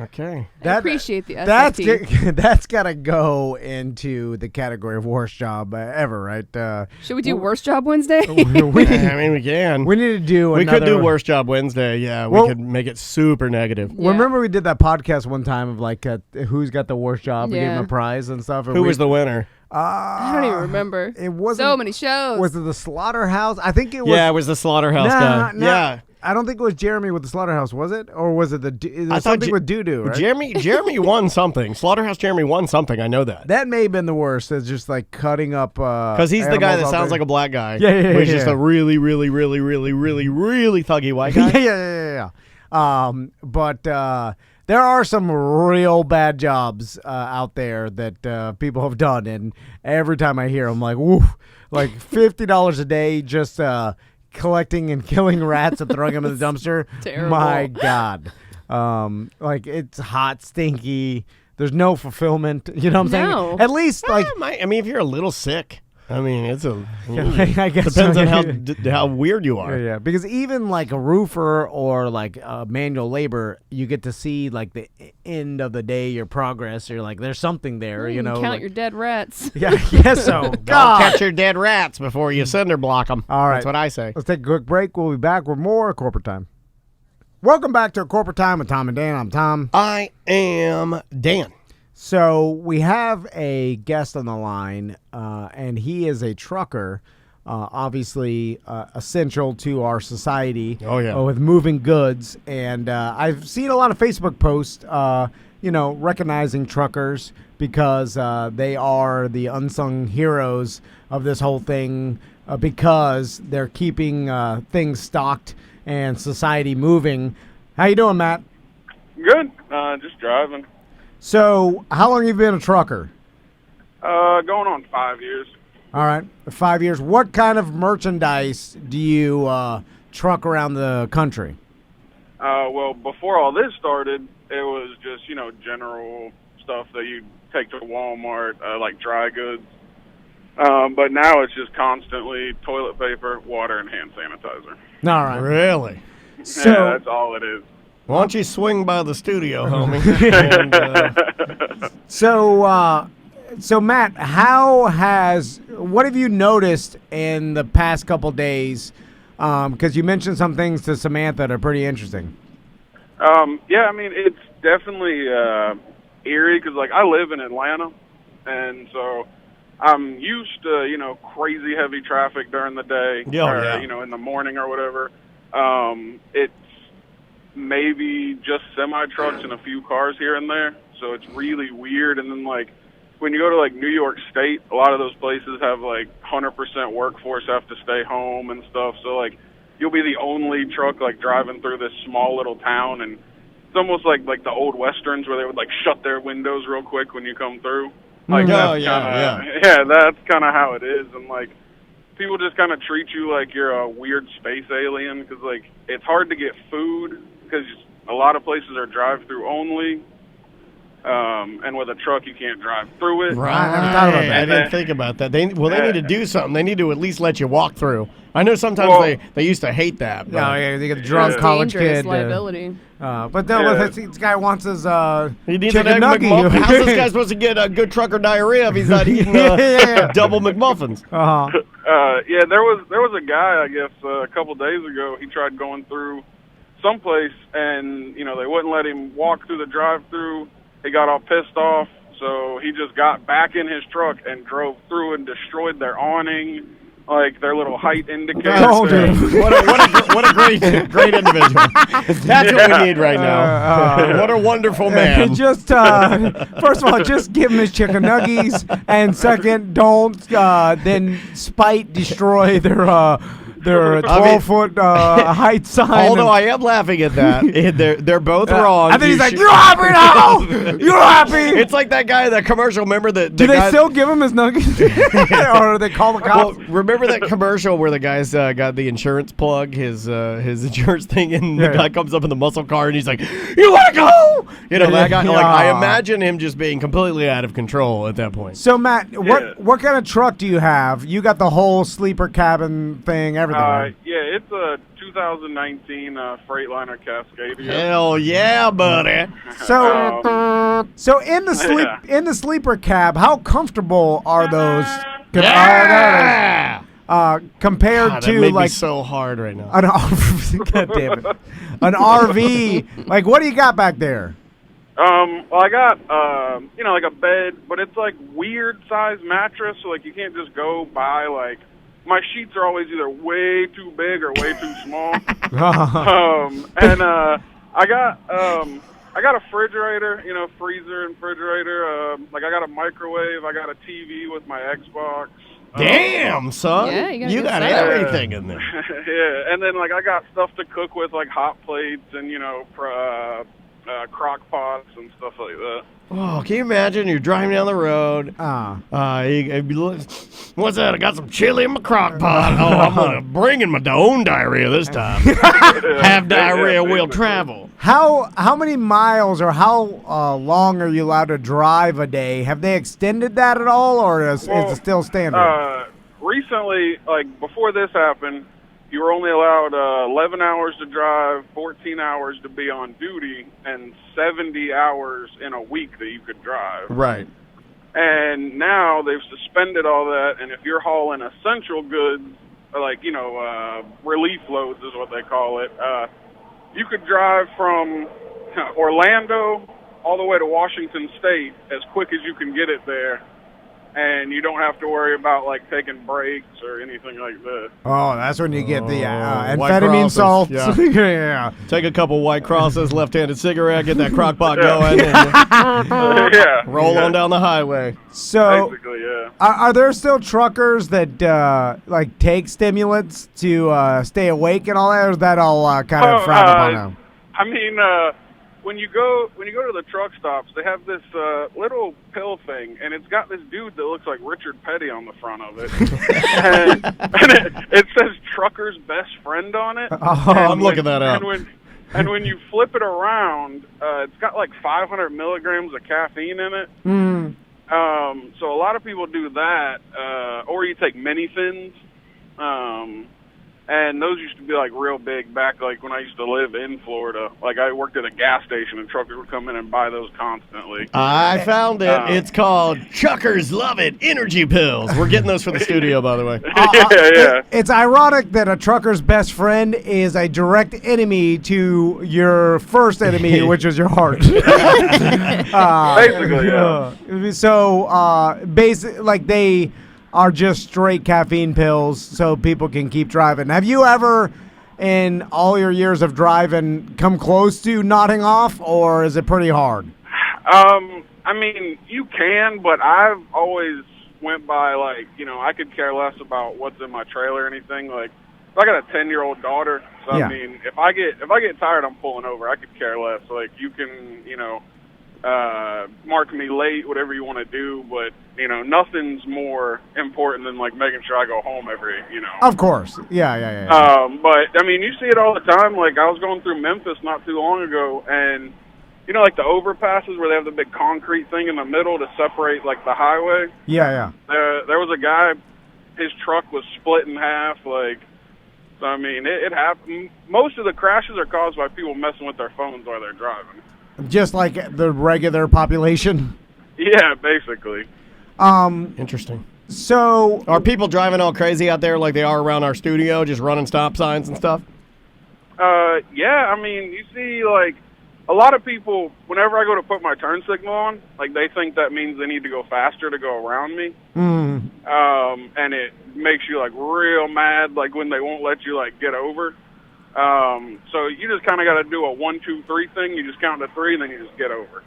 Okay. I appreciate the SFT. That's got to go into the category of worst job ever, right? Should we do Worst Job Wednesday? I mean, we can. We need to do We another. could do Worst Job Wednesday. Yeah, we Well- could make it super negative. Yeah. Remember we did that podcast one time of who's got the worst job? We gave Yeah. him a prize and stuff. And Who was the winner? I don't even remember. It wasn't. So many shows. Was it the Slaughterhouse? I think it was. Yeah, it was the slaughterhouse guy. Yeah. I don't think it was Jeremy with the Slaughterhouse, was it? Or was it it was I thought something with Doo-Doo, right? Jeremy won something. Slaughterhouse Jeremy won something. I know that. That may have been the worst. It's just cutting up. Because he's the guy that sounds like a black guy. Yeah. He's just a really, really, really, really, really, really thuggy white guy. yeah. But there are some real bad jobs out there that people have done, and every time I hear them, like, woof, like $50 a day just collecting and killing rats and throwing them in the dumpster. Terrible. My God. It's hot, stinky. There's no fulfillment. You know what I'm No. saying? At least, I mean, if you're a little sick. I mean, it's a. I guess depends so. on how weird you are. Yeah, because even like a roofer or like manual labor, you get to see like the end of the day, your progress. You're like, there's something there, you know. Count like, your dead rats. Yeah, I guess so. Don't God. catch your dead rats before you cinder block them. All right. That's what I say. Let's take a quick break. We'll be back with more Corporate Time. Welcome back to Corporate Time with Tom and Dan. I'm Tom. I am Dan. So we have a guest on the line, and he is a trucker, obviously essential to our society. Oh, yeah. With moving goods. And I've seen a lot of Facebook posts, recognizing truckers because they are the unsung heroes of this whole thing because they're keeping things stocked and society moving. How you doing, Matt? Good. Just driving. So, how long have you been a trucker? Going on 5 years. All right, 5 years. What kind of merchandise do you truck around the country? Well, before all this started, it was just, general stuff that you take to Walmart, like dry goods. But now it's just constantly toilet paper, water, and hand sanitizer. All right. Really? So, yeah, that's all it is. Why don't you swing by the studio, homie? And, So Matt, what have you noticed in the past couple days? Because you mentioned some things to Samantha that are pretty interesting. Yeah, I mean, it's definitely eerie because, I live in Atlanta, and so I'm used to, crazy heavy traffic during the day, in the morning or whatever. It's maybe just semi-trucks and a few cars here and there, so it's really weird. And then, when you go to, New York State, a lot of those places have, 100% workforce have to stay home and stuff, so, you'll be the only truck, driving through this small little town, and it's almost like the old Westerns where they would, shut their windows real quick when you come through. Yeah, that's kind of how it is, and, people just kind of treat you like you're a weird space alien because, it's hard to get food because a lot of places are drive-through only, and with a truck you can't drive through it. Right. I never thought about that. I didn't think about that. They need to do something. They need to at least let you walk through. I know sometimes they used to hate that. But. No, yeah, they get the drunk college Dangerous kid. liability. But no, this guy wants his he needs chicken an egg nugget. McMuffin. How's this guy supposed to get a good trucker diarrhea if he's not eating double McMuffins? Yeah, there was a guy, I guess, a couple days ago. He tried going through someplace, and they wouldn't let him walk through the drive-through. He got all pissed off, so he just got back in his truck and drove through and destroyed their awning, their little height indicator. Oh, dude. What a great individual. That's what we need right now. What a wonderful man. Just first of all, just give him his chicken nuggies, and second, don't then destroy their 12-foot height sign. Although I am laughing at that, they're both wrong. And then he's like, "You're happy now. You're happy." It's like that guy in that commercial. Remember that? Do they still give him his nuggets, or do they call the cops? Well, remember that commercial where the guy's got the insurance plug, his insurance thing, and the guy comes up in the muscle car and he's like, "You want to go?" That guy. I imagine him just being completely out of control at that point. So Matt, what kind of truck do you have? You got the whole sleeper cabin thing, everything. Right? Yeah, it's a 2019 Freightliner Cascadia. Hell yeah, buddy! So in the sleeper cab, how comfortable are those? Yeah! Compared to that made me so hard right now. God damn it, an RV. What do you got back there? Well, I got a bed, but it's weird size mattress, so you can't just go buy my sheets are always either way too big or way too small. And I got a refrigerator, freezer and refrigerator. I got a microwave. I got a TV with my Xbox. Damn, son. Yeah, you got everything in there. Yeah, and then I got stuff to cook with, hot plates and crock pots and stuff like that. Oh, can you imagine? You're driving down the road. What's that? I got some chili in my crock pot. Oh, I'm gonna bring in my own diarrhea this time. Have diarrhea, we'll travel. How many miles or how long are you allowed to drive a day? Have they extended that at all, or is it still standard? recently, like before this happened, you were only allowed 11 hours to drive, 14 hours to be on duty, and 70 hours in a week that you could drive. Right. And now they've suspended all that, and if you're hauling essential goods, like, relief loads is what they call it, you could drive from Orlando all the way to Washington State as quick as you can get it there. And you don't have to worry about, like, taking breaks or anything like that. Oh, that's when you get the White amphetamine Crosses, salts. yeah. Yeah. Take a couple White Crosses, left-handed cigarette, get that crock pot going, and Yeah. roll on down the highway. So, Basically, yeah. are there still truckers that take stimulants to stay awake and all that, or is that all kind of frowned upon now? I mean, when you go to the truck stops, they have this little pill thing, and it's got this dude that looks like Richard Petty on the front of it, and it says "Trucker's Best Friend" on it. Oh, I'm looking that up. And when you flip it around, it's got like 500 milligrams of caffeine in it. So a lot of people do that, or you take mini-thins. And those used to be, like, real big back, like, when I used to live in Florida. Like, I worked at a gas station, and truckers would come in and buy those constantly. I found it. It's called Truckers Love It Energy Pills. We're getting those for the studio, by the way. Yeah. It's ironic that a trucker's best friend is a direct enemy to your first enemy, which is your heart. Basically, yeah. So, like, they are just straight caffeine pills so people can keep driving. Have you ever, in all your years of driving, come close to nodding off, or is it pretty hard? I mean, you can, but I've always went by, like, I could care less about what's in my trailer or anything. Like, I got a 10-year-old daughter, so Yeah. I mean, if I get tired, I'm pulling over. I could care less. Like, you can, mark me late, whatever you want to do, but nothing's more important than, like, making sure I go home every. Of course, yeah. But I mean, you see it all the time. Like, I was going through Memphis not too long ago, and like the overpasses where they have the big concrete thing in the middle to separate, like, the highway. Yeah. There was a guy, his truck was split in half. Like, so I mean, it happened. Most of the crashes are caused by people messing with their phones while they're driving. Just like the regular population. Yeah, basically. Interesting. So, Are people driving all crazy out there like they are around our studio, just running stop signs and stuff? Yeah, I mean, you see, like, a lot of people, whenever I go to put my turn signal on, like, they think that means they need to go faster to go around me. And it makes you, like, real mad, like, when they won't let you, like, get over. So you just kind of got to do a 1, 2, 3 thing. You just count to 3, and then you just get over.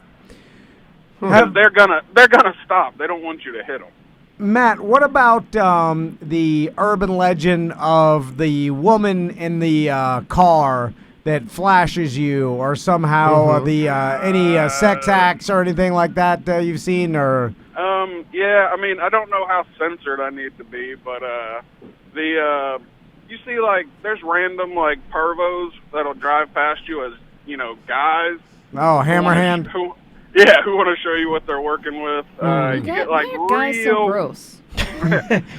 Because they're gonna stop. They don't want you to hit them. Matt, what about the urban legend of the woman in the car that flashes you, or somehow any sex acts or anything like that you've seen, or? Yeah, I mean, I don't know how censored I need to be, but you see, like, there's random, like, pervos that'll drive past you as, guys. Oh, hammerhand. Who want to show you what they're working with. You get, like, guys real... so gross.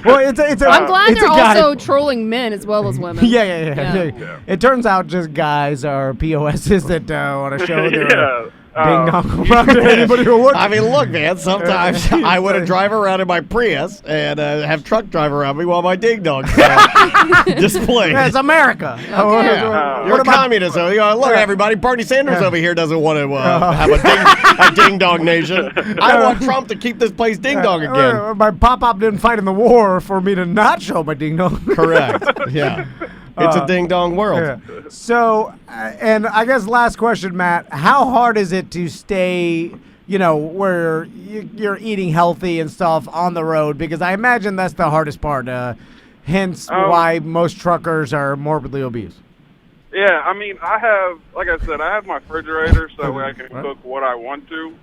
Well, it's a. I'm glad it's a they're guy. also trolling men as well as women. Yeah. It turns out just guys are POSs that want to show their ding dong around to anybody who looks. I mean, look, man, sometimes I want to drive around in my Prius and have truck drive around me while my ding dong's displayed. Yeah, it's America. You're a communist. So, look, everybody, Bernie Sanders over here doesn't want to have a ding dong nation. I want Trump to keep this place ding dong again. My pop-up didn't fight in the war for me to not show my ding dong. Correct. Yeah. It's a ding dong world. Yeah. So, and I guess last question, Matt, how hard is it to stay, where you're eating healthy and stuff on the road? Because I imagine that's the hardest part, hence why most truckers are morbidly obese. Yeah, I mean, I have my refrigerator so that way I can cook what I want to.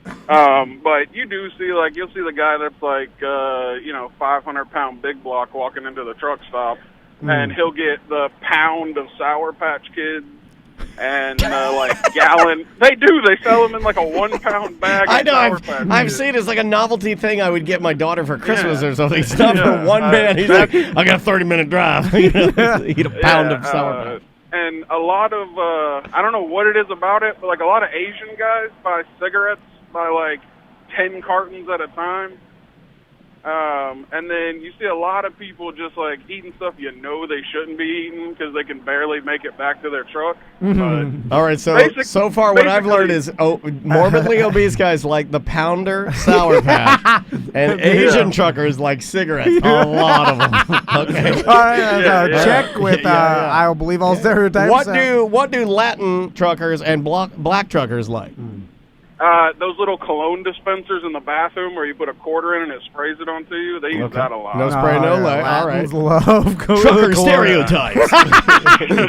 But you do see, like, you'll see the guy that's like, 500-pound big block walking into the truck stop, and he'll get the pound of Sour Patch Kids and like gallon. They do. They sell them in like a 1 pound bag. I know. I've seen seen it. It's like a novelty thing I would get my daughter for Christmas or something. It's not Yeah. for one man. He's like, I got a 30-minute drive. Eat a pound of Sour Patch. And a lot of I don't know what it is about it, but like a lot of Asian guys buy cigarettes by like 10 cartons at a time. And then you see a lot of people just like eating stuff you know they shouldn't be eating because they can barely make it back to their truck. All right, so far what I've learned is morbidly obese guys like the pounder Sour Patch, and Asian truckers like cigarettes. A lot of them. Okay. All right, check with I believe all stereotypes. What do Latin truckers and black truckers like? Those little cologne dispensers in the bathroom where you put a quarter in and it sprays it onto you. They use that a lot. No spray, no lay. All right. Love trucker stereotypes.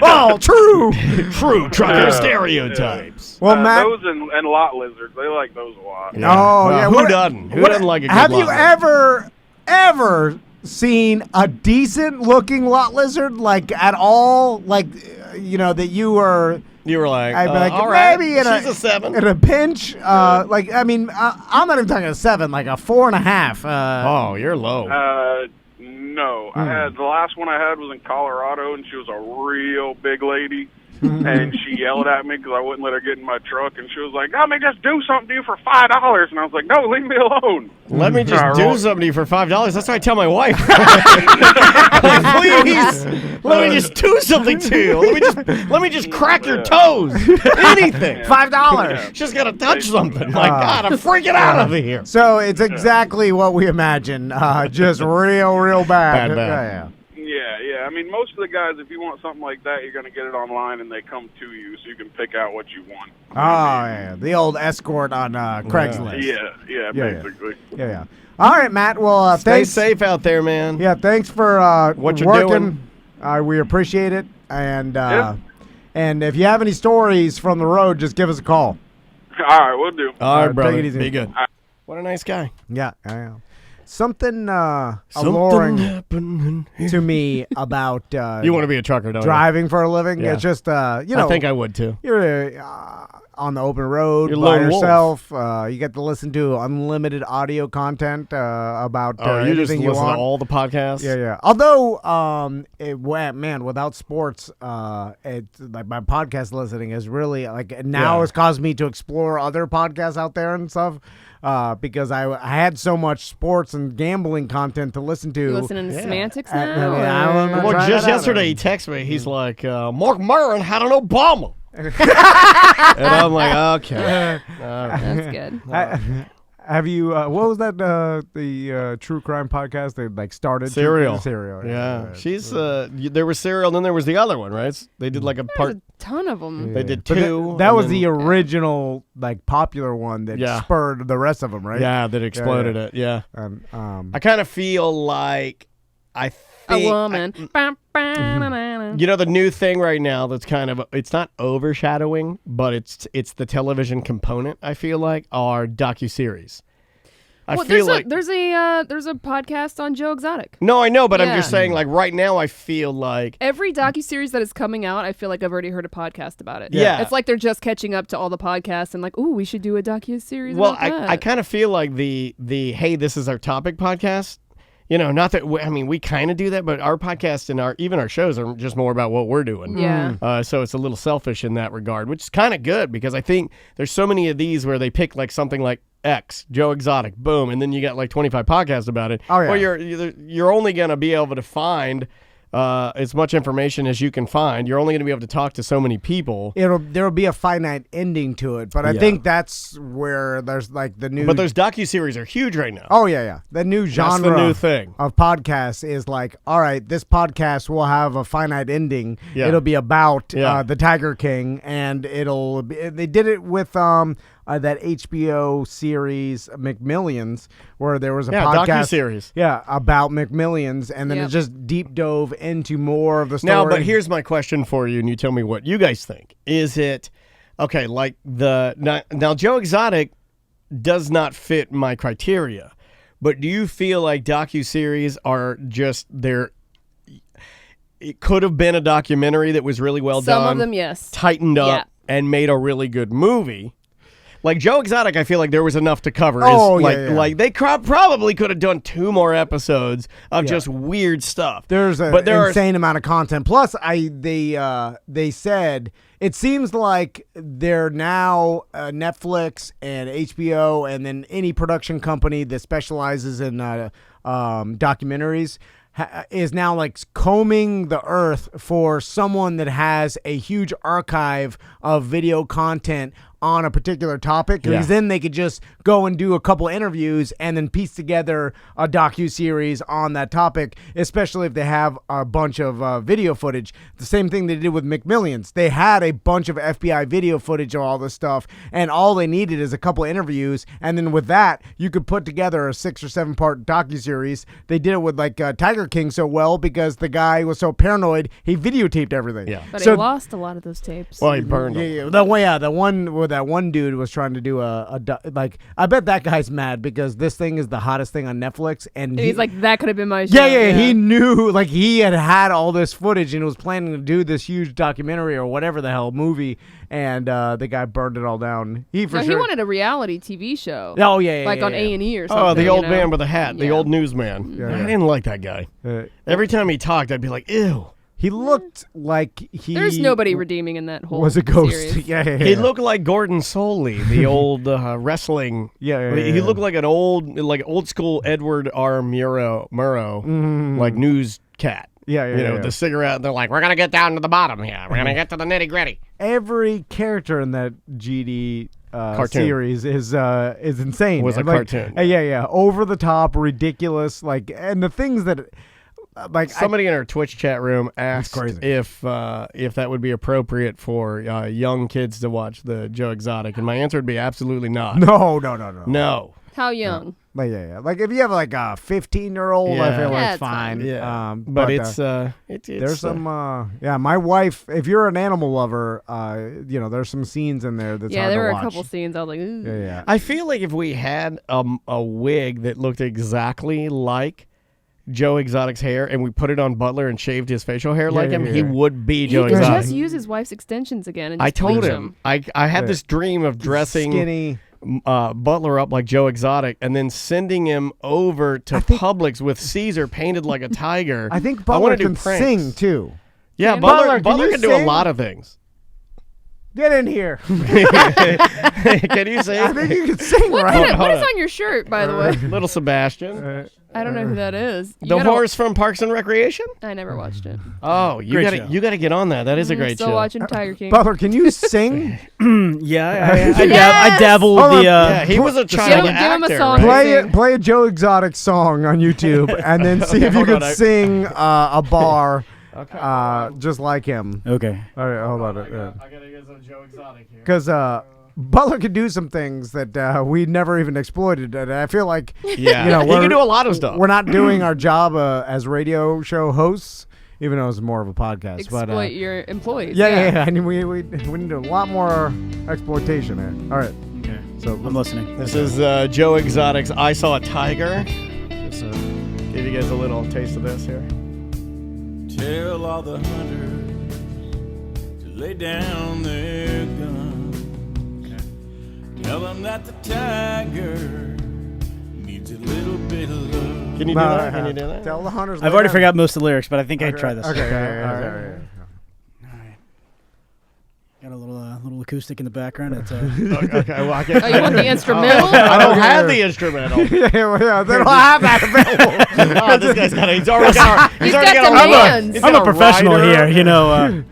Oh, true. True trucker stereotypes. Well, Matt, those and lot lizards. They like those a lot. Yeah. Oh, yeah. Who doesn't? Who doesn't like a good Have you lot ever seen a decent looking lot lizard, like at all? Like, that you were. You were like, I'd be like, all right, maybe she's a 7. in a pinch. Like, I mean, I'm not even talking a 7, like a 4.5. Oh, you're low. No, I had the last one I had was in Colorado, and she was a real big lady. And she yelled at me because I wouldn't let her get in my truck, and she was like, "Let me just do something to you for $5." And I was like, "No, leave me alone." Let me just do something to you for $5. That's what I tell my wife. Please, let me just do something to you. Let me just crack your toes. Anything. $5. Just gotta touch something. My God, I'm freaking out of here. So it's exactly what we imagine. Just real bad. Bad. Yeah. I mean, most of the guys, if you want something like that, you're going to get it online, and they come to you, so you can pick out what you want. Oh, yeah. The old escort on Craigslist. Yeah, basically. Yeah. All right, Matt. Well, Stay thanks. safe out there, man. Yeah, thanks for what you're working. doing. We appreciate it. And if you have any stories from the road, just give us a call. All right, we'll do. All right, brother. Take it easy. Be good. What a nice guy. Yeah. Something alluring happening here. to me about You want to be a trucker, don't driving for a living. Yeah. It's just I think I would too. You're on the open road You're by lone wolf. yourself. You get to listen to unlimited audio content about you just anything you listen want. to all the podcasts? Yeah. Although, without sports, it's like my podcast listening is really like now has caused me to explore other podcasts out there and stuff. Because I had so much sports and gambling content to listen to. You listening to semantics now? Well, just yesterday he texted me. He's like, Mark Maron had an Obama. And I'm like, okay. That's good. Have you? What was that? The true crime podcast they like started. Serial. Serial. Yeah. She's there was Serial, and then there was the other one, right? They did like a part. There's a ton of them. They did But 2. that was the original, like popular one that spurred the rest of them, right? Yeah, that exploded it. Yeah. I kind of feel like I think a woman. You know the new thing right now that's kind of it's not overshadowing, but it's the television component. I feel like are docuseries. I feel like there's a podcast on Joe Exotic. No, I know, but I'm just saying like right now I feel like every docuseries that is coming out, I feel like I've already heard a podcast about it. Yeah. It's like they're just catching up to all the podcasts and like, ooh, we should do a docuseries. Well, about that. I kind of feel like the hey, this is our topic podcast. You know, not that we kind of do that, but our podcast and even our shows are just more about what we're doing. Yeah. So it's a little selfish in that regard, which is kind of good because I think there's so many of these where they pick like something like X, Joe Exotic, boom, and then you got like 25 podcasts about it. Oh yeah. Well, you're only gonna be able to find as much information as you can find. You're only going to be able to talk to so many people. There'll be a finite ending to it, but I think that's where there's like the new. But those docuseries are huge right now. Oh yeah. The new genre That's the new thing of podcasts is like, all right, this podcast will have a finite ending. Yeah. It'll be about the Tiger King, and they did it with that HBO series McMillions, where there was a podcast docuseries. about McMillions, and then it just deep dove into more of the story. Now, but here's my question for you, and you tell me what you guys think. Is it okay? Like now, Joe Exotic does not fit my criteria, but do you feel like docuseries are just it could have been a documentary that was really well done. Some of them, yes. Tightened up and made a really good movie. Like Joe Exotic, I feel like there was enough to cover. Like they probably could have done 2 more episodes of just weird stuff. There's an insane amount of content. Plus, they said it seems like they're now Netflix and HBO and then any production company that specializes in documentaries is now like combing the earth for someone that has a huge archive of video content on a particular topic, because then they could just go and do a couple interviews and then piece together a docu-series on that topic, especially if they have a bunch of video footage. The same thing they did with McMillions. They had a bunch of FBI video footage of all this stuff, and all they needed is a couple interviews, and then with that, you could put together a 6 or 7 part docu-series. They did it with like Tiger King so well because the guy was so paranoid, he videotaped everything. Yeah. But he lost a lot of those tapes. Well, he burned them. Yeah. The one with that one dude was trying to do like, I bet that guy's mad because this thing is the hottest thing on Netflix, and he's like, that could have been my show. Yeah, he knew, like, he had all this footage and was planning to do this huge documentary or whatever the hell movie, and the guy burned it all down. He wanted a reality TV show. Oh yeah, like on A&E or something. Oh, the old man with the hat, the old newsman. Yeah. I didn't like that guy. Every time he talked, I'd be like, ew. He looked like he... There's nobody redeeming in that whole was a ghost. Series. Yeah. He looked like Gordon Soley, the old wrestling. He looked like an old school Edward R. Murrow, like news cat. Yeah. The cigarette. They're like, we're gonna get down to the bottom here. We're gonna get to the nitty gritty. Every character in that GD series is insane. Was a cartoon. Yeah. Over the top, ridiculous. Like, and the things that. Like somebody in our Twitch chat room asked if that would be appropriate for young kids to watch the Joe Exotic, and my answer would be absolutely not. No. How young? Yeah. Like if you have like a 15-year-old, I feel like it's fine. Yeah. But it's there's some my wife. If you're an animal lover, there's some scenes in there that's hard there to were watch. a couple scenes I was like, ooh. Yeah. I feel like if we had a wig that looked exactly like Joe Exotic's hair and we put it on Butler and shaved his facial hair like him, he would be Joe Exotic. He could just use his wife's extensions again and just I told bleach him. I had this dream of dressing skinny Butler up like Joe Exotic and then sending him over to Publix with Caesar painted like a tiger. I think Butler can sing too. Yeah, Butler can do a lot of things. Get in here. Can you sing? I think you can sing, right? What is on your shirt, by the way? Little Sebastian. I don't know who that is. The horse from Parks and Recreation? I never watched it. Oh, you gotta get on that. That is a great show. Still watching Tiger King. Butler, can you sing? I dabble with the. He was a child actor. Give him a song. Play a Joe Exotic song on YouTube, and then see if you can sing a bar. Just like him. Okay. All right, hold on. I gotta get some Joe Exotic here. Because Butler could do some things that we never even exploited, and I feel like he can do a lot of stuff. We're not doing our job as radio show hosts, even though it's more of a podcast. Exploit your employees. Yeah. I mean, we need a lot more exploitation there. All right. Okay. So I'm listening. This is Joe Exotic's "I Saw a Tiger." Just give you guys a little taste of this here. Tell all the hunters to lay down their guns. Tell them that the tiger needs a little bit of love. Can you do that? Can you do that? Tell the hunters. I've already forgot most of the lyrics, but I think I try this. Okay. All right. Got a little acoustic in the background. It's okay. Well, I you want the instrumental? I don't have the instrumental. They don't have that available. This guy's got. He's already got. He's got demands. I'm a professional here, you know.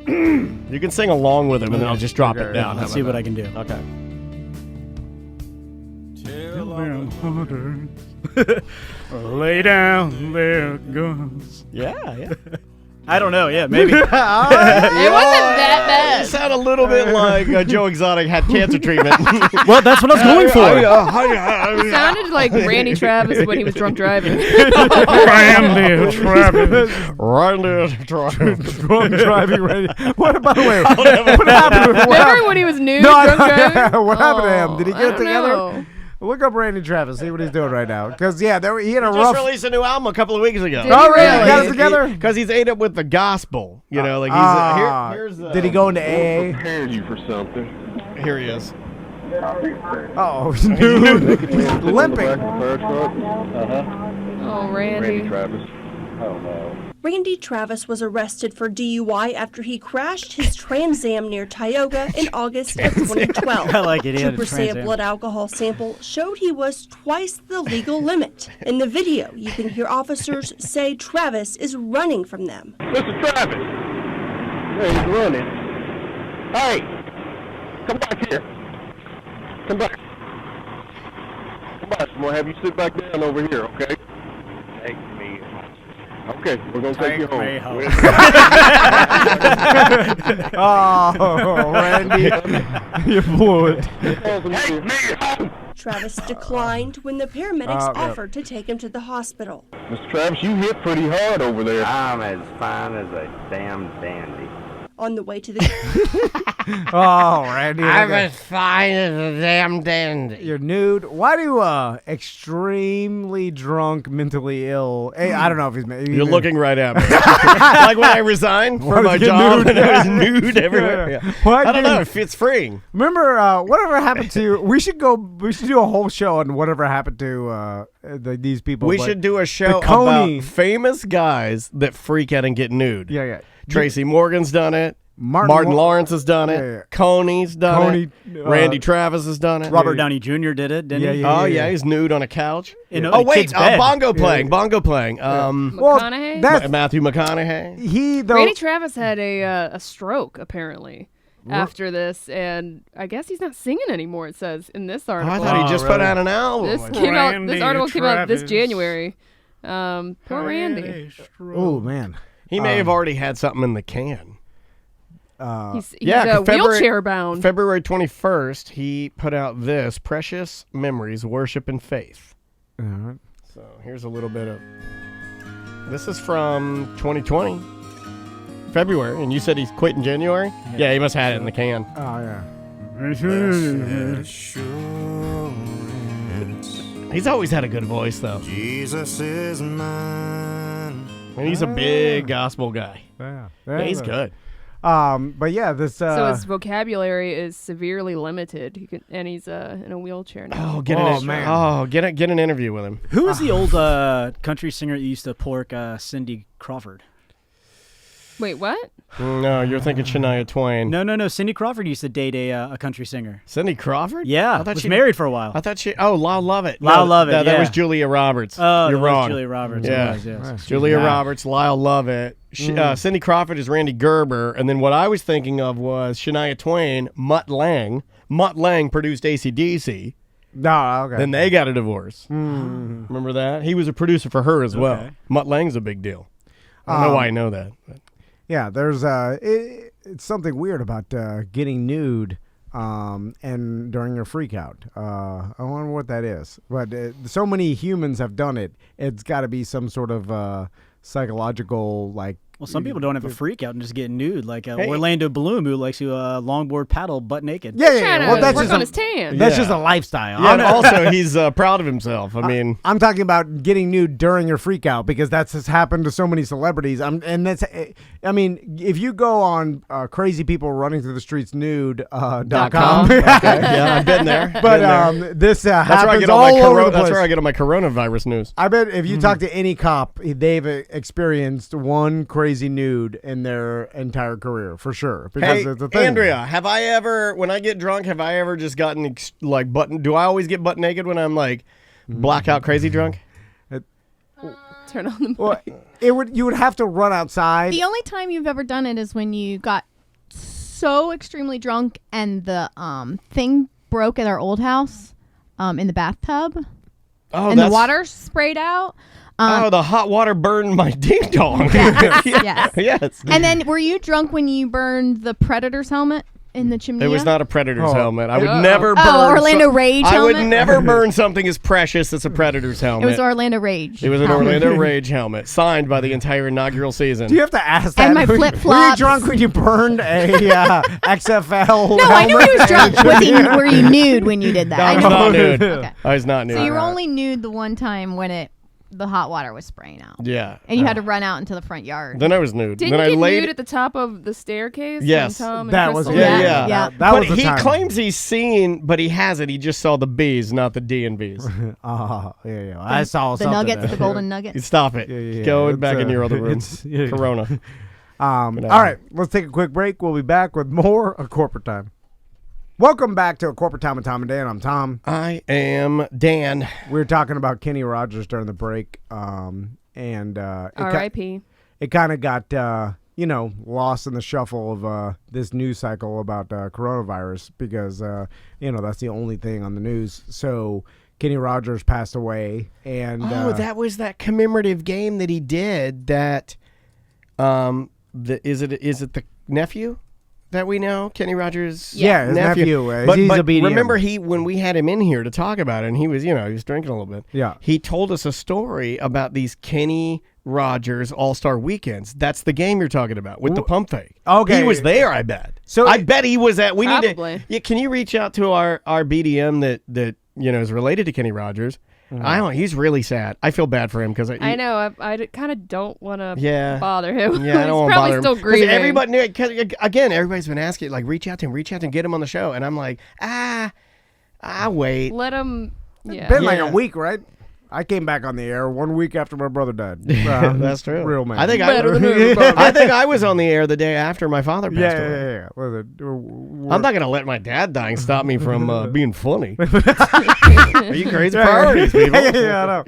You can sing along with him, and then I'll just drop it down. Let's see what I can do. Okay. Lay down their guns. Yeah. I don't know. Yeah, maybe. It wasn't that bad. You sound a little bit like Joe Exotic had cancer treatment. Well, that's what I was going for. It sounded like Randy Travis when he was drunk driving. Randy Travis. Drunk driving. What? By the way, what happened? Remember when he was nude drunk driving? What happened to him? Did he get it together? Know. Look up Randy Travis. See what he's doing right now. Because he had a He rough. just released a new album a couple of weeks ago. Did he really? Got it together? Because he's ate up with the gospel. You know, like here's. Did he go into AA? Prepared you for something. Here he is. Oh, dude. Limping. Oh, Randy. Travis. Oh no. Randy Travis was arrested for DUI after he crashed his Trans Am near Tioga in August of 2012. I like it. Troopers say a blood alcohol sample showed he was twice the legal limit. In the video, you can hear officers say Travis is running from them. Mr. Travis. Yeah, he's running. Hey, come back here. Come back. Come back. I'm gonna have you sit back down over here, okay? Take me home. Okay, we're gonna take you home. Oh, Randy, you blew it. Take me home. Travis declined when the paramedics offered to take him to the hospital. Mr. Travis, you hit pretty hard over there. I'm as fine as a damn dandy. On the way to the Oh, Randy. I'm as fine as a damn dandy. You're nude. Why do extremely drunk, mentally ill? Hey, I don't know if he's. You're looking right at me. Like when I resigned from my job and I was nude everywhere. Yeah. I don't know. It's freeing. Remember, whatever happened to? We should do a whole show on whatever happened to these people. We should do a show about famous guys that freak out and get nude. Yeah. Tracy Morgan's done it. Martin Lawrence has done it. Yeah. Coney's done it. Randy Travis has done it. Robert Downey Jr. did it, didn't he? Yeah, he's nude on a couch. Wait, bongo playing. McConaughey? Matthew McConaughey. Randy Travis had a stroke, apparently, after this, and I guess he's not singing anymore, it says in this article. I thought he just put out an album. This article came out this January. Poor Randy. Oh, man. He may have already had something in the can. He's wheelchair bound. February 21st, he put out this Precious Memories, Worship and Faith. Right. So here's a little bit of. This is from 2020, February, and you said he quit in January? Yeah, he must have had it in the can. Oh, yeah. He's always had a good voice, though. Jesus is mine. And he's a big gospel guy. Yeah, he's good. But yeah, this. So his vocabulary is severely limited, and he's in a wheelchair now. Get an interview with him. Who was the old country singer that used to pork Cindy Crawford? Wait, what? No, you're thinking Shania Twain. No. Cindy Crawford used to date a country singer. Cindy Crawford? Yeah, I thought was married for a while. I thought she. Oh, Lyle Lovett. Lyle Lovett. That yeah. was Julia Roberts. Oh, you're wrong. Was Julia Roberts. Yeah, yes. Julia Roberts, Lyle Lovett. Cindy Crawford is Randy Gerber, and then what I was thinking of was Shania Twain, Mutt Lange. Mutt Lange produced AC/DC. No, okay. Then they got a divorce. Remember that? He was a producer for her as well. Mutt Lange's a big deal. I don't know why I know that. But. Yeah, there's it's something weird about getting nude and during your freak out. I wonder what that is. But so many humans have done it. It's got to be some sort of psychological, like. Well, some people don't have a freak out and just get nude, like Orlando Bloom, who likes to longboard paddle butt naked. Yeah. Well, that's just on his tan. That's just a lifestyle. Yeah, and also he's proud of himself. I mean, I'm talking about getting nude during your freak out because that's has happened to so many celebrities. I mean, if you go on crazy people running through the streets nude.com. Yeah, I've been there. But this happens all over the place. That's where I get all my coronavirus news. I bet if you talk to any cop, they've experienced one crazy nude in their entire career for sure. Because it's a thing. Andrea, have I ever, when I get drunk, have I ever just gotten do I always get butt naked when I'm like blackout crazy drunk? Turn on the mic. Well, you would have to run outside. The only time you've ever done it is when you got so extremely drunk and the thing broke at our old house in the bathtub. Oh, and the water sprayed out. The hot water burned my ding dong. Yes. Yes. And then were you drunk when you burned the Predator's helmet? in the chimney? It was not a Predator's helmet. I would Oh. never burn. Oh, Orlando Rage I would helmet? never burn something as precious as a Predator's It helmet. was Orlando Rage. It was an helmet. Orlando Rage helmet, signed by the entire inaugural season. Do you have to ask that? And my Were you flip-flops. drunk when you burned a XFL? No, I knew he was drunk. helmet? Were you nude when you did that? No, I I was know. not nude. Okay. I was not nude. So you were only nude the one time when the hot water was spraying out. Yeah. And you had to run out into the front yard. Then I was nude. Didn't then you I get laid. nude at the top of the staircase? Yes. When Tom and That was- Crystal Yeah. That but was the he time. claims he's seen, but he hasn't. He just saw the B's, not the D and B's. Yeah. I saw the something. nuggets, the golden nuggets. Stop it. Yeah. Go It's, back in your other room. it's- yeah. Corona. All right, let's take a quick break. We'll be back with more of Corporate Time. Welcome back to A Corporate Time with Tom and Dan. I'm Tom. I am Dan. We were talking about Kenny Rogers during the break, and R.I.P. It kind of got lost in the shuffle of this news cycle about coronavirus because that's the only thing on the news. So Kenny Rogers passed away, and that was that commemorative game that he did. That is it the nephew that we know, Kenny Rogers? Yeah, his nephew. He's but a BDM. remember, when we had him in here to talk about it, and he was drinking a little bit. Yeah. He told us a story about these Kenny Rogers All-Star Weekends. That's the game you're talking about with the pump fake. Okay. He was there, I bet. So I bet he was at. We need Probably. to. Yeah, can you reach out to our BDM that is related to Kenny Rogers? I don't. He's really sad. I feel bad for him because I know. I kind of don't want to Yeah. bother him. Yeah, I don't He's want to probably bother him. still 'Cause grieving. everybody, 'cause, again, everybody's been asking, like, reach out to him, get him on the show. And I'm like, wait. Let him. Yeah. been like a week, right? I came back on the air 1 week after my brother died. That's true. Real man. I think Better than everybody. I think I was on the air the day after my father passed away. Yeah. I'm not gonna let my dad dying stop me from being funny. Are you crazy? Priorities, people. Yeah, I know.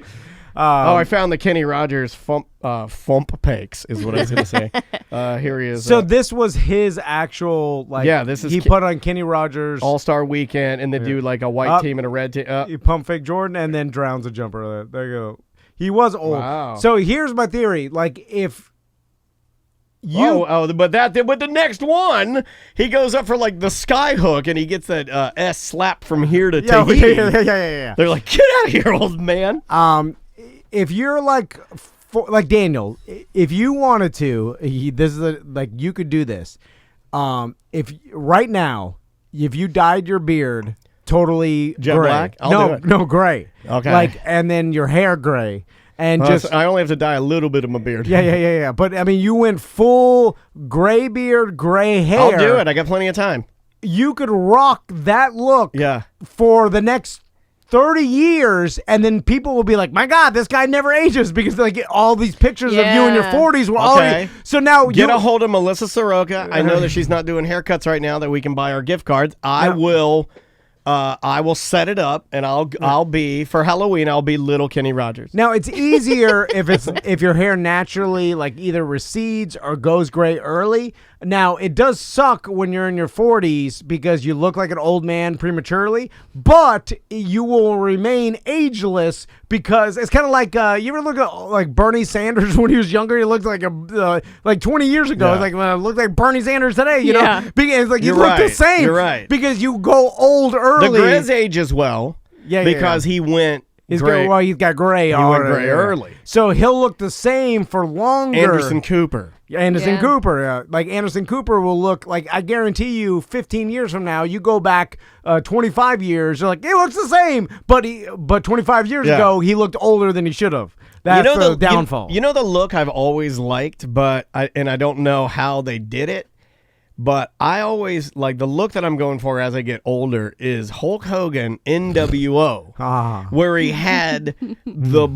I found the Kenny Rogers fump pakes is what I was gonna say. Here he is. So this was his actual this is he put on Kenny Rogers All-Star Weekend, and they do like a white team and a red team. he pump fake Jordan and then drowns a jumper. There you go. He was old. Wow. So here's my theory: like if you but the next one, he goes up for like the sky hook, and he gets that S slapped from here to Tahiti. Yeah. They're like, get out of here, old man. If you're like Daniel, if you wanted to, you could do this. If right now, if you dyed your beard totally Jet gray, black? I'll do it. no gray, Okay. and then your hair gray, and I only have to dye a little bit of my beard. yeah. But I mean, you went full gray beard, gray hair. I'll do it. I got plenty of time. You could rock that look for the next 30 years, and then people will be like, my God, this guy never ages, because like all these pictures of you in your 40s were already. So now get a hold of Melissa Soroka. I know that she's not doing haircuts right now, that we can buy our gift cards. I will set it up, and I'll be, for Halloween, I'll be little Kenny Rogers. Now it's easier if your hair naturally like either recedes or goes gray early. Now it does suck when you're in your 40s because you look like an old man prematurely, but you will remain ageless because it's kind of like you ever look at like Bernie Sanders when he was younger? He looked like like 20 years ago. It's like when I look like Bernie Sanders today. You know, because it's like you look the same. You're right. Because you go old early. The Grizz age as well. Because he went. He's got gray. He went gray early. So he'll look the same for longer. Anderson Cooper. Like Anderson Cooper will look like, I guarantee you 15 years from now, you go back 25 years, you're like, he looks the same. But 25 years ago, he looked older than he should have. That's the downfall. You know the look I've always liked, but I don't know how they did it. But I always like the look that I'm going for as I get older is Hulk Hogan NWO, where he had the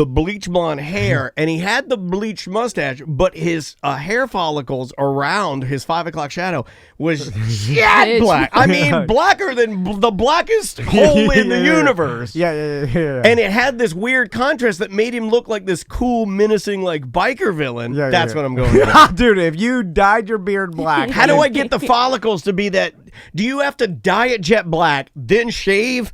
bleach blonde hair and he had the bleached mustache, but his hair follicles around his 5 o'clock shadow was jet black. I mean, blacker than the blackest hole in the universe. Yeah. And it had this weird contrast that made him look like this cool, menacing, like biker villain. That's what I'm going for. Dude, if you dyed your beard black, how do I get the follicles to be that? Do you have to dye it jet black, then shave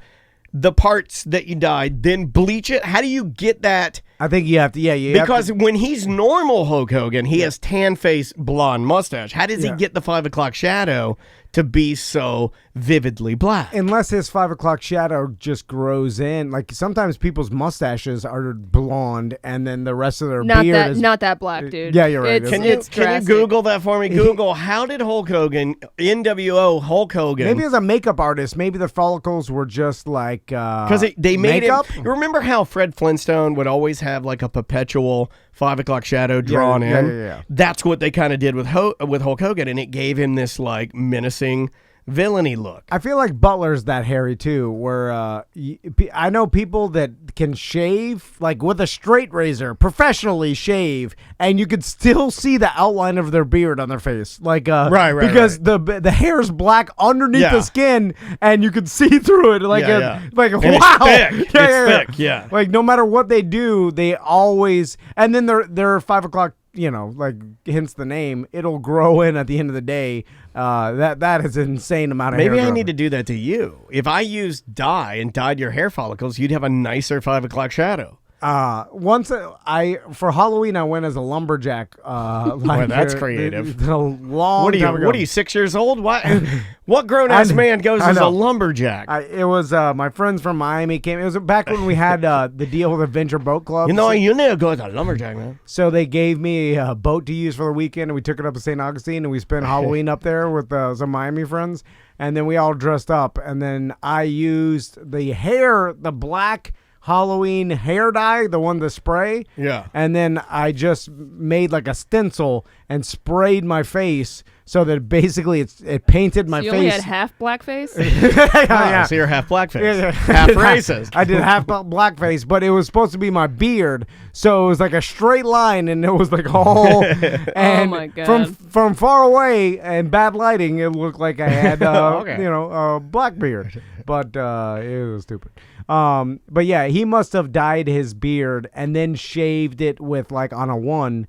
the parts that you dyed, then bleach it? How do you get that? I think you have to, because when he's normal Hulk Hogan, he has tan face, blonde mustache. How does he get the 5 o'clock shadow to be so vividly black. Unless his 5 o'clock shadow just grows in. Like sometimes people's mustaches are blonde and then the rest of their beard is... Not that black, dude. Yeah, you're right. Can you Google that for me? Google, how did Hulk Hogan, NWO Hulk Hogan... Maybe as a makeup artist, maybe the follicles were just like because they made makeup? You remember how Fred Flintstone would always have like a perpetual 5 o'clock shadow drawn in? Yeah. That's what they kind of did with Hulk Hogan, and it gave him this like menacing villainy look. I feel like Butler's that hairy too, where I know people that can shave like with a straight razor, professionally shave, and you could still see the outline of their beard on their face, like right, because the hair's black underneath the skin, and you could see through it, like like and wow, it's thick. Yeah. Like no matter what they do, they always, and then they're 5 o'clock. Like hence the name, it'll grow in at the end of the day. That is an insane amount of hair. Maybe I need to do that to you. If I used dye and dyed your hair follicles, you'd have a nicer 5 o'clock shadow. Once for Halloween I went as a lumberjack. Well, that's creative. A long time ago. What are you, 6 years old? What grown ass man goes as a lumberjack? It was my friends from Miami came. It was back when we had the deal with Adventure Boat Club. You never go as a lumberjack, man. So they gave me a boat to use for the weekend, and we took it up to St. Augustine, and we spent Halloween up there with some Miami friends, and then we all dressed up, and then I used the black Halloween hair dye, the one to spray. Yeah. And then I just made like a stencil and sprayed my face so that basically it painted my face. You only had half blackface? Yeah. So you're half blackface. Yeah. Half racist. I did half blackface, but it was supposed to be my beard. So it was like a straight line, and it was like all. And oh my God. From far away and bad lighting, it looked like I had black beard. But it was stupid. But yeah, he must have dyed his beard and then shaved it with like on a one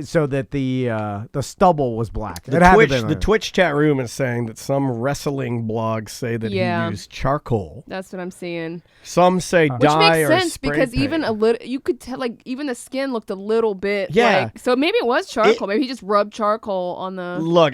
so that the stubble was black. The Twitch chat room is saying that some wrestling blogs say that he used charcoal. That's what I'm seeing. Some say dye or which makes sense spray because paint. even a little, you could tell like even the skin looked a little bit. Yeah. So maybe it was charcoal. Maybe he just rubbed charcoal on the. Look.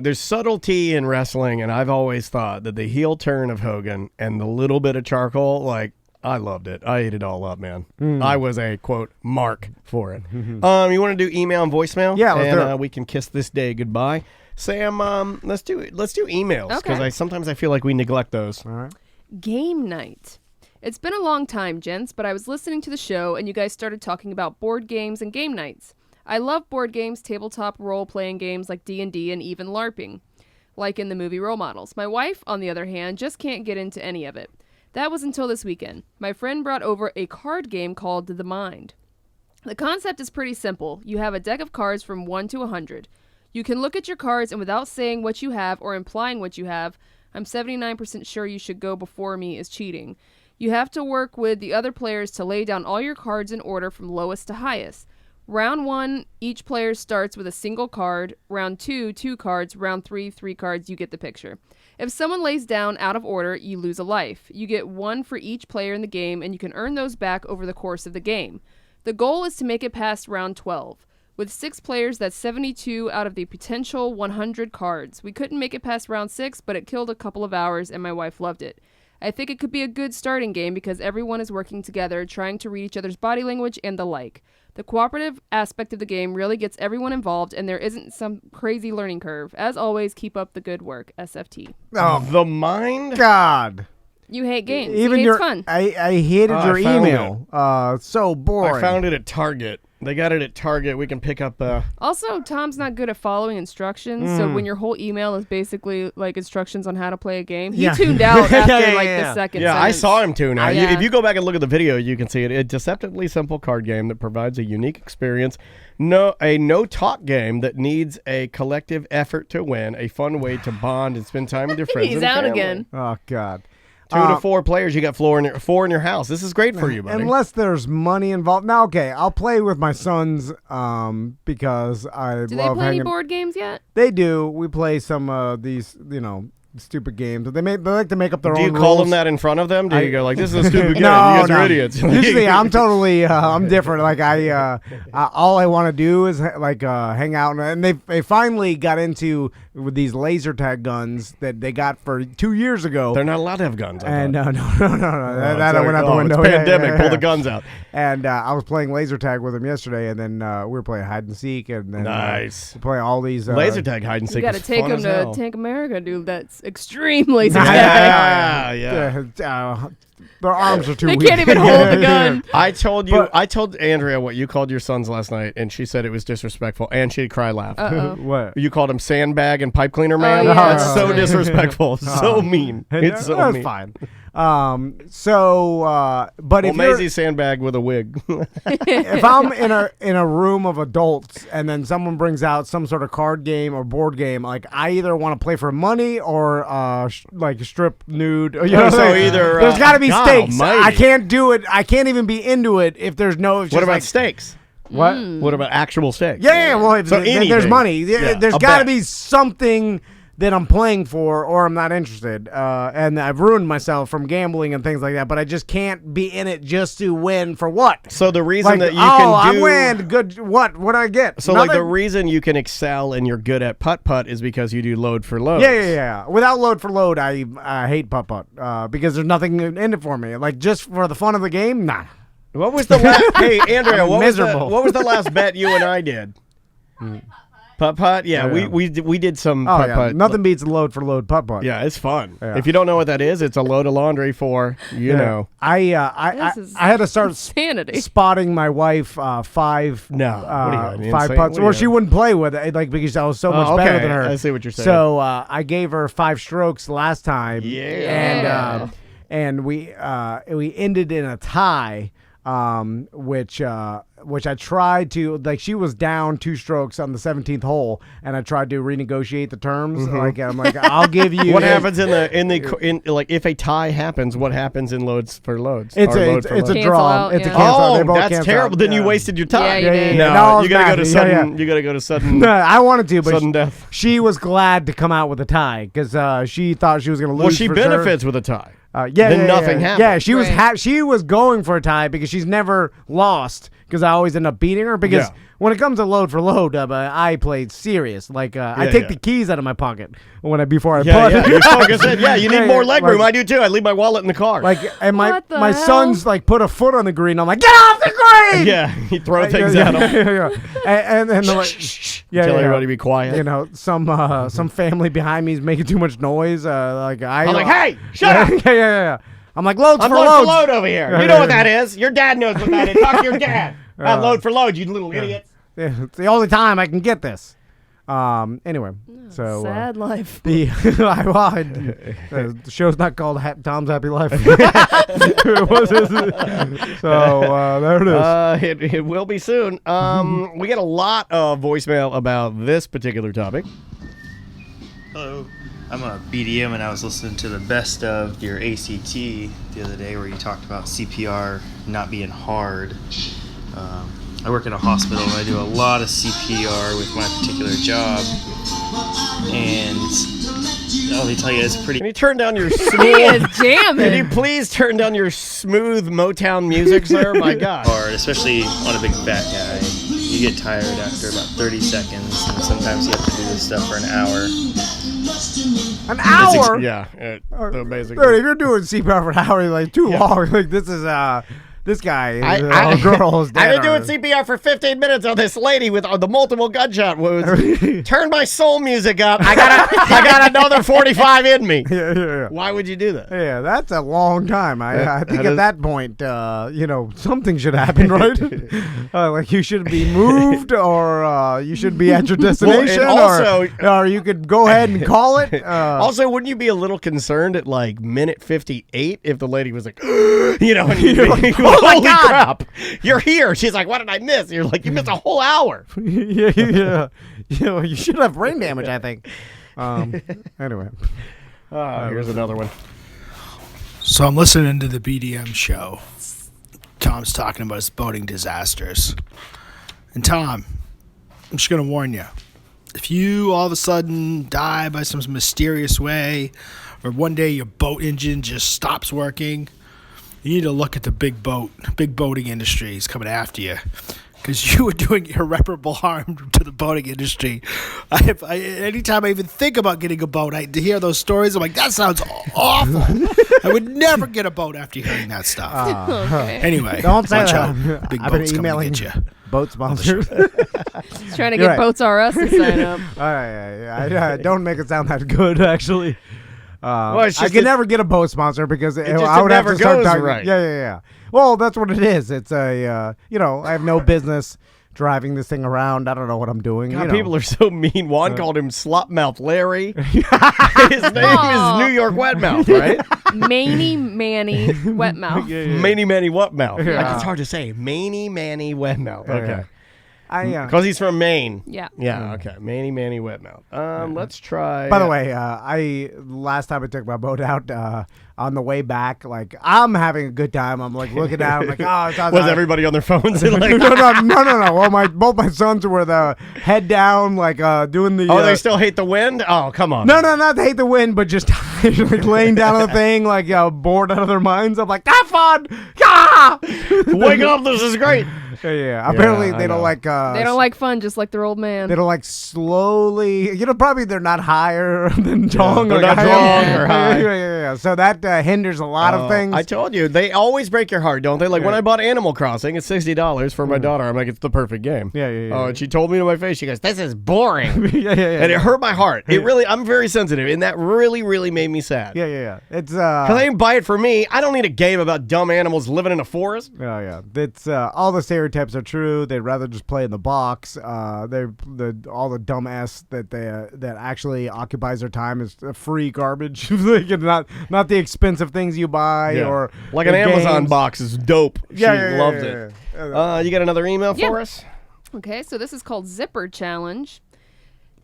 There's subtlety in wrestling, and I've always thought that the heel turn of Hogan and the little bit of charcoal, like. I loved it. I ate it all up, man. I was a, quote, mark for it. You want to do email and voicemail? Yeah, let's do it. We can kiss this day goodbye. Sam, let's do emails because Okay. sometimes I feel like we neglect those. All right. Game night. It's been a long time, gents, but I was listening to the show and you guys started talking about board games and game nights. I love board games, tabletop role-playing games like D&D and even LARPing, like in the movie Role Models. My wife, on the other hand, just can't get into any of it. That was until this weekend. My friend brought over a card game called The Mind. The concept is pretty simple. You have a deck of cards from 1 to 100. You can look at your cards and without saying what you have or implying what you have, I'm 79% sure you should go before me is cheating. You have to work with the other players to lay down all your cards in order from lowest to highest. Round 1, each player starts with a single card. Round 2, 2 cards. Round 3, 3 cards. You get the picture. If someone lays down out of order, you lose a life. You get 1 for each player in the game, and you can earn those back over the course of the game. The goal is to make it past round 12. With 6 players, that's 72 out of the potential 100 cards. We couldn't make it past round 6, but it killed a couple of hours, and my wife loved it. I think it could be a good starting game because everyone is working together, trying to read each other's body language and the like. The cooperative aspect of the game really gets everyone involved, and there isn't some crazy learning curve. As always, keep up the good work, SFT. Oh, The Mind? God. You hate games. Even you hate fun. I hated your email. So boring. I found it at Target. They got it at Target. We can pick up. Also, Tom's not good at following instructions, so when your whole email is basically like instructions on how to play a game, he tuned out after the second Yeah, sentence. I saw him tune out. Yeah. If you go back and look at the video, you can see it. A deceptively simple card game that provides a unique experience. A no-talk game that needs a collective effort to win. A fun way to bond and spend time with your friends He's and out family. again. Oh, God. 2 to 4 players. You got 4 in your house. This is great for you, buddy. Unless there's money involved. Now, okay, I'll play with my sons because I Do love they play hanging. any board games yet? They do. We play some of these, stupid games. They like to make up their Do own you call rules. them that in front of them? Do you go like, "This is a stupid game. No, you guys no. are idiots"? Usually, I'm totally I'm different. Like all I want to do is hang out, and they finally got into with these laser tag guns that they got for 2 years ago. They're not allowed to have guns. And no, that like, went out the window. It's pandemic. Pull the guns out. And I was playing laser tag with them yesterday, and then we were playing hide and seek, and then playing all these laser tag hide and seek. You got to is take fun them as to hell. Tank America, dude. That's extreme laser tag. Yeah. Their arms are too They weak. can't even hold the gun. I told Andrea what you called your sons last night, and she said it was disrespectful, and she'd cry laugh. What? You called him sandbag and pipe cleaner man? yeah. That's so disrespectful. So mean. It's so That's mean. fine. But if Maisie sandbag with a wig. if I'm in a room of adults and then someone brings out some sort of card game or board game, like I either want to play for money or strip nude. You know, so either there's got to be God stakes. almighty. I can't do it. I can't even be into it if there's no. What about stakes? What? What about actual stakes? Yeah. Well, So there's anything. money. Yeah, There's a got to bet. be something that I'm playing for, or I'm not interested. And I've ruined myself from gambling and things like that. But I just can't be in it just to win for what? So the reason that you I can do win. Good. What do I get? So Nothing? like the reason you can excel and you're good at putt is because you do load for load. Yeah. Without load for load, I hate putt because there's nothing in it for me. Like just for the fun of the game, nah. What was the last? Hey Andrea, what miserable. was the last bet you and I did? Putt. Yeah, Yeah. we did some Oh putt. yeah, nothing beats load for load putt. Yeah, it's fun. Yeah. If you don't know what that is, it's a load of laundry for you know. I This is had to start insanity. spotting my wife five What are you, five insane? putts. What are Well, you? she wouldn't play with it because I was so much better than her. I see what you're saying. So I gave her 5 strokes last time. Yeah. And we ended in a tie. Which I tried to, like, she was down 2 strokes on the 17th hole, and I tried to renegotiate the terms. Like, I'm like, I'll give you. What happens in like if a tie happens? What happens in loads for loads? It's Or a load for loads? draw. out, It's a yeah. cancel out. They Oh, both that's cancel terrible. out. Then you Yeah. wasted your time. Yeah, you did. No, No, it's you gotta bad. go to Yeah, sudden. yeah. You gotta go to sudden. No, I wanted to, but Sudden death. she was glad to come out with a tie because she thought she was going to lose. Well, she for benefits with a tie. Sure. Then nothing yeah. happens. Yeah, she was Right. she was going for a tie because she's never lost because I always end up beating her because. Yeah. When it comes to load for load, I played serious. Like I take the keys out of my pocket before I Yeah, putt. yeah. You focus in. Yeah, you need Yeah, more leg room. like- I do too. I leave my wallet in the car. Like, and my What the my hell? son's like put a foot on the green. I'm like, get off the green! yeah, you throw things yeah, at them. yeah. And then they're like, Tell everybody to be quiet. You know, some family behind me is making too much noise. I'm like, hey, shut up! yeah. I'm like, loads I'm for load loads. for load over here. You know what that is. Your dad knows what that is. Talk to your dad. Not load for load, you little idiots. Yeah, it's the only time I can get this. Anyway, so Sad life. the show's not called Tom's Happy Life. So there it is. It will be soon. We get a lot of voicemail about this particular topic. Hello, I'm a BDM and I was listening to the best of your ACT the other day where you talked about CPR not being hard. I work in a hospital and I do a lot of CPR with my particular job, and let me tell you, it's pretty. Can you turn down your He smooth? is jamming. Can you please turn down your smooth Motown music, sir? My God. hard, especially on a big fat guy. You get tired after about 30 seconds, and sometimes you have to do this stuff for an hour. An hour? Yeah, basically. Dude, if you're doing CPR for an hour, you're like too long. Like this is this guy, girl is dead. I've been doing CPR for 15 minutes on this lady with the multiple gunshot wounds. Turn my soul music up. I got another 45 in me. Yeah. Why would you do that? Yeah, that's a long time. I think that at is- that point, something should happen, right? Like you should be moved, or you should be at your destination, or you could go ahead and call it. Also, wouldn't you be a little concerned at like minute 58 if the lady was like, and you'd be like, oh my holy God. crap, you're here. She's like, what did I miss? You're like, you missed a whole hour. yeah. You should have brain damage, I think. Anyway, here's another one. So I'm listening to the BDM show. Tom's talking about his boating disasters. And Tom, I'm just going to warn you. if you all of a sudden die by some mysterious way, or one day your boat engine just stops working, you need to look at the big boating industry is coming after you. Because you were doing irreparable harm to the boating industry. Anytime I even think about getting a boat, I hear those stories. I'm like, that sounds awful. I would never get a boat after hearing that stuff. Okay. Anyway, don't say watch that. out. Big I've been boats coming emailing to get you. boat sponsors. He's trying to get Boats R Us to sign up. I don't make it sound that good, actually. I just can never get a boat sponsor because just I would have never to start goes talking. right. Yeah. Well, that's what it is. It's I have no business driving this thing around. I don't know what I'm doing. God, people are so mean. Juan called him Slopmouth Larry. His name is New York Wetmouth, right? Manny Manny Wetmouth. Manny Manny Wetmouth. Yeah. Like, it's hard to say. Manny Manny Wetmouth. Okay. Because he's from Maine. Yeah. Yeah, okay. Manny Manny Wetmouth. Let's try. By the way, last time I took my boat out, on the way back, like, I'm having a good time. I'm like looking out. I'm like, oh, it's was everybody on their phones? Like, no. Well, both my sons were the head down, like doing the. Oh, they still hate the wind? Oh, come on. No, not hate the wind, but just like laying down on the thing, like bored out of their minds. I'm like, have fun! Ah! Wake up! This is great. Yeah. Apparently, they don't like. They don't like fun, just like their old man. They don't like slowly. Probably they're not higher than Jong. They're not Jong or high. Yeah. So that hinders a lot of things. I told you, they always break your heart, don't they? Like when I bought Animal Crossing, it's $60 for my daughter. I'm like, it's the perfect game. Yeah. Oh, and she told me to my face, she goes, this is boring. Yeah. And it hurt my heart. It really, I'm very sensitive, and that really, really made me sad. Yeah. It's because I didn't buy it for me. I don't need a game about dumb animals living in a forest. Yeah. It's all the stereotypes are true. They'd rather just play in the box. All the dumb ass that actually occupies their time is free garbage. Not the expensive things you buy or like an Amazon box is dope. She loves it. You got another email for us? Okay, so this is called Zipper Challenge.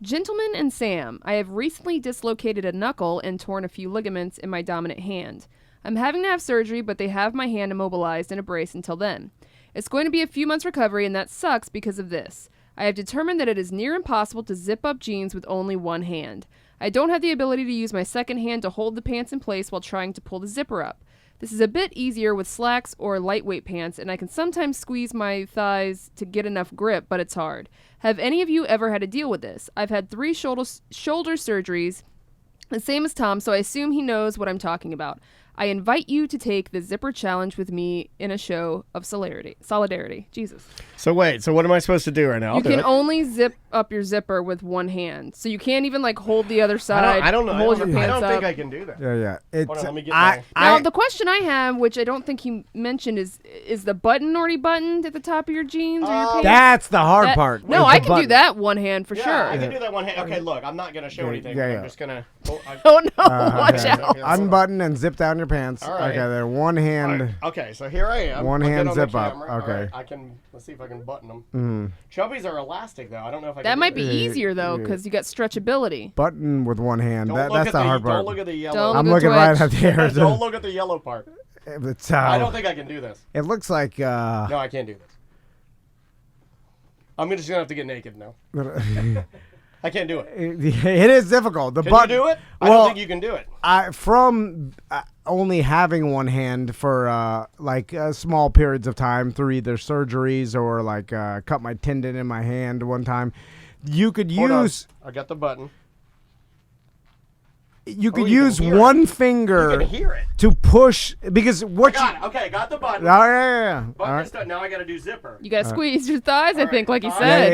Gentleman and Sam, I have recently dislocated a knuckle and torn a few ligaments in my dominant hand. I'm having to have surgery, but they have my hand immobilized in a brace until then. It's going to be a few months recovery, and that sucks because of this. I have determined that it is near impossible to zip up jeans with only one hand. I don't have the ability to use my second hand to hold the pants in place while trying to pull the zipper up. This is a bit easier with slacks or lightweight pants, and I can sometimes squeeze my thighs to get enough grip, but it's hard. Have any of you ever had to deal with this? I've had 3 shoulder surgeries, the same as Tom, so I assume he knows what I'm talking about. I invite you to take the zipper challenge with me in a show of solidarity. Jesus. So wait, so what am I supposed to do right now? You can only zip up your zipper with one hand. So you can't even like hold the other side. I don't know. Hold your pants I don't up. think I can do that. Yeah. Hold on, let me get Now, the question I have, which I don't think he mentioned, is the button already buttoned at the top of your jeans or your pants? That's the hard part. No, I can do that one hand for sure. I can do that one hand. Okay, look, I'm not going to show anything. I'm just going to... Oh, no. Watch out. Unbutton and zip down your pants. All right. Okay, there. One hand. Right. Okay, so here I am. One hand on zip the up. camera. Okay. Right, let's see if I can button them. Mm-hmm. Chubbies are elastic, though. I don't know if I can That do might be it. easier, though, because you got stretchability. Button with one hand. Don't look That's at the hard part. Don't look at the yellow. I'm looking right at the hair. Don't look at the yellow part. I don't think I can do this. It looks like... No, I can't do this. I'm just going to have to get naked now. I can't do it. It is difficult. Can you do it? I don't think you can do it. From only having one hand for small periods of time through either surgeries or cut my tendon in my hand one time, you could use. I got the button. You could use one finger to push because what I got it. Okay, got the button. Oh, yeah. Button is done. Now I got to do zipper. You got to squeeze your thighs, I think, like he said.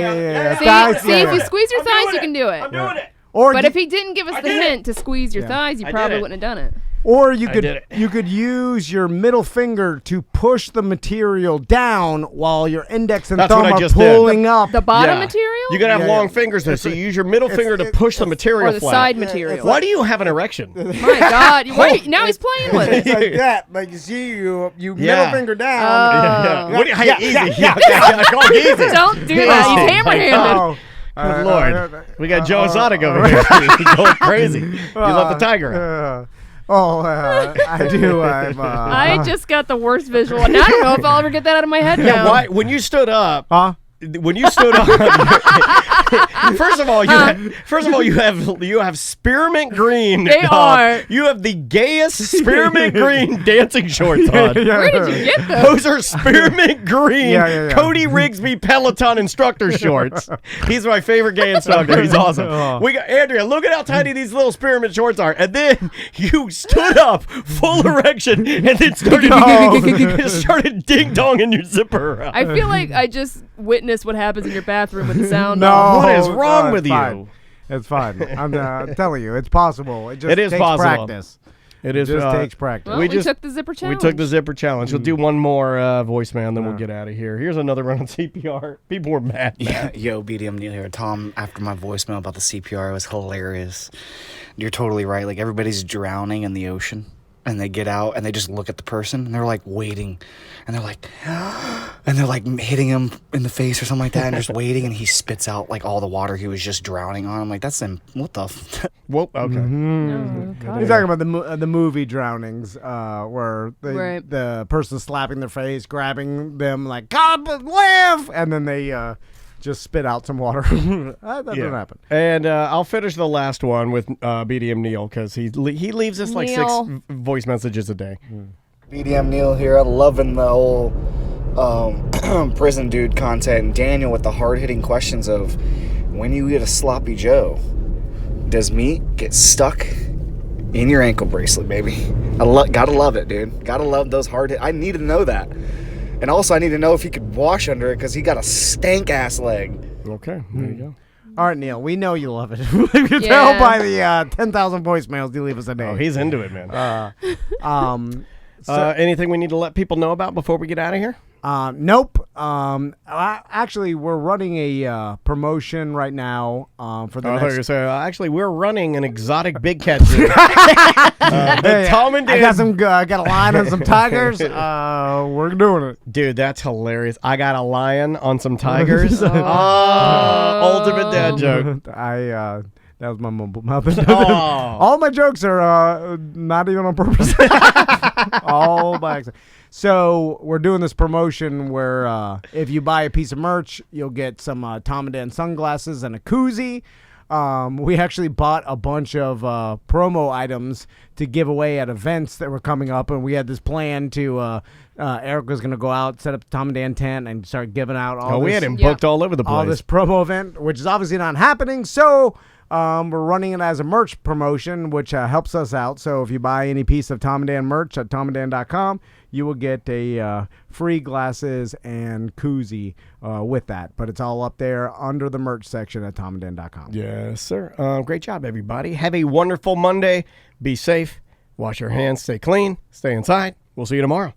Yeah. See, if you squeeze your thighs, you can do it. I'm doing it. But if he didn't give us the hint to squeeze your thighs, you probably wouldn't have done it. Or you could use your middle finger to push the material down while your index and thumb are pulling up. The bottom material? You gotta have long fingers though, so you use your middle finger to push the material or the flat. side material. Why do you have an erection? My God! Wait, now he's playing with it. It's like that. Like you see, you middle finger down. What do you, easy. Go easy. Don't do that. He's hammer-handed. Good Lord. We got Joe Exotic over here. He's going crazy. You love the tiger. I do. I just got the worst visual. Now I don't know if I'll ever get that out of my head now. Why? When you stood up, when you stood up, first of all, you have spearmint green. They are. You have the gayest spearmint green dancing shorts on. Where did you get those? Those are spearmint green Yeah. Cody Rigsby Peloton instructor shorts. He's my favorite gay instructor. He's awesome. We got Andrea. Look at how tiny these little spearmint shorts are. And then you stood up, full erection, and then started ding donging your zipper around. I feel like I just witnessed what happens in your bathroom with the sound No, off. What is wrong it's with you? fine. It's fine. I'm telling you, it's possible. It just It is takes possible. practice. It is. Just takes practice. Well, we took the zipper challenge. We took the zipper challenge. We'll do one more voicemail, and then we'll get out of here. Here's another run on CPR. People were mad. Yeah, yo, BDM Neil here. Tom, after my voicemail about the CPR, it was hilarious. You're totally right. Like, everybody's drowning in the ocean, and they get out, and they just look at the person, and they're, like, waiting. And they're like, and they're, like, hitting him in the face or something like that, and just waiting, and he spits out, like, all the water he was just drowning on. I'm like, that's him. What the Whoop, okay. You're talking about the movie drownings, where the person's slapping their face, grabbing them like God live, and then they just spit out some water. That doesn't happen. And I'll finish the last one with BDM Neil because he leaves us like 6 voice messages a day. BDM Neil here. I'm loving the whole prison dude content. And Daniel with the hard-hitting questions of when you eat a sloppy Joe, does meat get stuck in your ankle bracelet, baby? Gotta love it, dude. Gotta love those hard hit. I need to know that. And also, I need to know if he could wash under it because he got a stank-ass leg. Okay, there you go. All right, Neil, we know you love it. You can tell by the 10,000 voicemails you leave us a day. Oh, he's into it, man. So, anything we need to let people know about before we get out of here? Nope. Actually, we're running a promotion right now for the next. Actually, we're running an exotic big cat zoo. Tom and Dan. I got a lion and some tigers. We're doing it, dude. That's hilarious. I got a lion on some tigers. Ultimate dad joke. That was my mumble mouth. All my jokes are not even on purpose. All by accident. So we're doing this promotion where if you buy a piece of merch, you'll get some Tom and Dan sunglasses and a koozie. We actually bought a bunch of promo items to give away at events that were coming up, and we had this plan to Eric was going to go out, set up the Tom and Dan tent, and start giving out all this. We had him booked all over the place. All this promo event, which is obviously not happening, so we're running it as a merch promotion, which helps us out. So if you buy any piece of Tom and Dan merch at tomandan.com, you will get a free glasses and koozie with that. But it's all up there under the merch section at tomandan.com. Yes, sir. Great job, everybody. Have a wonderful Monday. Be safe. Wash your hands. Stay clean. Stay inside. We'll see you tomorrow.